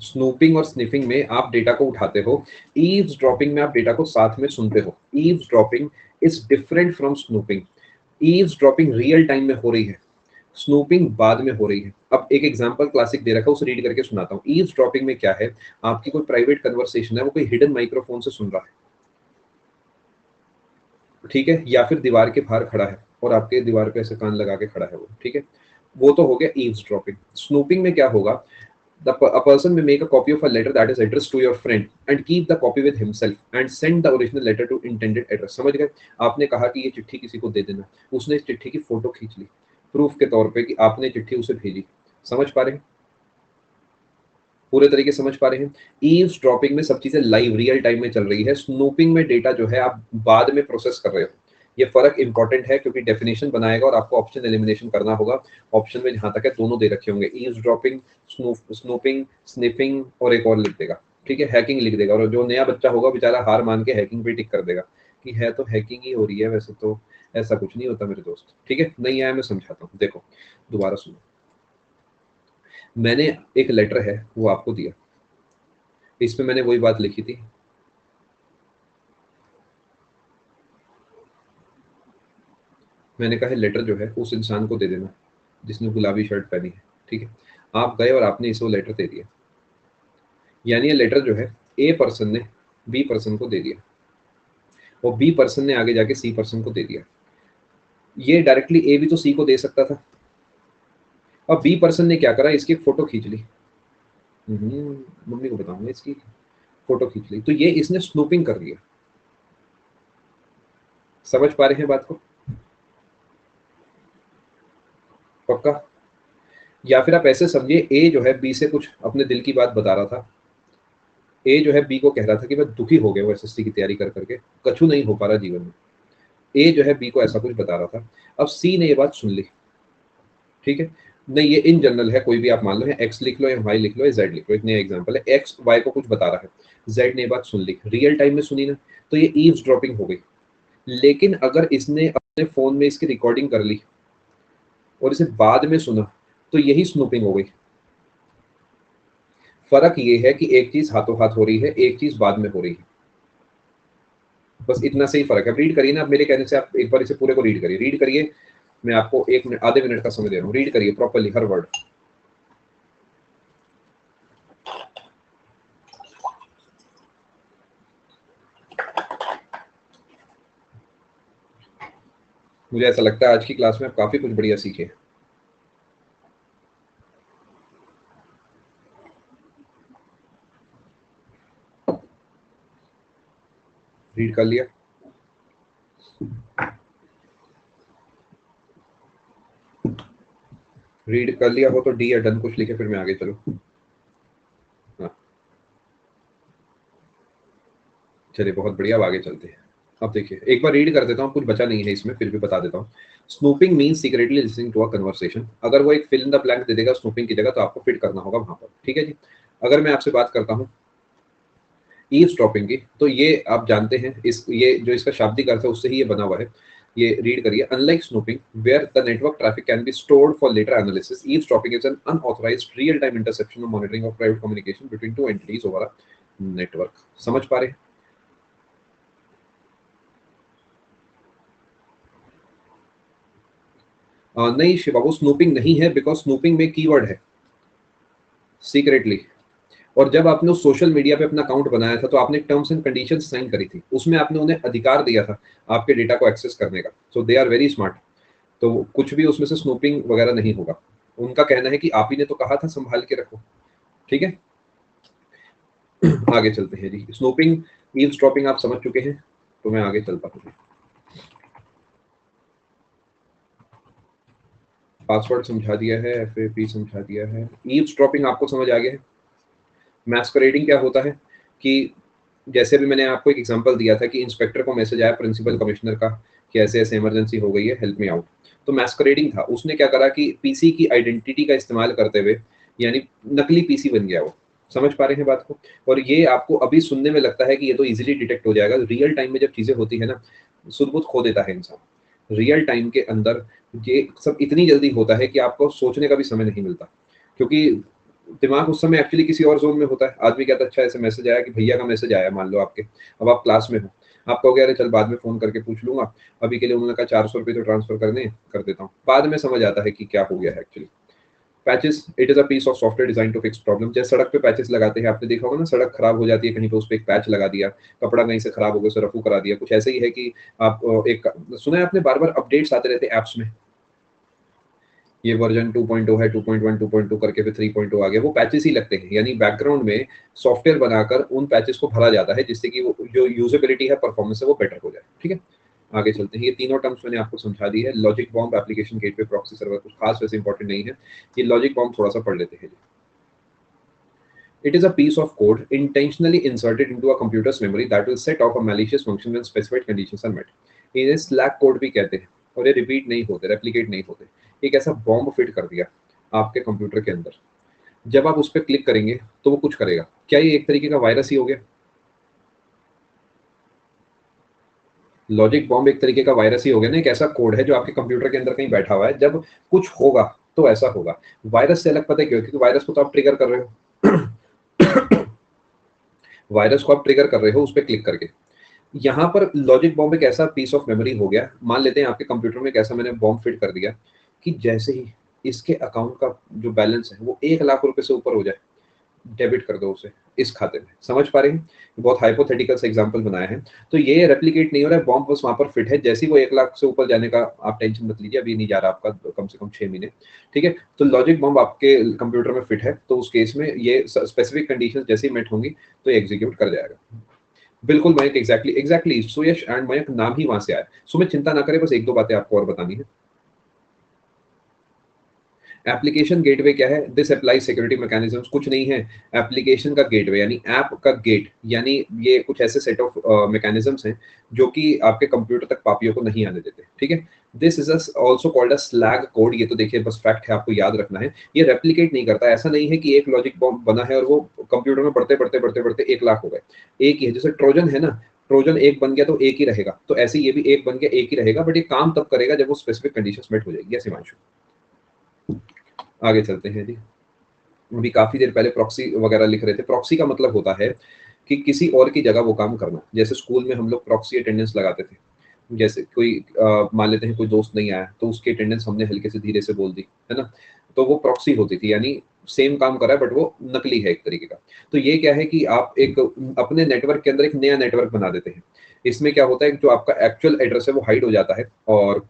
स्नूपिंग और स्निफिंग में आप डेटा को उठाते हो, ईव्स ड्रॉपिंग में आप डेटा को साथ में सुनते हो। Eaves dropping is different from snooping. Eaves dropping real time में हो रही है, स्नूपिंग बाद में हो रही है। अब एक एग्जांपल क्लासिक दे रखा है, उसे रीड करके सुनाता हूँ। ईव्स ड्रॉपिंग में क्या है, आपकी कोई प्राइवेट कन्वर्सेशन है, वो कोई हिडन माइक्रोफोन से सुन रहा है, ठीक है, या फिर दीवार के बाहर खड़ा है और आपके दीवार पे ऐसे कान लगा के खड़ा है वो, ठीक है। वो तो हो गया ईव्स ड्रॉपिंग। स्नूपिंग में क्या होगा, a person may make a copy of a letter that is addressed to your friend and keep the copy with himself and send the original letter to intended address। समझ गए? आपने कहा कि ये चिट्ठी किसी को दे देना, उसने इस चिट्ठी की फोटो खींच ली प्रूफ के तौर पे कि आपने चिट्ठी उसे भेजी। समझ पा रहे हैं? पूरे तरीके से समझ पा रहे हैं? ईव्स ड्रॉपिंग में सब चीजें लाइव रियल टाइम में चल रही है, स्नूपिंग में डेटा जो है आप बाद में प्रोसेस कर रहे हो। ये फर्क इंपॉर्टेंट है, क्योंकि डेफिनेशन बनाएगा और आपको ऑप्शन एलिमिनेशन करना होगा। ऑप्शन में जहां तक है दोनों दे रखे होंगे, ईव्स ड्रॉपिंग, स्नूपिंग, स्निफिंग, और एक और लिख देगा, ठीक है, हैकिंग लिख देगा। और जो नया बच्चा होगा बेचारा हार मान के हैकिंग पे टिक कर देगा कि है तो हैकिंग ही हो रही है, वैसे तो ऐसा कुछ नहीं होता मेरे दोस्त, ठीक है। नहीं आया मैं समझाता हूँ, देखो दोबारा सुनो। मैंने एक लेटर है वो आपको दिया, इसमें मैंने वही बात लिखी थी, मैंने कहा लेटर जो है उस इंसान को दे देना जिसने गुलाबी शर्ट पहनी है, ठीक है। आप गए और आपने इसे वो लेटर दे दिया, यानी ये लेटर जो है ए पर्सन ने बी पर्सन को दे दिया और बी पर्सन ने आगे जाके सी पर्सन को दे दिया। ये डायरेक्टली ए भी तो सी को दे सकता था। अब बी पर्सन ने क्या करा, इसकी एक फोटो खींच ली। मम्मी को बताऊंगा, इसकी फोटो खींच ली, तो ये इसने स्नूपिंग कर लिया। समझ पा रहे हैं बात को? पक्का? या फिर आप ऐसे समझिए, ए जो है बी से कुछ अपने दिल की बात बता रहा था। ए जो है बी को कह रहा था कि मैं दुखी हो गया हूँ एसएससी की तैयारी कर करके, कछु नहीं हो पा रहा जीवन में। ए जो है बी को ऐसा कुछ बता रहा था। अब सी ने ये बात सुन ली, ठीक है। नहीं, ये इन जनरल है, कोई भी आप मान लो, या एक्स लिख लो या वाई लिख लो या जेड लिख लो। एक नया एग्जाम्पल है, एक्स वाई को कुछ बता रहा है, जेड ने ये बात सुन ली, रियल टाइम में सुनी ना, तो ये ईव्स ड्रॉपिंग हो गई। लेकिन अगर इसने अपने फोन में इसकी रिकॉर्डिंग कर ली और इसे बाद में सुना, तो यही स्नूपिंग हो गई। फर्क ये है कि एक चीज हाथों हाथ हो रही है, एक चीज बाद में हो रही है, बस इतना से ही फर्क है। रीड करिए ना, आप मेरे कहने से आप एक बार इसे पूरे को रीड करिए, रीड करिए। मैं आपको एक मिनट, आधे मिनट का समय दे रहा हूँ, रीड करिए प्रॉपर्ली हर वर्ड। मुझे ऐसा लगता है आज की क्लास में आप काफी कुछ बढ़िया सीखे। रीड कर लिया? रीड कर लिया हो तो डी या डन कुछ लिखे, फिर मैं आगे चलूं। हाँ चलिए, बहुत बढ़िया, अब आगे चलते हैं। अब देखिए, एक बार रीड कर देता हूँ, कुछ बचा नहीं है इसमें, फिर भी बता देता हूँ। Snooping means secretly listening to a conversation. अगर वो एक फिल इन द ब्लैंक दे देगा स्नूपिंग की जगह, तो आपको फिट करना होगा वहां पर, ठीक है जी। अगर मैं आपसे बात करता हूँ ईव्सड्रॉपिंग की, तो ये आप जानते हैं, इस ये जो इसका शाब्दिक अर्थ है उससे ही ये बना हुआ है। ये रीड करिए, unlike snooping where the network traffic can be stored for later analysis, eavesdropping is an unauthorised real time interception or monitoring of private communication between two entities over a network. समझ पा रहे हैं? नहीं शिवा, वो snooping नहीं है, because snooping में keyword है सीक्रेटली। और जब आपने उस सोशल मीडिया पे अपना अकाउंट बनाया था तो आपने टर्म्स एंड कंडीशन साइन करी थी, उसमें आपने उन्हें अधिकार दिया था आपके डेटा को एक्सेस करने का। सो दे आर वेरी स्मार्ट। तो कुछ भी उसमें से स्नूपिंग वगैरह नहीं होगा। उनका कहना है कि आप ही ने तो कहा था संभाल के रखो। ठीक है, आगे चलते हैं जी। स्नूपिंग, ईव्सड्रॉपिंग आप समझ चुके हैं, तो मैं आगे चलता हूँ। पासवर्ड समझा दिया है, एफएपी समझा दिया है, ईव्सड्रॉपिंग आपको समझ आ गया है। मैस्करेडिंग क्या होता है कि जैसे भी मैंने आपको एक एग्जांपल दिया था कि इंस्पेक्टर को मैसेज आया प्रिंसिपल कमिश्नर का कि ऐसे ऐसे इमरजेंसी हो गई है, हेल्प मी आउट। तो मैस्करेडिंग था, उसने क्या करा कि पीसी की आइडेंटिटी का इस्तेमाल करते हुए, यानी नकली पीसी बन गया वो। समझ पा रहे हैं बात को? और ये आपको अभी सुनने में लगता है कि ये तो इजीली डिटेक्ट हो जाएगा, रियल टाइम में जब चीजें होती है ना, सुध बुध खो देता है इंसान। रियल टाइम के अंदर ये सब इतनी जल्दी होता है कि आपको सोचने का भी समय नहीं मिलता, क्योंकि दिमाग उस समय एक्चुअली किसी और जोन में होता है। आदमी कहता है अच्छा ऐसे मैसेज आया कि भैया का मैसेज आया, मान लो आपके, अब आप क्लास में हो, आप कहोगे अरे चल बाद में फोन करके पूछ लूंगा, अभी के लिए उन्होंने कहा 400 रुपये तो ट्रांसफर करने हैं, कर देता हूँ। बाद में समझ आता है कि क्या हो गया है actually. Patches, it is a piece of software design to fix problem. जैसे सड़क पे पैचेस लगाते हैं, आपने देखा होगा ना, सड़क खराब हो जाती है कहीं पे, उस पर एक पैच लगा दिया, कपड़ा कहीं से खराब हो गया उसे रफू करा दिया। कुछ ऐसे ही है कि आप एक सुना है आपने, बार बार अपडेट्स आते रहते हैं एप्स में, ये वर्जन 2.0 है, 2.1 2.2 करके फिर 3.0 आ गया, वो पैचेस ही लगते हैं। यानी बैकग्राउंड में सॉफ्टवेयर बनाकर उन पैचेस को भरा जाता है जिससे कि वो जो यूजेबिलिटी है, परफॉर्मेंस है, वो बेटर हो जाए। ठीक है, आगे चलते हैं। ये तीनों टर्म्स मैंने आपको समझा दी है। Logic bomb, application gateway, proxy server, कुछ खास वैसे इंपॉर्टेंट नहीं है। ये लॉजिक बॉम्ब थोड़ा सा पढ़ लेते हैं। It is a piece of code intentionally inserted into a computer's memory that will set off a malicious function when specified conditions are met. इन्हें स्लैक कोड भी कहते हैं, और ये रिपीट नहीं होते, रेप्लिकेट नहीं होते। एक ऐसा बॉम्ब फिट कर दिया आपके कंप्यूटर के अंदर, जब आप उस पर क्लिक करेंगे तो वो कुछ करेगा। क्या ये एक तरीके का वायरस ही हो गया? लॉजिक बॉम्ब एक तरीके का वायरस ही हो गया ना। एक ऐसा कोड है जो आपके कंप्यूटर के अंदर कहीं बैठा हुआ है, जब कुछ होगा तो ऐसा होगा। वायरस से अलग पता है क्यों? क्योंकि वायरस को तो आप ट्रिगर कर रहे हो। वायरस को आप ट्रिगर कर रहे हो उस पर क्लिक करके। यहाँ पर लॉजिक बॉम्ब एक ऐसा पीस ऑफ मेमोरी हो गया, मान लेते हैं आपके कंप्यूटर में एक ऐसा मैंने बॉम्ब फिट कर दिया कि जैसे ही इसके अकाउंट का जो बैलेंस है वो 1 लाख रुपए से ऊपर हो जाए, डेबिट कर दो उसे इस खाते में। समझ पा रहे हैं? बहुत हाइपोथेटिकल सा एग्जांपल बनाया है। तो ये रेप्लिकेट नहीं हो रहा है, बॉम्ब बस वहां पर फिट है। जैसे ही वो 1 लाख से ऊपर जाने का आप टेंशन मत लीजिए, अभी नहीं जा रहा आपका, कम से कम 6 महीने। ठीक है, तो लॉजिक बॉम्ब आपके कंप्यूटर में फिट है, तो उस केस में ये स्पेसिफिक कंडीशन जैसे ही मेट होंगी तो एग्जीक्यूट कर जाएगा। बिल्कुल Mayank, exactly exactly, Suyash and Mayank नाम ही वहां से आया। सुमित चिंता ना करें, बस एक दो बातें आपको और बतानी है। एप्लीकेशन गेटवे क्या है? दिस अप्लाई सिक्योरिटी मैकेनिज्म्स, कुछ नहीं है। एप्लीकेशन का गेटवे यानी ऐप का गेट, यानी ये कुछ ऐसे सेट ऑफ मैकेनिज्म्स हैं जो कि आपके कंप्यूटर तक पापियों को नहीं आने देते। ठीक है, this is also called a slag code. ये तो देखिए बस फैक्ट है, आपको याद रखना है। ये रेप्लिकेट नहीं करता। ऐसा नहीं है कि एक लॉजिक बॉम्ब बना है और वो कंप्यूटर में बढ़ते बढ़ते बढ़ते बढ़ते 1 लाख हो गए। एक ही है, जैसे ट्रोजन है ना, ट्रोजन एक बन गया तो एक ही रहेगा, तो ऐसे ये भी एक बन गया एक ही रहेगा, बट ये काम तब करेगा जब वो स्पेसिफिक कंडीशंस मेट हो जाएगी। यस हिमांशु, आगे चलते हैं जी। अभी काफी देर पहले प्रॉक्सी वगैरह लिख रहे थे। प्रॉक्सी का मतलब होता है कि किसी और की जगह वो काम करना। जैसे स्कूल में हम लोग प्रॉक्सी अटेंडेंस लगाते थे। जैसे कोई मान लेते हैं कोई दोस्त नहीं आया तो उसकी अटेंडेंस हमने हल्के से धीरे से बोल दी, है ना, तो वो प्रॉक्सी होती थी। यानी सेम काम कर रहा है बट वो नकली है एक तरीके का। तो ये क्या है कि आप एक अपने नेटवर्क के अंदर एक नया नेटवर्क बना देते हैं। इसमें क्या होता है कि जो आपका एक्चुअल एड्रेस है वो हाइड हो जाता है, और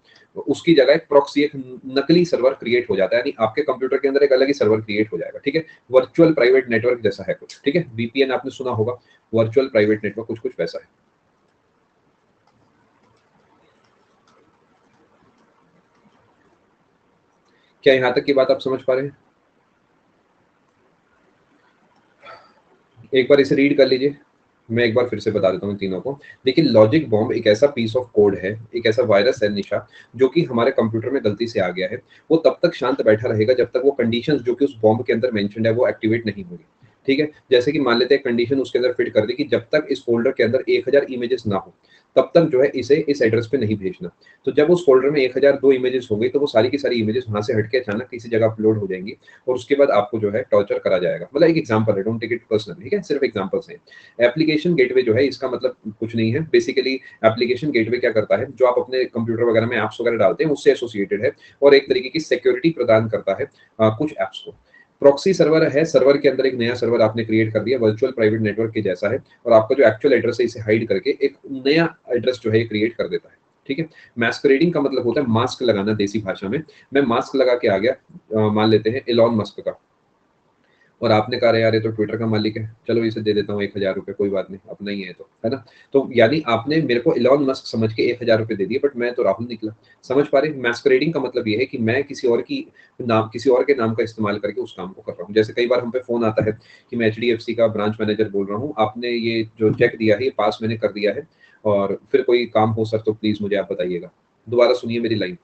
उसकी जगह एक प्रॉक्सी, एक नकली सर्वर क्रिएट हो जाता है। यानी आपके कंप्यूटर के अंदर एक अलग ही सर्वर क्रिएट हो जाएगा। ठीक है, वर्चुअल प्राइवेट नेटवर्क जैसा है कुछ। ठीक है, वीपीएन आपने सुना होगा, वर्चुअल प्राइवेट नेटवर्क कुछ कुछ वैसा है। क्या यहाँ तक की बात आप समझ पा रहे हैं? एक बार इसे रीड कर लीजिए, मैं एक बार फिर से बता देता हूँ इन तीनों को। देखिए, लॉजिक बॉम्ब एक ऐसा पीस ऑफ कोड है, एक ऐसा वायरस है निशा, जो कि हमारे कंप्यूटर में गलती से आ गया है। वो तब तक शांत बैठा रहेगा जब तक वो कंडीशंस जो कि उस बॉम्ब के अंदर मेंशन्ड है वो एक्टिवेट नहीं होगी। ठीक है, जैसे कि मान लेते हैं कंडीशन उसके अंदर फिट कर दी कि जब तक इस फोल्डर के अंदर 1000 इमेजेस ना हो तब तक जो है इसे इस एड्रेस पे नहीं भेजना। तो जब उस फोल्डर में 1002 इमेजेस होंगी तो वो सारी की सारी इमेजेस वहां से हटके अचानक किसी जगह अपलोड हो जाएंगी और उसके बाद आपको जो है टॉर्चर करा जाएगा। मतलब एक एग्जांपल है, डोंट टेक इट पर्सनल, ठीक है, सिर्फ एग्जांपल्स हैं। एप्लीकेशन गेटवे जो है इसका मतलब कुछ नहीं है, बेसिकली एप्लीकेशन गेटवे क्या करता है, जो आप अपने कंप्यूटर वगैरह में ऐप्स वगैरह डालते हैं उससे एसोसिएटेड है और एक तरीके की सिक्योरिटी प्रदान करता है कुछ ऐप्स को। प्रॉक्सी सर्वर है, सर्वर के अंदर एक नया सर्वर आपने क्रिएट कर दिया, वर्चुअल प्राइवेट नेटवर्क के जैसा है, और आपका जो एक्चुअल एड्रेस है इसे हाइड करके एक नया एड्रेस जो है क्रिएट कर देता है। ठीक है, मैस्करेडिंग का मतलब होता है मास्क लगाना देसी भाषा में। मैं मास्क लगा के आ गया, मान लेते हैं इलॉन मस्क का, और आपने कहा यार ये तो ट्विटर का मालिक है, चलो इसे दे देता हूँ 1000 रुपए, कोई बात नहीं अपना ही है तो, है ना। तो यानी आपने मेरे को इलॉन मस्क समझ के 1000 रुपए दे दिए, बट मैं तो राहुल निकला। समझ पा रहे, मैस्करेडिंग का मतलब ये है कि मैं किसी और की नाम, किसी और के नाम का इस्तेमाल करके उस काम को कर रहा हूँ। जैसे कई बार हम पे फोन आता है कि मैं HDFC का ब्रांच मैनेजर बोल रहा हूँ, आपने ये जो चेक दिया है ये पास मैंने कर दिया है, और फिर कोई काम हो सर तो प्लीज मुझे आप बताइएगा। दोबारा सुनिए मेरी लाइन।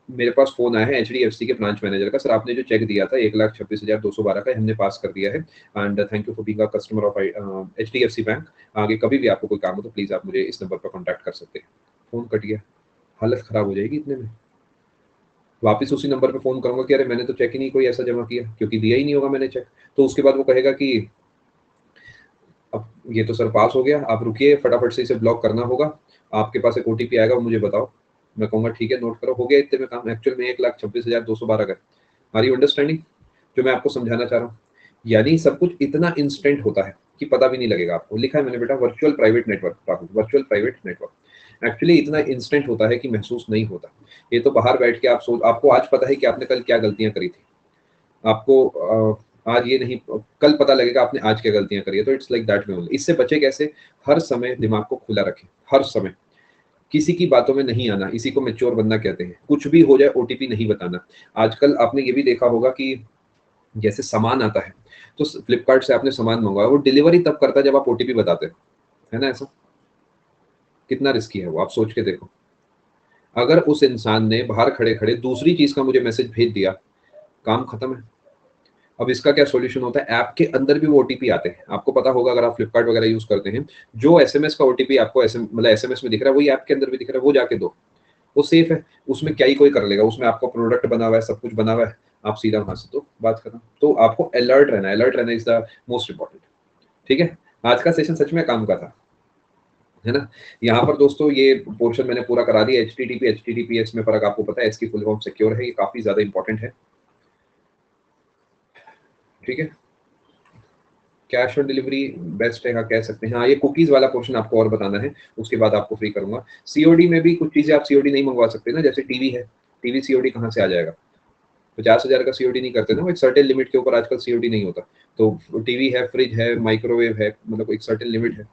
मेरे पास फोन आया है HDFC के ब्रांच मैनेजर का, सर आपने जो चेक दिया था 1,26,212 का, हमने पास कर दिया है, and thank you for being a customer of HDFC bank. आगे कभी भी आपको कोई काम हो तो प्लीज आप मुझे इस नंबर पर कॉन्टैक्ट कर सकते हैं। फोन कट गया, हालत खराब हो जाएगी इतने में। वापस उसी नंबर पे फोन करूंगा कि अरे मैंने तो चेक ही नहीं कोई ऐसा जमा किया, क्योंकि दिया ही नहीं होगा मैंने चेक। तो उसके बाद वो कहेगा कि अब ये तो सर पास हो गया, आप रुकिए फटाफट से इसे ब्लॉक करना होगा, आपके पास एक OTP आएगा, मुझे बताओ। मैं कहूंगा ठीक है नोट करो, हो गया इतने में काम। एक्चुअल में 1,26,212 का। आर यू अंडरस्टैंडिंग जो मैं आपको समझाना चाह रहा हूँ? यानी सब कुछ इतना इंस्टेंट होता है कि पता भी नहीं लगेगा आपको। लिखा है मैंने बेटा virtual private network, Rahul, virtual private network. Actually इतना इंस्टेंट होता है कि महसूस नहीं होता। ये तो बाहर बैठ के आप सोच, आपको आज पता है कि आपने कल क्या गलतियां करी थी, आपको आज ये नहीं, कल पता लगेगा आपने आज क्या गलतियां करी है। तो it's like that way only. इससे बचे कैसे? हर समय दिमाग को खुला रखें, हर समय किसी की बातों में नहीं आना, इसी को मैच्योर बनना कहते हैं। कुछ भी हो जाए OTP नहीं बताना। आजकल आपने ये भी देखा होगा कि जैसे सामान आता है तो फ्लिपकार्ट से आपने सामान मंगवाया, वो डिलीवरी तब करता है जब आप OTP बताते हो, है ना। ऐसा कितना रिस्की है वो, आप सोच के देखो। अगर उस इंसान ने बाहर खड़े खड़े दूसरी चीज का मुझे मैसेज भेज दिया, काम खत्म है। अब इसका क्या सॉल्यूशन होता है? ऐप के अंदर भी वो OTP आते हैं, आपको पता होगा अगर आप फ्लिपकार्ट वगैरह यूज करते हैं। जो SMS का OTP आपको मतलब SMS में दिख रहा है, वही ऐप के अंदर भी दिख रहा है, वो जाके दो। वो सेफ है, उसमें क्या ही कोई कर लेगा, उसमें आपका प्रोडक्ट बना हुआ है, सब कुछ बना हुआ है, आप सीधा वहां से तो बात खत्म। तो आपको अलर्ट रहना है, अलर्ट रहना इज द मोस्ट इंपॉर्टेंट। ठीक है, आज का सेशन सच में काम का था, है ना। यहाँ पर दोस्तों ये पोर्शन मैंने पूरा करा दिया। HTTP HTTPS में फर्क आपको पता है, इसकी फुल फॉर्म सिक्योर है, ये काफी ज्यादा इंपॉर्टेंट है। ठीक है, कैश ऑन डिलीवरी बेस्ट है, हाँ कह सकते हैं। हाँ, ये कुकीज वाला पोर्शन आपको और बताना है, उसके बाद आपको फ्री करूंगा। COD में भी कुछ चीजें आप COD नहीं मंगवा सकते ना, जैसे टीवी है, टीवी COD कहाँ से आ जाएगा? 50,000 का COD नहीं करते ना, वो एक सर्टेन लिमिट के ऊपर आजकल COD नहीं होता। तो टीवी है, फ्रिज है, माइक्रोवेव है, मतलब एक सर्टेन लिमिट है।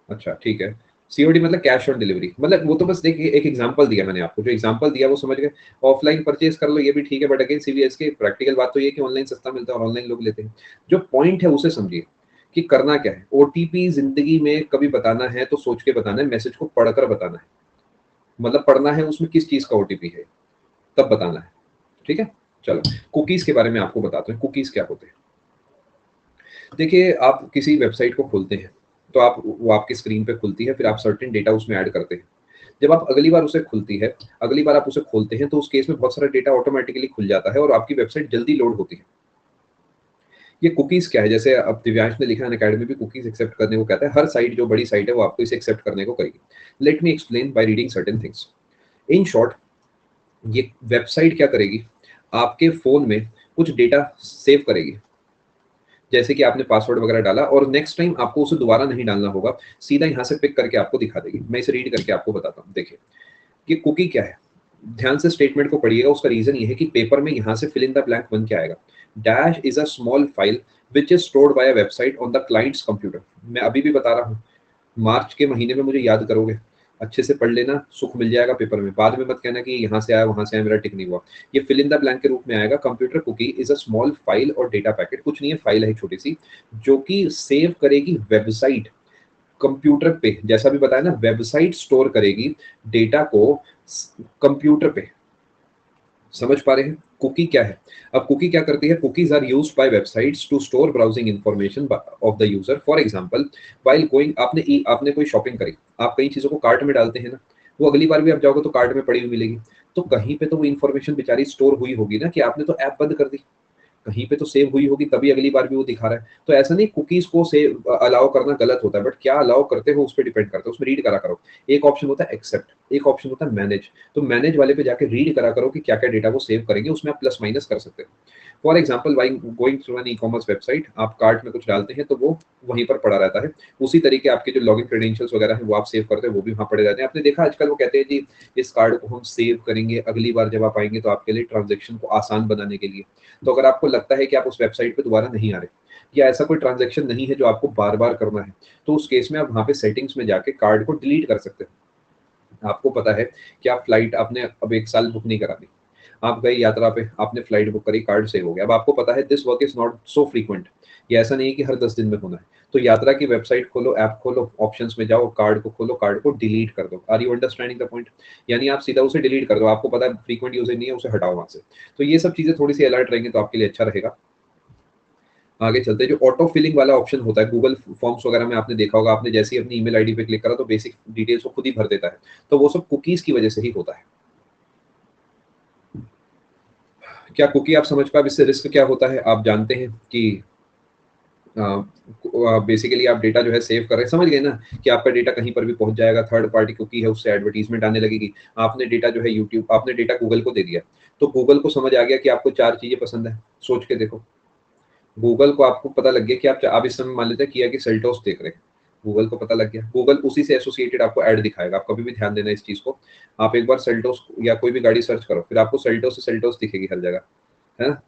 अच्छा ठीक है, COD मतलब कैश ऑन डिलीवरी, मतलब वो तो बस देखिए एक एग्जांपल दिया मैंने आपको, जो एग्जांपल दिया वो समझ गए। ऑफलाइन परचेज कर लो ये भी ठीक है, बट अगेन CVS की प्रैक्टिकल बात तो ये है कि ऑनलाइन सस्ता मिलता है और ऑनलाइन लोग लेते हैं। जो पॉइंट है उसे समझिए कि करना क्या है। OTP जिंदगी में कभी बताना है तो सोच के बताना है, मैसेज को पढ़कर बताना है। मतलब पढ़ना है उसमें किस चीज का OTP है तब बताना है। ठीक है, चलो कुकीज के बारे में आपको बताते हैं, कुकीज क्या होते हैं। देखिए आप किसी वेबसाइट को खोलते हैं तो आप, वो आपकी स्क्रीन पे खुलती है, फिर आप सर्टेन डेटा उसमें ऐड करते हैं। जब आप अगली बार उसे खुलती है, अगली बार आप उसे खोलते हैं तो उस केस में बहुत सारा डेटा ऑटोमेटिकली खुल जाता है और आपकी वेबसाइट जल्दी लोड होती है। ये कुकीज क्या है? जैसे अब दिव्यांश ने लिखा है अकेडमी भी कुकीज एक्सेप्ट करने को कहता है, हर साइट जो बड़ी साइट है वो आपको इसे एक्सेप्ट करने को कहेगी। Let me explain by reading certain things. In short, ये वेबसाइट क्या करेगी, आपके फोन में कुछ डेटा सेव करेगी। जैसे कि आपने पासवर्ड वगैरह डाला और नेक्स्ट टाइम आपको उसे दोबारा नहीं डालना होगा, सीधा यहाँ से पिक करके आपको दिखा देगी। मैं इसे रीड करके आपको बताता हूँ, देखिए कि कुकी क्या है। ध्यान से स्टेटमेंट को पढ़िएगा, उसका रीजन ये है कि पेपर में यहाँ से फिल इन द ब्लैंक बन के आएगा। Dash is a small file which is stored bye a website on the clients computer. मैं अभी भी बता रहा हूँ, मार्च के महीने में मुझे याद करोगे, अच्छे से पढ़ लेना, सुख मिल जाएगा पेपर में। बाद में मत कहना कि यहाँ से आया वहां से आया मेरा टिक नहीं हुआ। ये फिल इन द ब्लैंक के रूप में आएगा। Computer cookie is a small file और डेटा पैकेट, कुछ नहीं है, फाइल है छोटी सी, जो कि सेव करेगी वेबसाइट कंप्यूटर पे। जैसा भी बताया ना, वेबसाइट स्टोर करेगी डेटा को कंप्यूटर पे, समझ पा रहे हैं कुकी क्या है? अब कुकी क्या करती है? Cookies are used by websites to store browsing information of the user. For example, while going, आपने कोई शॉपिंग करी, आप कई चीजों को कार्ट में डालते हैं ना, वो अगली बार भी आप जाओगे तो कार्ट में पड़ी हुई मिलेगी। तो कहीं पे तो वो इन्फॉर्मेशन बेचारी स्टोर हुई होगी ना, कि आपने तो ऐप बंद कर दी, कहीं पे तो सेव हुई होगी, तभी अगली बार भी वो दिखा रहा है। तो ऐसा नहीं कुकीज को सेव अलाउ करना गलत होता है, बट क्या अलाउ करते हो उस पर डिपेंड करता है, उसमें रीड करा करो। एक ऑप्शन होता है एक्सेप्ट, एक ऑप्शन होता है मैनेज। तो मैनेज वाले पे जाके रीड करा करो कि क्या क्या डेटा वो सेव करेंगे, उसमें आप प्लस माइनस कर सकते हो। For example, while going through an e commerce website, आप कार्ट में कुछ डालते हैं तो वो वहीं पर पड़ा रहता है। उसी तरीके आपके जो लॉगिन क्रेडेंशियल्स वगैरह है वो आप सेव करते हैं, वो भी वहाँ पड़े रहते हैं। आपने देखा आजकल वो कहते हैं जी इस कार्ड को हम सेव करेंगे, अगली बार जब आप आएंगे तो आपके लिए ट्रांजेक्शन को आसान बनाने के लिए। तो अगर आपको लगता है कि आप उस वेबसाइट पे दोबारा नहीं आ रहे, या ऐसा कोई ट्रांजेक्शन नहीं है जो आपको बार बार करना है, तो उस केस में आप वहाँ पे सेटिंग्स में जाके कार्ड को डिलीट कर सकते हैं। आपको पता है कि आप फ्लाइट आपने अब 1 साल बुक नहीं करा दी, आप गए यात्रा पे, आपने फ्लाइट बुक करी, कार्ड सेव हो गया। अब आपको पता है this work is not so frequent, ये ऐसा नहीं है कि हर 10 दिन में होना है। तो यात्रा की वेबसाइट खोलो, ऐप खोलो, ऑप्शंस में जाओ, कार्ड को खोलो, कार्ड को डिलीट कर दो। Are you understanding the point? यानी आप सीधा उसे डिलीट कर दो, आपको पता है फ्रीक्वेंट यूजर नहीं है, उसे हटाओ वहां से। तो ये सब चीजें थोड़ी सी अलर्ट रहेंगे तो आपके लिए अच्छा रहेगा। आगे चलते हैं, जो ऑटो फिलिंग वाला ऑप्शन होता है गूगल फॉर्म्स वगैरह में, आपने देखा होगा, आपने जैसे ही अपनी ईमेल आईडी पे क्लिक करा तो बेसिक डिटेल्स को खुद ही भर देता है। तो वो सब कुकीज की वजह से ही होता है। क्या कुकी आप समझ पाए? अब इससे रिस्क क्या होता है आप जानते हैं कि बेसिकली आप डेटा जो है सेव कर रहे हैं, समझ गए ना, कि आपका डेटा कहीं पर भी पहुंच जाएगा, थर्ड पार्टी कुकी है, उससे एडवर्टीजमेंट आने लगेगी। आपने डेटा जो है यूट्यूब, आपने डेटा गूगल को दे दिया, तो गूगल को समझ आ गया कि आपको 4 चीजें पसंद है। सोच के देखो, गूगल को आपको पता लग गया कि आप इस समय मान लेते हैं किया कि सेल्टोस देख रहे हैं, गूगल को पता लग गया, गूगल उसी से एसोसिएटेड आपको ऐड दिखाएगा। आप कभी भी ध्यान देना इस चीज को, आप एक बार सेल्टोस या कोई भी गाड़ी सर्च करो, फिर आपको सेल्टोस से सेल्टोस दिखेगी हर जगह, है ना।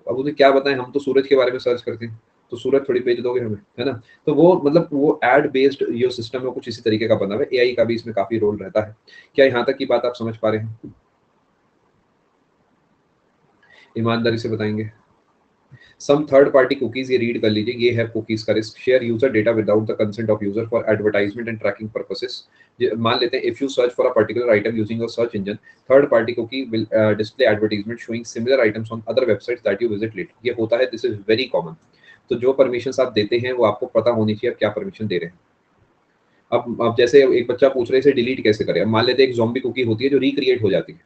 अब उन्हें क्या बताएं, हम तो सूरज के बारे में सर्च करते हैं, तो सूरज थोड़ी भेज दोगे हमें, है ना। तो वो मतलब वो एड बेस्ड जो सिस्टम है कुछ इसी तरीके का बना हुआ है। एआई का भी इसमें काफी रोल रहता है। क्या यहाँ तक की बात आप समझ पा रहे हैं? ईमानदारी से बताएंगे। सम थर्ड पार्टी कुकीज, ये रीड कर लीजिए, ये है कुकीज का risk. Share user data without the consent of user for advertisement and tracking purposes. मान लेते हैं if you search for a particular item using your search engine, third party cookie will display advertisement showing similar items on other websites that you visit let. ये होता है, this is very common. तो जो permission आप देते हैं वो आपको पता होनी चाहिए आप क्या परमिशन दे रहे हैं। अब जैसे एक बच्चा पूछ रहे हैं इसे डिलीट कैसे करें। अब मान लेते हैं एक ज़ॉम्बी कुकी होती है जो रिक्रिएट हो जाती है,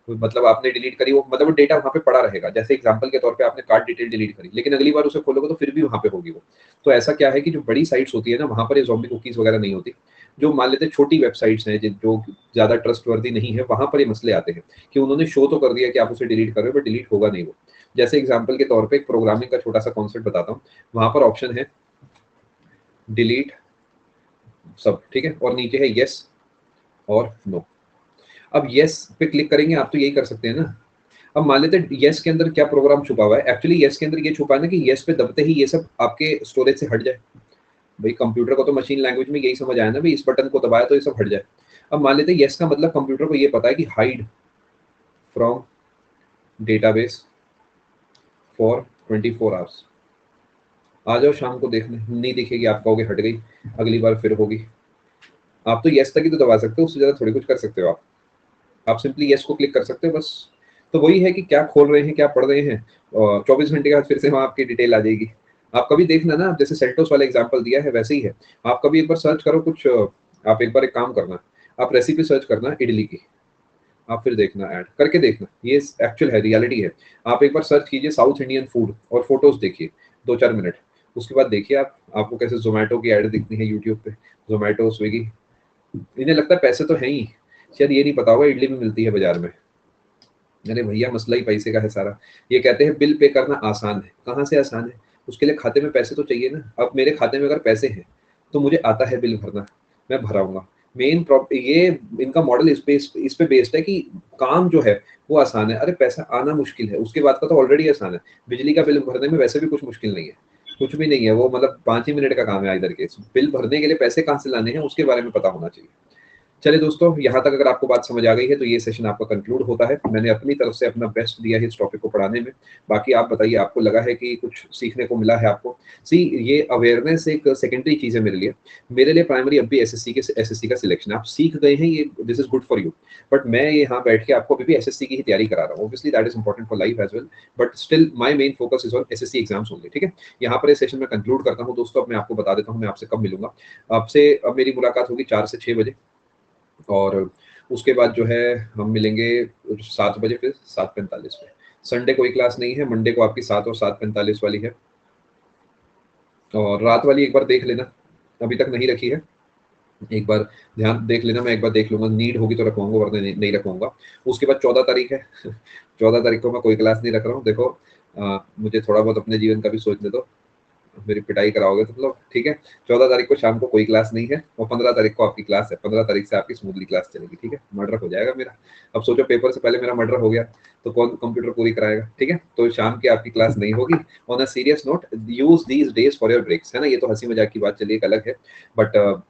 तो मतलब आपने डिलीट करी, वो मतलब डेटा वहाँ पे पड़ा रहेगा। जैसे एग्जांपल के तौर पे आपने कार्ड डिटेल डिलीट करी, लेकिन अगली बार उसे खोलोगे तो फिर भी वहाँ पे होगी वो। तो ऐसा क्या है कि जो बड़ी साइट्स होती है ना, वहाँ पर ये ज़ॉम्बी कुकीज वगैरह नहीं होती। जो मान लेते हैं छोटी वेबसाइट्स हैं जो ज़्यादा ट्रस्टवर्दी नहीं है, वहाँ पर ये मसले आते हैं कि उन्होंने शो तो कर दिया कि आप उसे डिलीट कर रहे हो, बट डिलीट होगा नहीं वो। जैसे एग्जाम्पल के तौर पर एक प्रोग्रामिंग का छोटा सा कॉन्सेप्ट बताता हूँ। वहाँ पर ऑप्शन है डिलीट सब, ठीक है, और नीचे है येस और नो। अब येस पे क्लिक करेंगे आप, तो यही कर सकते हैं ना। अब मान लेते हैं येस के अंदर क्या प्रोग्राम छुपा हुआ है। एक्चुअली येस के अंदर ये छुपा है ना कि येस पे दबते ही ये सब आपके स्टोरेज से हट जाए। भाई कंप्यूटर को तो मशीन लैंग्वेज में यही समझ आया ना, भाई इस बटन को दबाया तो ये सब हट जाए। अब मान लेते हैं येस का मतलब कंप्यूटर को ये पता है कि hide from database for 24 hours. आ जाओ शाम को देखने, नहीं दिखेगी, आप कहोगे हट गई, अगली बार फिर होगी। आप तो येस तक ही तो दबा सकते हो, उससे ज्यादा थोड़ी कुछ कर सकते हो आप सिंपली येस को क्लिक कर सकते हो बस। तो वही है कि क्या खोल रहे हैं, क्या पढ़ रहे हैं, और 24 घंटे के बाद फिर से वहाँ आपकी डिटेल आ जाएगी। आप कभी देखना ना, जैसे सेल्टोस वाला एग्जांपल दिया है वैसे ही है। आप कभी एक बार सर्च करो कुछ, आप एक बार एक काम करना, आप रेसिपी सर्च करना इडली की, आप फिर देखना, ऐड करके देखना, ये एक्चुअल है, रियलिटी है। आप एक बार सर्च कीजिए साउथ इंडियन फूड और फोटोज देखिए 2-4 मिनट, उसके बाद देखिए आपको कैसे जोमेटो की ऐड दिखती है यूट्यूब पे। जोमेटो, स्विगी, इन्हें लगता है पैसे तो है ही, शायद ये नहीं पता होगा इडली भी मिलती है बाजार में। अरे भैया मसला ही पैसे का है सारा। ये कहते हैं बिल पे करना आसान है, कहाँ से आसान है? उसके लिए खाते में पैसे तो चाहिए ना। अब मेरे खाते में अगर पैसे हैं तो मुझे आता है बिल भरना, मैं भराऊंगा। मेन ये इनका मॉडल इस पे बेस्ड है कि काम जो है वो आसान है। अरे पैसा आना मुश्किल है, उसके बाद का तो ऑलरेडी आसान है। बिजली का बिल भरने में वैसे भी कुछ मुश्किल नहीं है, कुछ भी नहीं है, वो मतलब 5 ही मिनट का काम है। इधर के बिल भरने के लिए पैसे कहाँ से लाने हैं उसके बारे में पता होना चाहिए। चलिए दोस्तों, यहाँ तक अगर आपको बात समझ आ गई है तो ये सेशन आपका कंक्लूड होता है। मैंने अपनी तरफ से अपना बेस्ट दिया है इस टॉपिक को पढ़ाने में। बाकी आप बताइए, आपको लगा है कि कुछ सीखने को मिला है आपको? सी, ये अवेयरनेस एक सेकेंडरी चीज़ है मेरे लिए। मेरे लिए प्राइमरी अब भी एसएससी का सिलेक्शन है। आप सीख गए हैं, ये this is good for you. But मैं यहाँ बैठ के आपको अभी भी एसएससी की ही तैयारी करा रहा हूँ। Obviously that is important for life as well, but still my main focus is on SSC exams only, ठीक है? यहाँ पर ये सेशन मैं कंक्लूड करता हूँ दोस्तों। अब मैं आपको बता देता हूँ मैं आपसे कब मिलूँगा। आपसे अब मेरी मुलाकात होगी 4 से 6 बजे। और उसके बाद जो है हम मिलेंगे 7 बजे, फिर 7:45 में। संडे कोई क्लास नहीं है, मंडे को आपकी 7 और 7:45 वाली है। और रात वाली एक बार देख लेना, अभी तक नहीं रखी है, एक बार ध्यान देख लेना, मैं एक बार देख लूँगा, नीड होगी तो रखवाऊँगा, वरना नहीं रखवाऊँगा। उसके बाद 14 तारीख है। 14 तारीख को मैं कोई क्लास नहीं रख रहा हूँ। देखो मुझे थोड़ा बहुत अपने जीवन का भी सोचने दो, मेरी पिटाई कराओगे तुम लोग, ठीक है? 14 तारीख को शाम को कोई क्लास नहीं है और 15 तारीख को आपकी क्लास है। 15 तारीख से आपकी स्मूथली क्लास चलेगी, ठीक है? मर्डर हो जाएगा मेरा। अब सोचो, पेपर से पहले मेरा मर्डर हो गया तो कौन कंप्यूटर पूरी कराएगा, ठीक है? तो शाम की आपकी क्लास नहीं होगी। On a serious note, use these days for your breaks, है ना? ये तो हंसी मजाक की बात चलिए, एक अलग है, but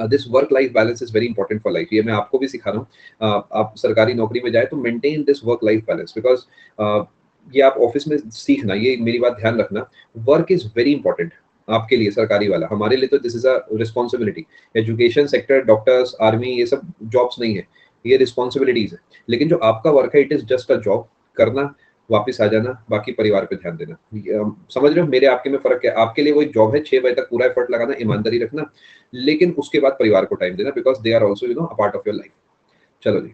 this work life balance is very important for life. ये मैं आपको भी सिखा रहा हूँ। आप सरकारी नौकरी में जाए तो maintain this work life balance, because ये आप ऑफिस में सीखना, ये मेरी बात ध्यान रखना, वर्क इज वेरी इंपॉर्टेंट आपके लिए। सरकारी वाला हमारे लिए तो this is a responsibility. Education sector, doctors, army, ये सब जॉब्स नहीं है, ये रिस्पॉन्सिबिलिटीज है। लेकिन जो आपका वर्क है, it is just a job, करना, वापस आ जाना, बाकी परिवार पे ध्यान देना। समझ रहे हो मेरे आपके में फर्क है? आपके लिए वही जॉब है, 6 बजे तक पूरा एफर्ट लगाना, ईमानदारी रखना, लेकिन उसके बाद परिवार को टाइम देना, because they are also a part of your life. चलो जी,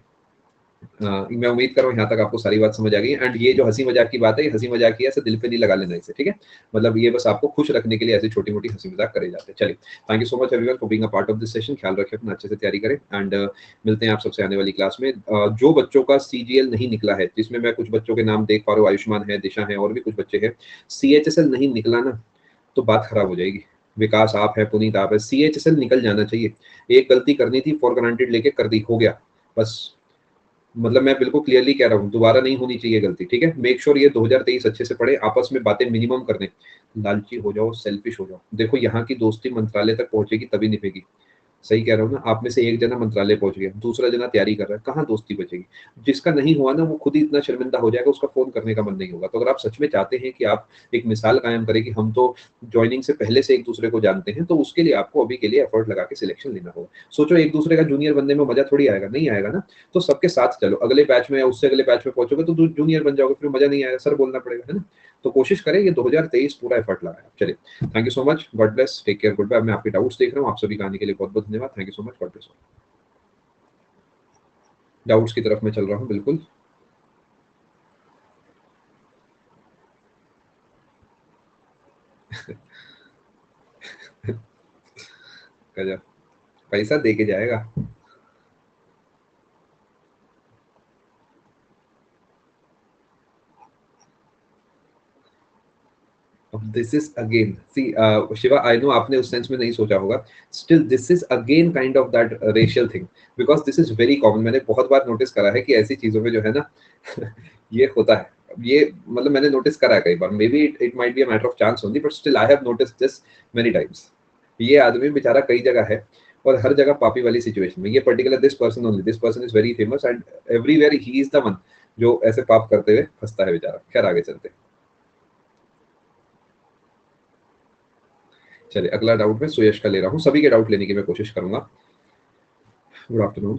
मैं उम्मीद कर रहा हूँ यहाँ तक आपको सारी बात समझ आ गई। एंड ये जो हंसी मजाक की बात है, ये हंसी मजाक की है, ऐसे दिल पे नहीं लगा लेना इसे, ठीक है? मतलब ये बस आपको खुश रखने के लिए ऐसी छोटी मोटी हंसी मजाक करे जाते हैं। चलिए, thank you so much everyone for being a part of this session. ख्याल रखें अपना, अच्छे से तैयारी करें, एंड मिलते हैं आप सबसे आने वाली क्लास में। जो बच्चों का सीजीएल नहीं निकला है, जिसमें मैं कुछ बच्चों के नाम देख पा रहा हूँ, आयुष्मान है, दिशा है, और भी कुछ बच्चे हैं, सीएचएसएल नहीं निकला ना तो बात खराब हो जाएगी। विकास आप है, पुनीत आप है, सीएचएसएल निकल जाना चाहिए। एक गलती करनी थी, फॉर ग्रांटेड लेके कर दी, हो गया बस। मतलब मैं बिल्कुल क्लियरली कह रहा हूँ, दोबारा नहीं होनी चाहिए गलती, ठीक है? मेक श्योर ये 2023 अच्छे से पढ़े, आपस में बातें मिनिमम करने, लालची हो जाओ, सेल्फिश हो जाओ। देखो, यहाँ की दोस्ती मंत्रालय तक पहुंचेगी तभी निभेगी। सही कह रहा हूँ ना? आप में से एक जना मंत्रालय पहुंच गया, दूसरा जना तैयारी कर रहा है, कहाँ दोस्ती बचेगी? जिसका नहीं हुआ ना, वो खुद ही इतना शर्मिंदा हो जाएगा, उसका फोन करने का मन नहीं होगा। तो अगर आप सच में चाहते हैं कि आप एक मिसाल कायम करें कि हम तो ज्वाइनिंग से पहले से एक दूसरे को जानते हैं, तो उसके लिए आपको अभी के लिए एफर्ट लगा के सिलेक्शन लेना होगा। सोचो, एक दूसरे का जूनियर बनने में मजा थोड़ी आएगा, नहीं आएगा ना? तो सबके साथ चलो, अगले बैच में या उससे अगले बैच में पहुंचोगे तो जूनियर बन जाओगे, फिर मजा नहीं आएगा, सर बोलना पड़ेगा, है ना? तो कोशिश करें ये 2023 पूरा एफर्ट लगाए। चलिए, thank you so much, God bless, take care, goodbye. मैं आपके डाउट्स देख रहा हूँ, आप सभी का आने के लिए बहुत बहुत धन्यवाद। Thank you so much, God bless. Doubts की तरफ मैं चल रहा हूँ, बिल्कुल। गजब, पैसा दे के जाएगा। This is again, see Shiva, I know आपने उस सेंस में नहीं सोचा होगा, still this is again kind of that racial thing, because this is very common. मैंने बहुत बार नोटिस करा है कि ऐसी चीजों में जो है ना ये होता है। ये मतलब मैंने नोटिस करा है कई बार, maybe it might be a matter of chance only, but still I have notice this many times. ये आदमी बेचारा कई जगह है और हर जगह पापी वाली सिचुएशन में। ये particular this person only, this person is very famous and everywhere he is the one जो ऐसे पाप करते हुए फंसता है बेचारा। खैर, आगे चलते हैं। चलिए, अगला डाउट मैं सुयश का ले रहा हूँ, सभी के डाउट लेने की मैं कोशिश करूंगा। Good afternoon.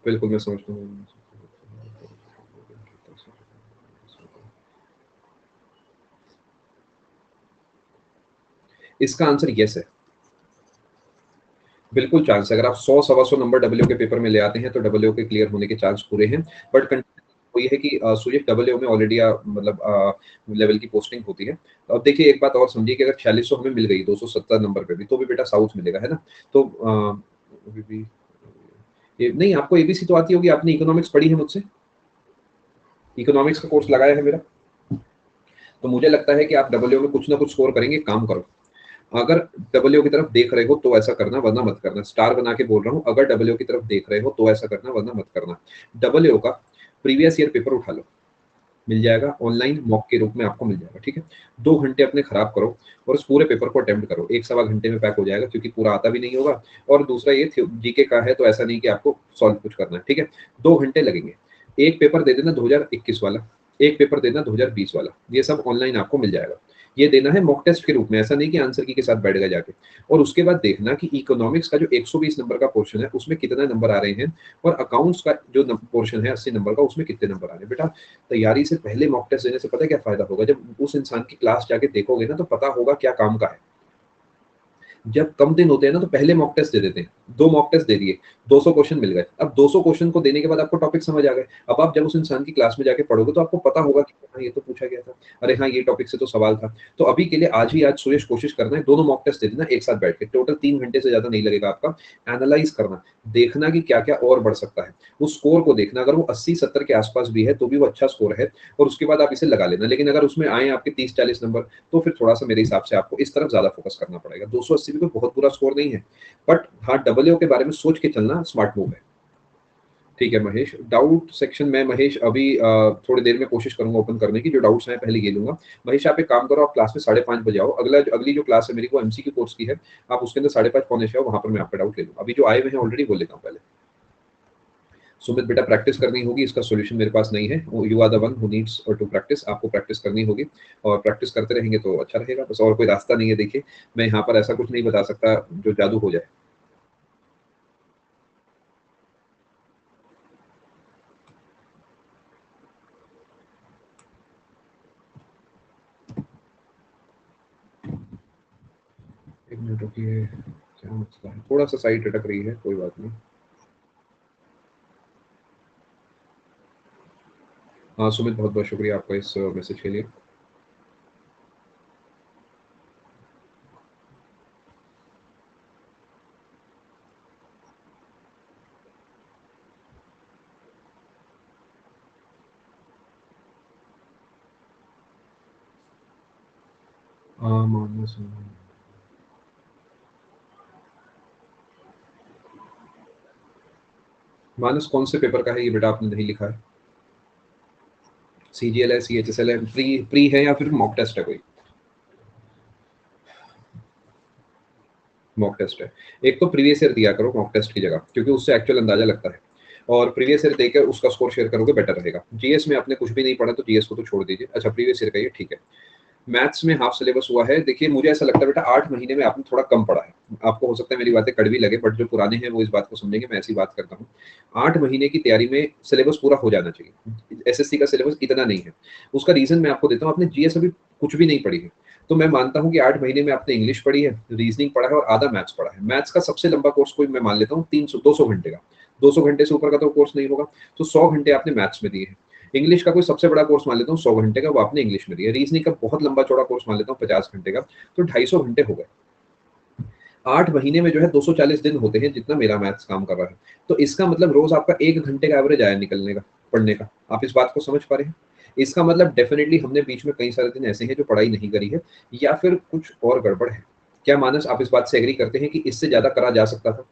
बिल्कुल, मैं समझता हूँ। इसका आंसर यस है, बिल्कुल चांस है। अगर आप 100 सवा 100 नंबर डब्ल्यू के पेपर में ले आते हैं तो डब्ल्यू के क्लियर होने के चांस पूरे हैं। बट कंडीशन वो ये है कि सुयश डब्ल्यू में ऑलरेडी मतलब लेवल की पोस्टिंग होती है। तो अब देखिए, एक बात और समझिए कि अगर 4600 हमें मिल गई 270 नंबर पे भी, तो भी बेटा साउथ मिलेगा, है ना? तो अभी भी ये नहीं, आपको एबीसी तो आती होगी, आपने इकोनॉमिक्स पढ़ी है मुझसे, इकोनॉमिक्स का कोर्स लगाया है मेरा। तो मुझे लगता है कि आप डब्ल्यू में कुछ ना कुछ स्कोर करेंगे। काम करो, अगर डब्ल्यू की तरफ देख रहे हो तो ऐसा करना, वरना मत करना। स्टार बना के बोल रहा हूँ, अगर डब्ल्यू की तरफ देख रहे हो तो ऐसा करना, वरना मत करना। डब्ल्यू का प्रीवियस ईयर पेपर उठा लो, मिल जाएगा, ऑनलाइन मॉक के रूप में आपको मिल जाएगा, ठीक है। 2 घंटे अपने खराब करो और उस पूरे पेपर को अटेम्प्ट करो, 1 सवा घंटे में पैक हो जाएगा, क्योंकि पूरा आता भी नहीं होगा। और दूसरा ये जीके का है तो ऐसा नहीं कि आपको सॉल्व कुछ करना है, ठीक है। 2 घंटे लगेंगे। एक पेपर दे देना 2021 वाला, एक पेपर देना 2020 वाला, ये सब ऑनलाइन आपको मिल जाएगा। ये देना है मॉक टेस्ट के रूप में, ऐसा नहीं कि आंसर की के साथ बैठ गए जाके। और उसके बाद देखना कि इकोनॉमिक्स का जो 120 नंबर का पोर्शन है उसमें कितने नंबर आ रहे हैं, और अकाउंट्स का जो पोर्शन है 80 नंबर का उसमें कितने नंबर आ रहे हैं। बेटा तैयारी से पहले मॉक टेस्ट देने से पता है क्या फायदा होगा, जब उस इंसान की क्लास जाके देखोगे ना तो पता होगा क्या काम का है। जब कम दिन होते हैं ना तो पहले मॉक टेस्ट दे देते हैं, 2 मॉक टेस्ट दे दिए, 200 क्वेश्चन मिल गए। अब 200 क्वेश्चन को देने के बाद आपको टॉपिक समझ आ गए। अब आप जब उस इंसान की क्लास में जाके पढ़ोगे तो आपको पता होगा कि हाँ ये तो पूछा गया था, अरे हाँ ये टॉपिक से तो सवाल था। तो अभी के लिए आज ही आज सुरेश कोशिश करना है, दोनों मॉक टेस्ट दे देना एक साथ बैठ के, टोटल 3 घंटे से ज्यादा नहीं लगेगा आपका। एनालाइज करना, देखना कि क्या क्या और बढ़ सकता है, उस स्कोर को देखना, अगर वो 80-70 के आसपास भी है तो भी वो अच्छा स्कोर है, और उसके बाद आप इसे लगा लेना। लेकिन अगर उसमें आए आपके 30-40 नंबर तो फिर थोड़ा सा मेरे हिसाब से आपको इस तरफ ज्यादा फोकस करना पड़ेगा। 280 भी कोई बहुत बुरा स्कोर नहीं है, बट हाँ डबल ए के बारे में सोच के चलना स्मार्ट मूव है। ठीक है महेश, डाउट सेक्शन में महेश अभी थोड़ी देर में कोशिश करूंगा ओपन करने की, जो डाउट्स हैं पहले ये लूंगा। महेश आप एक काम करो, आप क्लास में 5:30 बजे आओ, अगली जो क्लास है मेरी वो एमसीक्यू कोर्स की है, आप उसके अंदर 5:30 पौने 6 आओ, वहां पर मैं आपका डाउट ले लूंगा। अभी जो आए हुए हैं ऑलरेडी बोल लेता हूँ पहले। सुमित बेटा प्रैक्टिस करनी होगी, इसका सॉल्यूशन मेरे पास नहीं है, you are the one who needs to practise, आपको प्रैक्टिस करनी होगी, और प्रैक्टिस करते रहेंगे तो अच्छा रहेगा, बस और कोई रास्ता नहीं है। देखिए मैं यहाँ पर ऐसा कुछ नहीं बता सकता जो जादू हो जाए। एक मिनट रुकिए, क्या मसला है, थोड़ा सा साइट अटक रही है, कोई बात नहीं। हाँ सुमित बहुत बहुत शुक्रिया आपका इस मैसेज के लिए। मानस, मानस कौन से पेपर का है ये बेटा, आपने नहीं लिखा है। सीजीएल है, सीएचएसएल है, प्री प्री है या फिर मॉक टेस्ट है कोई? मॉक टेस्ट है। एक तो प्रीवियस ईयर दिया करो मॉक टेस्ट की जगह, क्योंकि उससे एक्चुअल अंदाजा लगता है, और प्रीवियस ईयर देकर उसका स्कोर शेयर करोगे बेटर रहेगा। जीएस में आपने कुछ भी नहीं पढ़ा तो जीएस को तो छोड़ दीजिए, अच्छा प्रीवियस ईयर का ये ठीक है। मैथ्स में हाफ सिलेबस हुआ है, देखिए मुझे ऐसा लगता है बेटा 8 महीने में आपने थोड़ा कम पढ़ा है। आपको हो सकता है मेरी बातें कड़वी लगे, बट जो पुराने हैं वो इस बात को समझेंगे, मैं ऐसी बात करता हूँ। 8 महीने की तैयारी में सिलेबस पूरा हो जाना चाहिए। एसएससी का सिलेबस इतना नहीं है, उसका रीजन मैं आपको देता हूँ। आपने जीएस अभी कुछ भी नहीं पढ़ी है, तो मैं मानता हूँ कि 8 महीने में आपने इंग्लिश पढ़ी है, रीजनिंग पढ़ा है और आधा मैथ्स पढ़ा है। मैथ्स का सबसे लंबा कोर्स कोई मैं मान लेता हूँ 300-200 घंटे का, 200 घंटे से ऊपर का तो कोर्स नहीं होगा, तो 100 घंटे आपने मैथ्स में दिए हैं। इंग्लिश का कोई सबसे बड़ा कोर्स मान लेता हूँ 100 घंटे का, वो आपने इंग्लिश में दिया। रीजनिंग का बहुत लंबा चौड़ा कोर्स मान लेता हूँ 50 घंटे का, तो 250 घंटे हो गए। 8 महीने में जो है 240 दिन होते हैं, जितना मेरा मैथ्स काम कर रहा है। तो इसका मतलब रोज आपका 1 घंटे का एवरेज आया निकलने का, पढ़ने का। आप इस बात को समझ पा रहे हैं? इसका मतलब डेफिनेटली हमने बीच में कई सारे दिन ऐसे हैं जो पढ़ाई नहीं करी है, या फिर कुछ और गड़बड़ है। क्या मानस आप इस बात से एग्री करते हैं कि इससे ज्यादा करा जा सकता था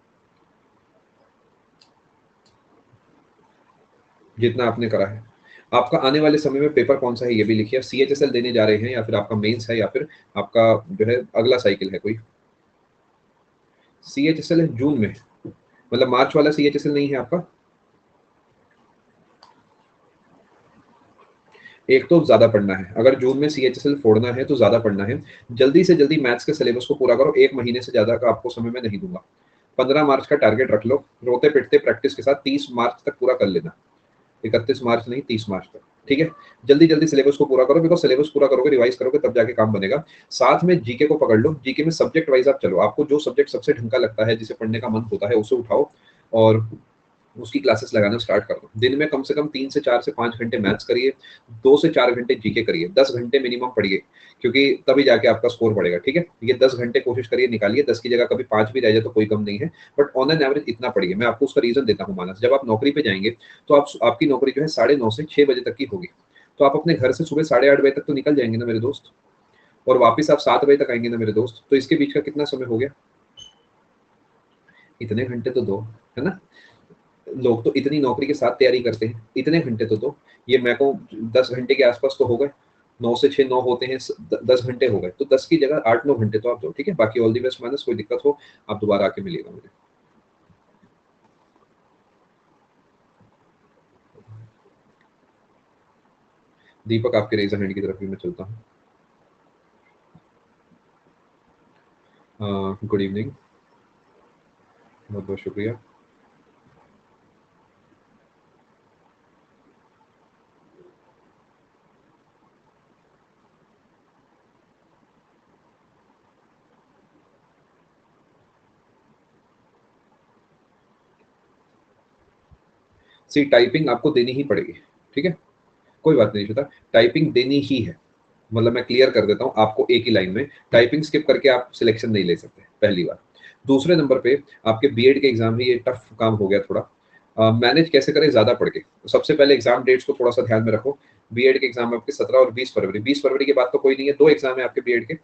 जितना आपने करा है? आपका आने वाले समय में पेपर कौन सा है ये भी लिखिए, सीएचएसएल देने जा रहे हैं या फिर आपका मेंस है या फिर आपका जो है अगला साइकिल है कोई? सीएचएसएल है जून में, मतलब मार्च वाला सीएचएसएल नहीं है आपका? एक तो ज्यादा पढ़ना है, अगर जून में सीएचएसएल फोड़ना है तो ज्यादा पढ़ना है। जल्दी से जल्दी मैथ्स के सिलेबस को पूरा करो, 1 महीने से ज्यादा का आपको समय मैं नहीं दूंगा। 15 मार्च का टारगेट रख लो, रोते पिटते प्रैक्टिस के साथ 30 मार्च तक पूरा कर लेना। 31 मार्च नहीं, 30 मार्च तक, ठीक है। जल्दी जल्दी सिलेबस को पूरा करो, बिकॉज सिलेबस पूरा करोगे, रिवाइज करोगे, तब जाके काम बनेगा। साथ में जीके को पकड़ लो, जीके में सब्जेक्ट वाइज आप चलो, आपको जो सब्जेक्ट सबसे ढंग का लगता है, जिसे पढ़ने का मन होता है, उसे उठाओ और उसकी क्लासेस लगाना स्टार्ट कर दो। दिन में कम से कम 3 से 4 से 5 घंटे मैथ्स करिए, 2 से 4 घंटे जीके करिए, 10 घंटे मिनिमम पढ़िए, क्योंकि तभी जाके आपका स्कोर बढ़ेगा, ठीक है। ये 10 घंटे कोशिश करिए निकालिए, 10 की जगह कभी 5 भी रह जाए तो कोई कम नहीं है, बट ऑन एन एवरेज इतना पढ़िए। मैं आपको उसका रीजन देता हूँ मानस, जब आप नौकरी पे जाएंगे तो आपकी नौकरी जो है 9:30 से 6 बजे तक की होगी, तो आप अपने घर से सुबह 8:30 बजे तक तो निकल जाएंगे ना मेरे दोस्त, और वापस आप 7 बजे तक आएंगे ना मेरे दोस्त, तो इसके बीच का कितना समय हो गया? इतने घंटे तो दो, है ना। लोग तो इतनी नौकरी के साथ तैयारी करते हैं, इतने घंटे तो ये मैं को 10 घंटे के आसपास तो हो गए, 9 से 6 9 होते हैं, 10 घंटे हो गए, तो 10 की जगह 8 9 घंटे तो आप दो, ठीक है। बाकी ऑल दी बेस्ट माइनस, कोई दिक्कत हो आप दोबारा आके मिलिएगा मुझे। दीपक आपके रेजर हैंड की तरफ भी मैं चलता हूँ। गुड इवनिंग, बहुत बहुत शुक्रिया। सी टाइपिंग आपको देनी ही पड़ेगी, ठीक है, कोई बात नहीं श्वेता, टाइपिंग देनी ही है। मतलब मैं क्लियर कर देता हूँ आपको एक ही लाइन में, टाइपिंग स्किप करके आप सिलेक्शन नहीं ले सकते, पहली बात। दूसरे नंबर पे आपके बीएड के एग्जाम में ये टफ काम हो गया थोड़ा, मैनेज कैसे करें ज्यादा पढ़ के। सबसे पहले एग्जाम डेट्स को थोड़ा सा ध्यान में रखो। बीएड के एग्जाम में आपके 17 और 20 फरवरी, 20 फरवरी के बाद तो कोई नहीं है, 2 एग्जाम है आपके बीएड के।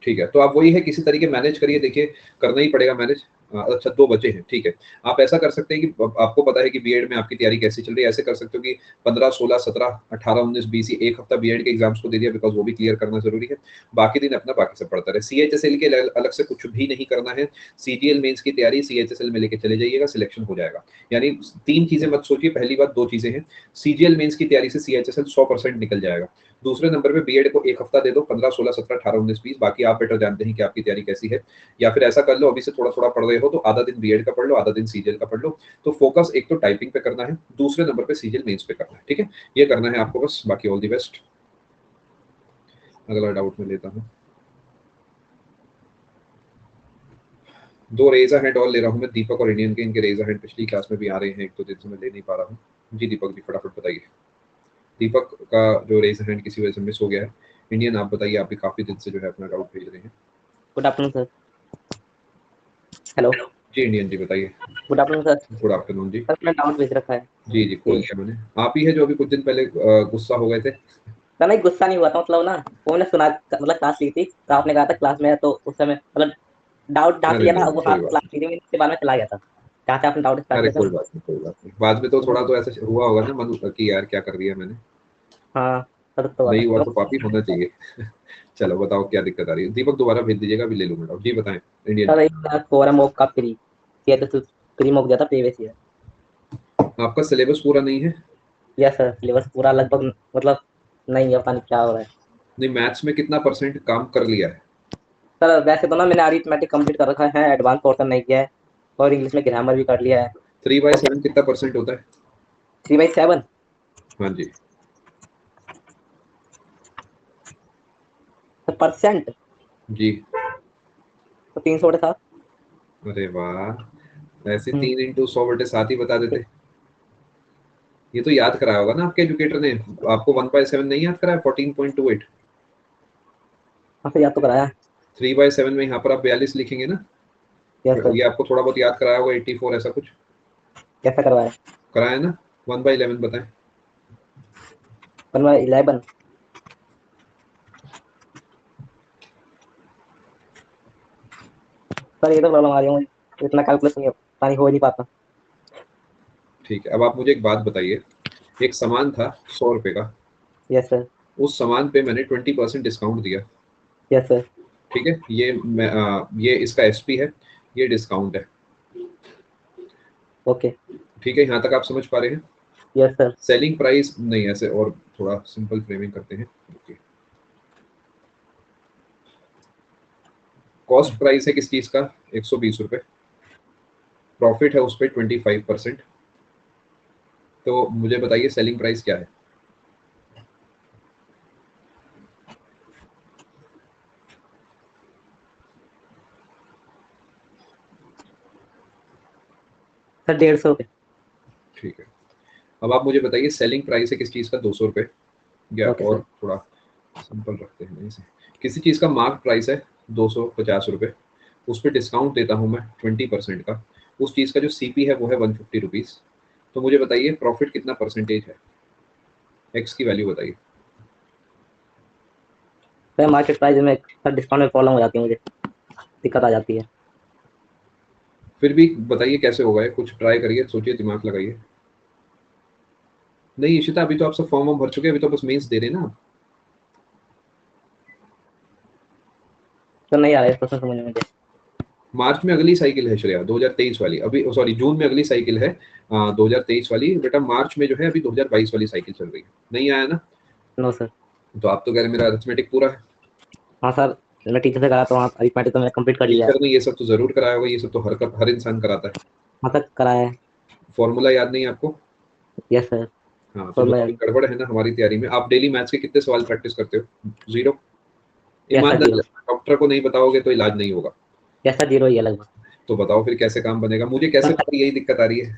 ठीक है, तो आप वही है, किसी तरीके मैनेज करिए, देखिए करना ही पड़ेगा मैनेज। अच्छा 2 बचे हैं, ठीक है। आप ऐसा कर सकते हैं कि आपको पता है कि बीएड में आपकी तैयारी कैसी चल रही है, ऐसे कर सकते हो कि 15 16 17 18 19 20 एक हफ्ता बीएड के एग्जाम्स को दे दिया, बिकॉज वो भी क्लियर करना जरूरी है। बाकी दिन अपना बाकी सब पढ़ता रहे। सीएचएसएल के अलग से कुछ भी नहीं करना है। सीजीएल मेंस की तैयारी सीएचएसएल में लेके चले जाइएगा, सिलेक्शन हो जाएगा। यानी 3 चीजें मत सोचिए, पहली बात 2 चीजें हैं, सीजीएल मेंस की तैयारी से सीएचएसएल 100% निकल जाएगा। दूसरे नंबर पे बीएड को एक हफ्ता दे दो, 15 16 17 18 19 20, बाकी आप बेटर जानते हैं कि आपकी तैयारी कैसी है। या फिर ऐसा कर लो, अभी से थोड़ा थोड़ा पढ़ रहे हो तो आधा दिन बीएड का पढ़ लो, आधा दिन सीजीएल का पढ़ लो। तो फोकस एक तो टाइपिंग पे करना है, दूसरे नंबर पे सीजीएल मेंस पे करना है, ठीक है। ये करना है आपको बस, बाकी ऑल दी बेस्ट। अगला डाउट में लेता हूँ। 2 रेजर हैंड और ले रहा हूँ मैं, दीपक और इंडियन के। इनके रेजर हैंड पिछली क्लास में भी आ रहे हैं, एक दो दिन से मैं ले नहीं पा रहा हूँ। जी दीपक जी फटाफट बताइए। दीपक का जो रेजर हैंड किसी वजह से मिस हो गया है। इंडियन आप बताइए, आप भी काफी दिन से जो है अपना डाउट भेज रहे हैं। Good afternoon sir. हेलो। जी इंडियन जी बताइए। Good afternoon sir. Good afternoon जी। सर मैंने डाउट भेज रखा है। जी जी खोल लिया मैंने। आप ही है जो अभी कुछ दिन पहले गुस्सा हो गए थे। सर नहीं, गुस्सा नहीं हुआ था, मतलब ना वो मैंने सुना, मतलब क्लास ली थी तो आपने कहा था क्लास में है, तो उस समय मतलब डाउट ढांट अरे लिया ना, नहीं वो कोई साथ बात क्लास ली थी मैंने, उसके बाद में चला गया था जहाँ से आपने डाउट स्टार्ट अरे किया था कोई ना। बात नहीं, कोई बात नहीं, बाद में तो थोड़ा तो ऐसा हुआ होगा ना मन कि यार क्या कर दिया मैंने। हाँ सर, तो हुआ नहीं था हुआ तो। तो पापी होना चाहिए। चलो बताओ क्या दिक्कत आ रही है, दीपक दोबारा भेज दीजिएगा, अभी ले लूंगा डाउट। जी बताएं इंडियन सर जी। एक फोरम मोक का फ्री, ये तो फ्री मोक दिया था प्रीवियस ईयर। आपका सिलेबस पूरा नहीं है। यस सर, सिलेबस पूरा लगभग, मतलब नहीं है, पता नहीं क्या हो रहा है। नहीं मैथ्स में कितना परसेंट काम कर लिया है। सर वैसे तो ना मैंने अरिथमेटिक कंप्लीट कर रखा है, एडवांस पोर्शन नहीं किया है, और इंग्लिश में ग्रामर भी कर लिया है। 3/7 कितना परसेंट होता है। 3/7 हाँ जी। परसेंट, जी। तो 300/7। अरे वाह, ऐसे हम्म। 3 × 100/7 ही बता देते। ये तो याद कराया होगा ना आपके एजुकेटर ने। आपको 1/7 नहीं याद कराया, 14.28। हाँ सर, याद तो कराया। 3/7 में यहाँ पर आप 42 लिखेंगे ना। Yes sir. ये आपको थोड़ा बहुत याद कराया होगा, 84 ऐसा कुछ कैसा करवाया? कराया ना। 1/11 बताएं। 1/11। सर ये तो प्रॉब्लम आ रही है मुझे, इतना कैलकुलेशन नहीं हो नहीं पाता। ठीक है, अब आप मुझे एक बात बताइए। एक सामान था 100 रुपए का, यस सर। उस सामान पे मैंने 20% डिस्काउंट दिया। Yes sir. ठीक है, ये इसका एसपी है, ये डिस्काउंट है। ओके। ठीक है, यहाँ तक आप समझ पा रहे हैं। Yes sir. सेलिंग प्राइस नहीं, ऐसे और थोड़ा सिंपल फ्रेमिंग करते हैं। कॉस्ट प्राइस है किस चीज का, 120 रुपए। प्रॉफिट है उस पर 25%। तो मुझे बताइए सेलिंग प्राइस क्या है। सर 150 रुपये। ठीक है, अब आप मुझे बताइए सेलिंग प्राइस है किस चीज का, 200 रुपए। या ओके और सर। थोड़ा सिंपल रखते हैं इसे। किसी चीज का मार्क प्राइस है 250 रुपए, उस पर डिस्काउंट देता हूं मैं 20% का। उस चीज का जो सीपी है वो है 150 रुपीज। तो मुझे बताइए प्रॉफिट कितना परसेंटेज है, एक्स की वैल्यू बताइए। सर मार्केट प्राइस में सर डिस्काउंट में प्रॉब्लम हो जाती है मुझे। दिक्कत आ जाती है। फिर भी बताइए कैसे होगा ये, कुछ ट्राई करिए, सोचिए, दिमाग लगाइए। नहीं इशिता, अभी तो आप सब फॉर्म वॉर्म भर चुके हैं, अभी तो बस मेंस दे रहे हैं ना आप। तो नहीं आ रहा है क्वेश्चन समझ में मुझे। मार्च में अगली साइकिल है श्रेया, 2023 वाली, अभी सॉरी जून में अगली साइकिल है 2023 वाली बेटा, मार्च में जो है अभी 2022 वाली साइकिल चल रही है, नहीं आया ना। No sir. तो आप तो कह रहे मेरा अरिथमेटिक पूरा है। हाँ सर, मैं टीचर से करा तो वहाँ अरिथमेटिक तो मैंने कंप्लीट कर लिया है। टीचर ने ये सब तो जरूर कराया होगा, ये सब तो हर इंसान कराता है। हाँ तक कराया है। फॉर्मूला याद नहीं है आपको? Yes sir. हाँ तो तो मैं थोड़ी गड़बड़ है ना हमारी तैयारी में। आप डेली मैथ्स के कितने सवाल प्रैक्टिस करते हो? जीरो? यस सर ईमानदारी जीरो। से, डॉक्टर को नहीं बताओगे तो इलाज नहीं होगा। यस सर जीरो ही है लगभग। तो बताओ फिर कैसे काम बनेगा, मुझे कैसे सर पता यही दिक्कत आ रही है?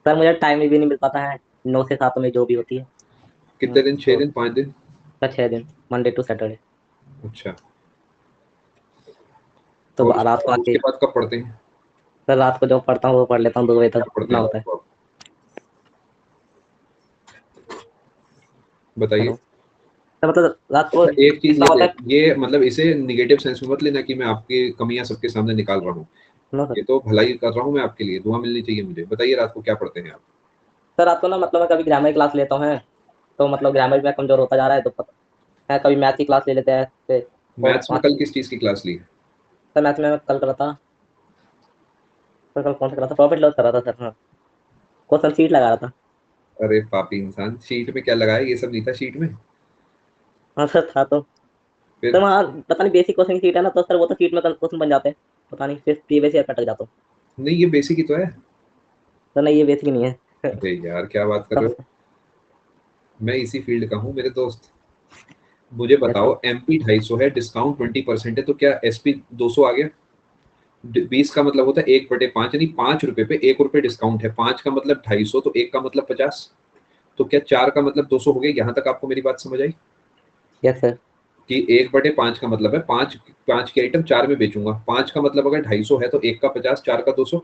सर मुझे टाइम भी नहीं मिल पाता है, 9 से 7 में जो भी होती है। कितने दिन, 6 दिन, तो 5 दिन? सर 6 दिन, मंडे टू सैटरडे। अच्छा। तो और उसके रात को बाद आके, उसके बाद कब पढ़ते हैं? सर रात को जो पढ़ता हूँ वो पढ़ लेता हूँ 2 बजे क्या तक, पढ़ते इतना हैं होता रात है। को आप? बताइए। हेलो। सर मतलब रात को अच्छा एक चीज इतना होता है। ये मतलब इसे निगेटिव सेंस में मत लेना कि मैं आपकी कमियां सबके सामने निकाल रहा हूँ। No sir. ये तो भलाई कर रहा हूँ मैं आपके लिए, दुआ मिलनी चाहिए मुझे। बताइए रात को क्या पढ़ते हैं आप? सर रात को ना मतलब मैं कभी ग्रामर क्लास लेता हूँ, तो मतलब ग्रामर में कमजोर होता जा रहा है, तो है कभी मैथ की क्लास ले लेते हैं और मैथ्स में 5। कल किस चीज की क्लास ली? सर मैथ में मैं कल करा था। सर कल कौन सा करा था, प्रॉफिट लॉस करा था सर। हाँ, क्वेश्चन शीट लगा रहा था। अरे पापी इंसान, शीट में क्या लगाया, ये सब नहीं था शीट में। हाँ सर था तो। सर फिर? वहाँ पता नहीं बेसिक क्वेश्चन की शीट है ना, तो सर वो तो शीट में क्वेश्चन बन जाते हैं। पता नहीं फिर प्रीवियस ईयर अटक जाता हूँ। नहीं ये बेसिक ही तो है। सर नहीं ये बेसिक नहीं है। अरे यार क्या बात कर रहे हो, सब। मैं इसी फील्ड का हूँ मेरे दोस्त। मुझे यस बताओ सर। MP 250 है, डिस्काउंट 20% है, तो क्या SP 200 आ गया? 20 का मतलब होता है 1/5, यानी 5 रुपए पे 1 रुपए डिस्काउंट है। 5 का मतलब 250, तो 1 का मतलब 50। तो क्या 4 का मतलब 200 हो गया? यहाँ तक आपको मेरी बात समझ आई? Yes sir. कि 1/5 का मतलब है पांच, पांच की आइटम 4 में बेचूंगा। 5 का मतलब अगर 250 है तो 1 का 50, 4 का 200।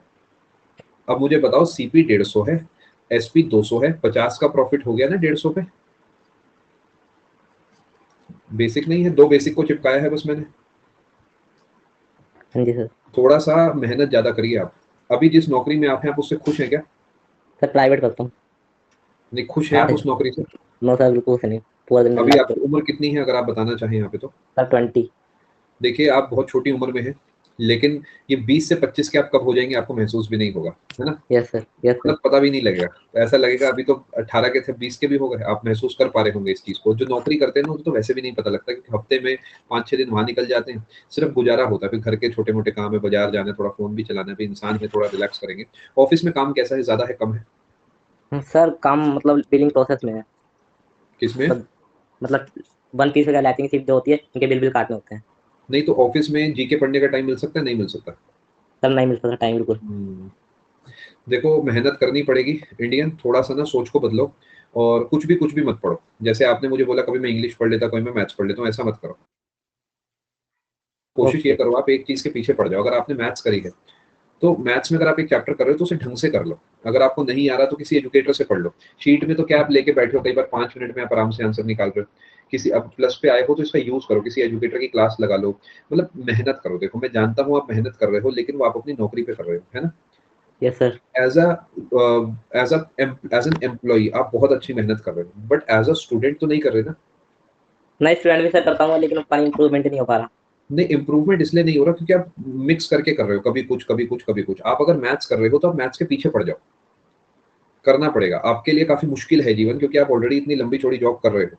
अब मुझे बताओ CP 150 है, SP 200 है, 50 का प्रॉफिट हो गया ना 150 पे। बेसिक नहीं है, 2 बेसिक को चिपकाया है बस मैंने। हाँ जी सर। थोड़ा सा मेहनत ज्यादा करिए आप। अभी जिस नौकरी में आप हैं, आप उससे खुश हैं क्या? सर प्राइवेट करता हूँ। नहीं खुश हैं आप 8। उस नौकरी से? नो सर बिल्कुल से नहीं। पूरा दिन अभी लैब पे। आपकी उम्र कितनी है अगर आप बताना चाहें यहाँ पे तो? सर 20। देखिए आप बहुत छोटी उम्र में हैं, लेकिन ये 20 से 25 के आप कब हो जाएंगे आपको महसूस भी नहीं होगा, है ना। Yes sir. Yes sir. मतलब पता भी नहीं लगेगा। ऐसा लगेगा अभी तो 18 के थे, 20 के भी हो गए, आप महसूस कर पा रहे होंगे इस चीज को। जो नौकरी करते हैं ना उनको तो वैसे भी नहीं पता लगता, क्योंकि हफ्ते में 5-6 दिन वहां निकल जाते हैं, सिर्फ गुजारा होता है। फिर घर के छोटे मोटे काम है, बाजार जाना है, थोड़ा फोन भी चलाना है, भी इंसान है, थोड़ा रिलैक्स करेंगे। ऑफिस में काम कैसा है, ज्यादा है कम है? सर काम मतलब बिलिंग प्रोसेस में है। किसमें? मतलब 1 पीस वगैरह लैपिंग सीट जो होती है, इनके बिल बिल काटने होते हैं। नहीं तो ऑफिस में जीके पढ़ने का टाइम मिल सकता है, नहीं मिल सकता? सर नहीं मिलता था टाइम बिल्कुल। हम्म, देखो मेहनत करनी पड़ेगी इंडियन, थोड़ा सा ना सोच को बदलो। और कुछ भी मत पढ़ो। जैसे आपने मुझे बोला कभी मैं इंग्लिश पढ़ लेता, कभी मैं मैथ्स पढ़ लेता हूँ, ऐसा मत करो। कोशिश ये ओके। करो आप एक चीज के पीछे पड़ जाओ। अगर आपने मैथ्स करी है तो मैथ्स में अगर आप एक चैप्टर कर रहे हो तो उसे ढंग से कर लो। अगर आपको नहीं आ रहा तो किसी एजुकेटर से पढ़ लो। शीट में तो क्या आप लेके बैठे हो, कई बार 5 मिनट में आप आराम से आंसर निकाल रहे हो। किसी अब प्लस पे आए हो तो इसका यूज करो, किसी एजुकेटर की क्लास लगा लो। मतलब मेहनत करो। देखो मैं जानता हूँ आप मेहनत कर रहे हो, लेकिन वो आप अपनी नौकरी पे कर रहे हो, है ना। Yes sir. As a as an employee आप बहुत अच्छी मेहनत कर रहे हो, बट एज अ स्टूडेंट तो नहीं कर रहे ना। मैं स्टूडेंट भी सर करता हूँ, लेकिन पानी इंप्रूवमेंट नहीं हो पा रहा। नहीं इंप्रूवमेंट इसलिए नहीं हो रहा क्योंकि आप मिक्स करके कर रहे हो, कभी कुछ कभी कुछ कभी कुछ। आप अगर मैथ्स कर रहे हो तो आप मैथ्स के पीछे पड़ जाओ। करना पड़ेगा आपके लिए, काफी मुश्किल है जीवन, क्योंकि आप ऑलरेडी इतनी लंबी चौड़ी जॉब कर रहे हो।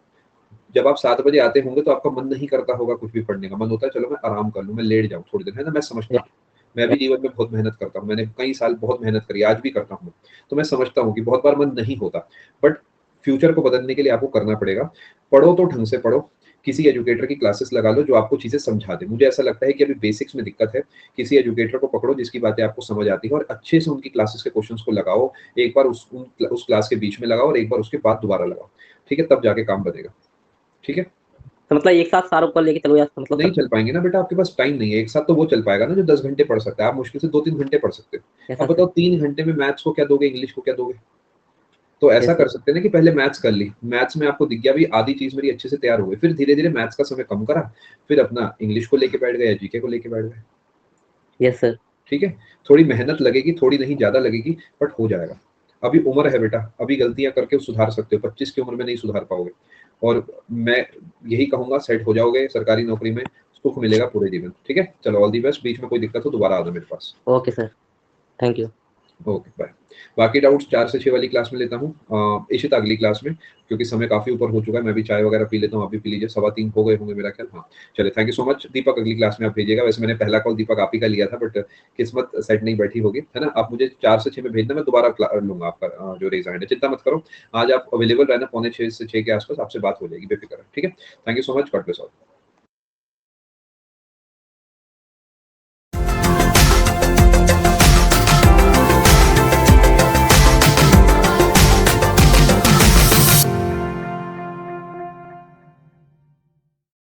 जब आप 7 बजे आते होंगे तो आपका मन नहीं करता होगा कुछ भी पढ़ने का, मन होता है चलो मैं आराम कर लूं, मैं लेट जाऊं थोड़ी देर, है ना। मैं समझता यस। हूँ। मैं भी जीवन में बहुत मेहनत करता हूँ, मैंने कई साल बहुत मेहनत करी, आज भी करता हूँ। तो मैं समझता हूँ कि बहुत बार मन नहीं होता, बट फ्यूचर को बदलने के लिए आपको करना पड़ेगा। पढ़ो तो ढंग से पढ़ो। किसी एजुकेटर की क्लासेस लगा लो जो आपको चीजें समझा दे। मुझे ऐसा लगता है कि अभी बेसिक्स में दिक्कत है। किसी एजुकेटर को पकड़ो जिसकी बातें आपको समझ आती है, और अच्छे से उनकी क्लासेस के क्वेश्चंस को लगाओ। एक बार उस क्लास के बीच में लगाओ और एक बार उसके बाद दोबारा लगाओ। ठीक है, तब जाके काम बनेगा। ठीक है। तो मतलब एक साथ सारों को लेके चलो यार, मतलब नहीं सर। चल पाएंगे ना बेटा, आपके पास टाइम नहीं है। एक साथ तो वो चल पाएगा ना जो 10 घंटे पढ़ सकता है, आप मुश्किल से 2-3 घंटे पढ़ सकते हो। यस अब सर। बताओ 3 घंटे में मैथ्स को क्या दोगे, इंग्लिश को क्या दोगे? तो ऐसा यस कर सर। सकते हैं ना कि पहले मैथ्स कर ली, मैथ्स में आपको दिख गया भी आधी चीज मेरी अच्छे से तैयार हो गई, फिर धीरे धीरे मैथ्स का समय कम करा, फिर अपना इंग्लिश को लेके बैठ गए या जीके को लेके बैठ गए। Yes sir. ठीक है, थोड़ी मेहनत लगेगी, थोड़ी नहीं ज़्यादा लगेगी, बट हो जाएगा। अभी उम्र है बेटा, अभी गलतियाँ करके सुधार सकते हो, 25 की उम्र में नहीं सुधार पाओगे। और मैं यही कहूँगा, सेट हो जाओगे सरकारी नौकरी में, सुख मिलेगा पूरे जीवन। ठीक है? चलो, ऑल द बेस्ट। बीच में कोई दिक्कत हो दोबारा आना मेरे पास। Okay sir, thank you. Okay, bye. बाकी डाउट्स 4 से 6 वाली क्लास में लेता हूँ। इशिता अगली क्लास में, क्योंकि समय काफ़ी ऊपर हो चुका है, मैं भी चाय वगैरह पी लेता हूँ, आप भी पी लीजिए, 3:15 हो गए होंगे मेरा ख्याल। हाँ, चलिए, थैंक यू सो मच। दीपक अगली क्लास में आप भेजिएगा। वैसे मैंने पहला कॉल दीपक आप ही का लिया था, बट किस्मत सेट नहीं बैठी होगी, है ना? आप मुझे 4 से 6 में भेजना, मैं दोबारा लूँगा आपका जो रेज़ हैंड है। चिंता मत करो, आज आप अवेलेबल रहना, पौने 6 से 6 के आसपास आपसे बात हो जाएगी, बेफ़िक्र। ठीक है? Thank you so much, God bless all.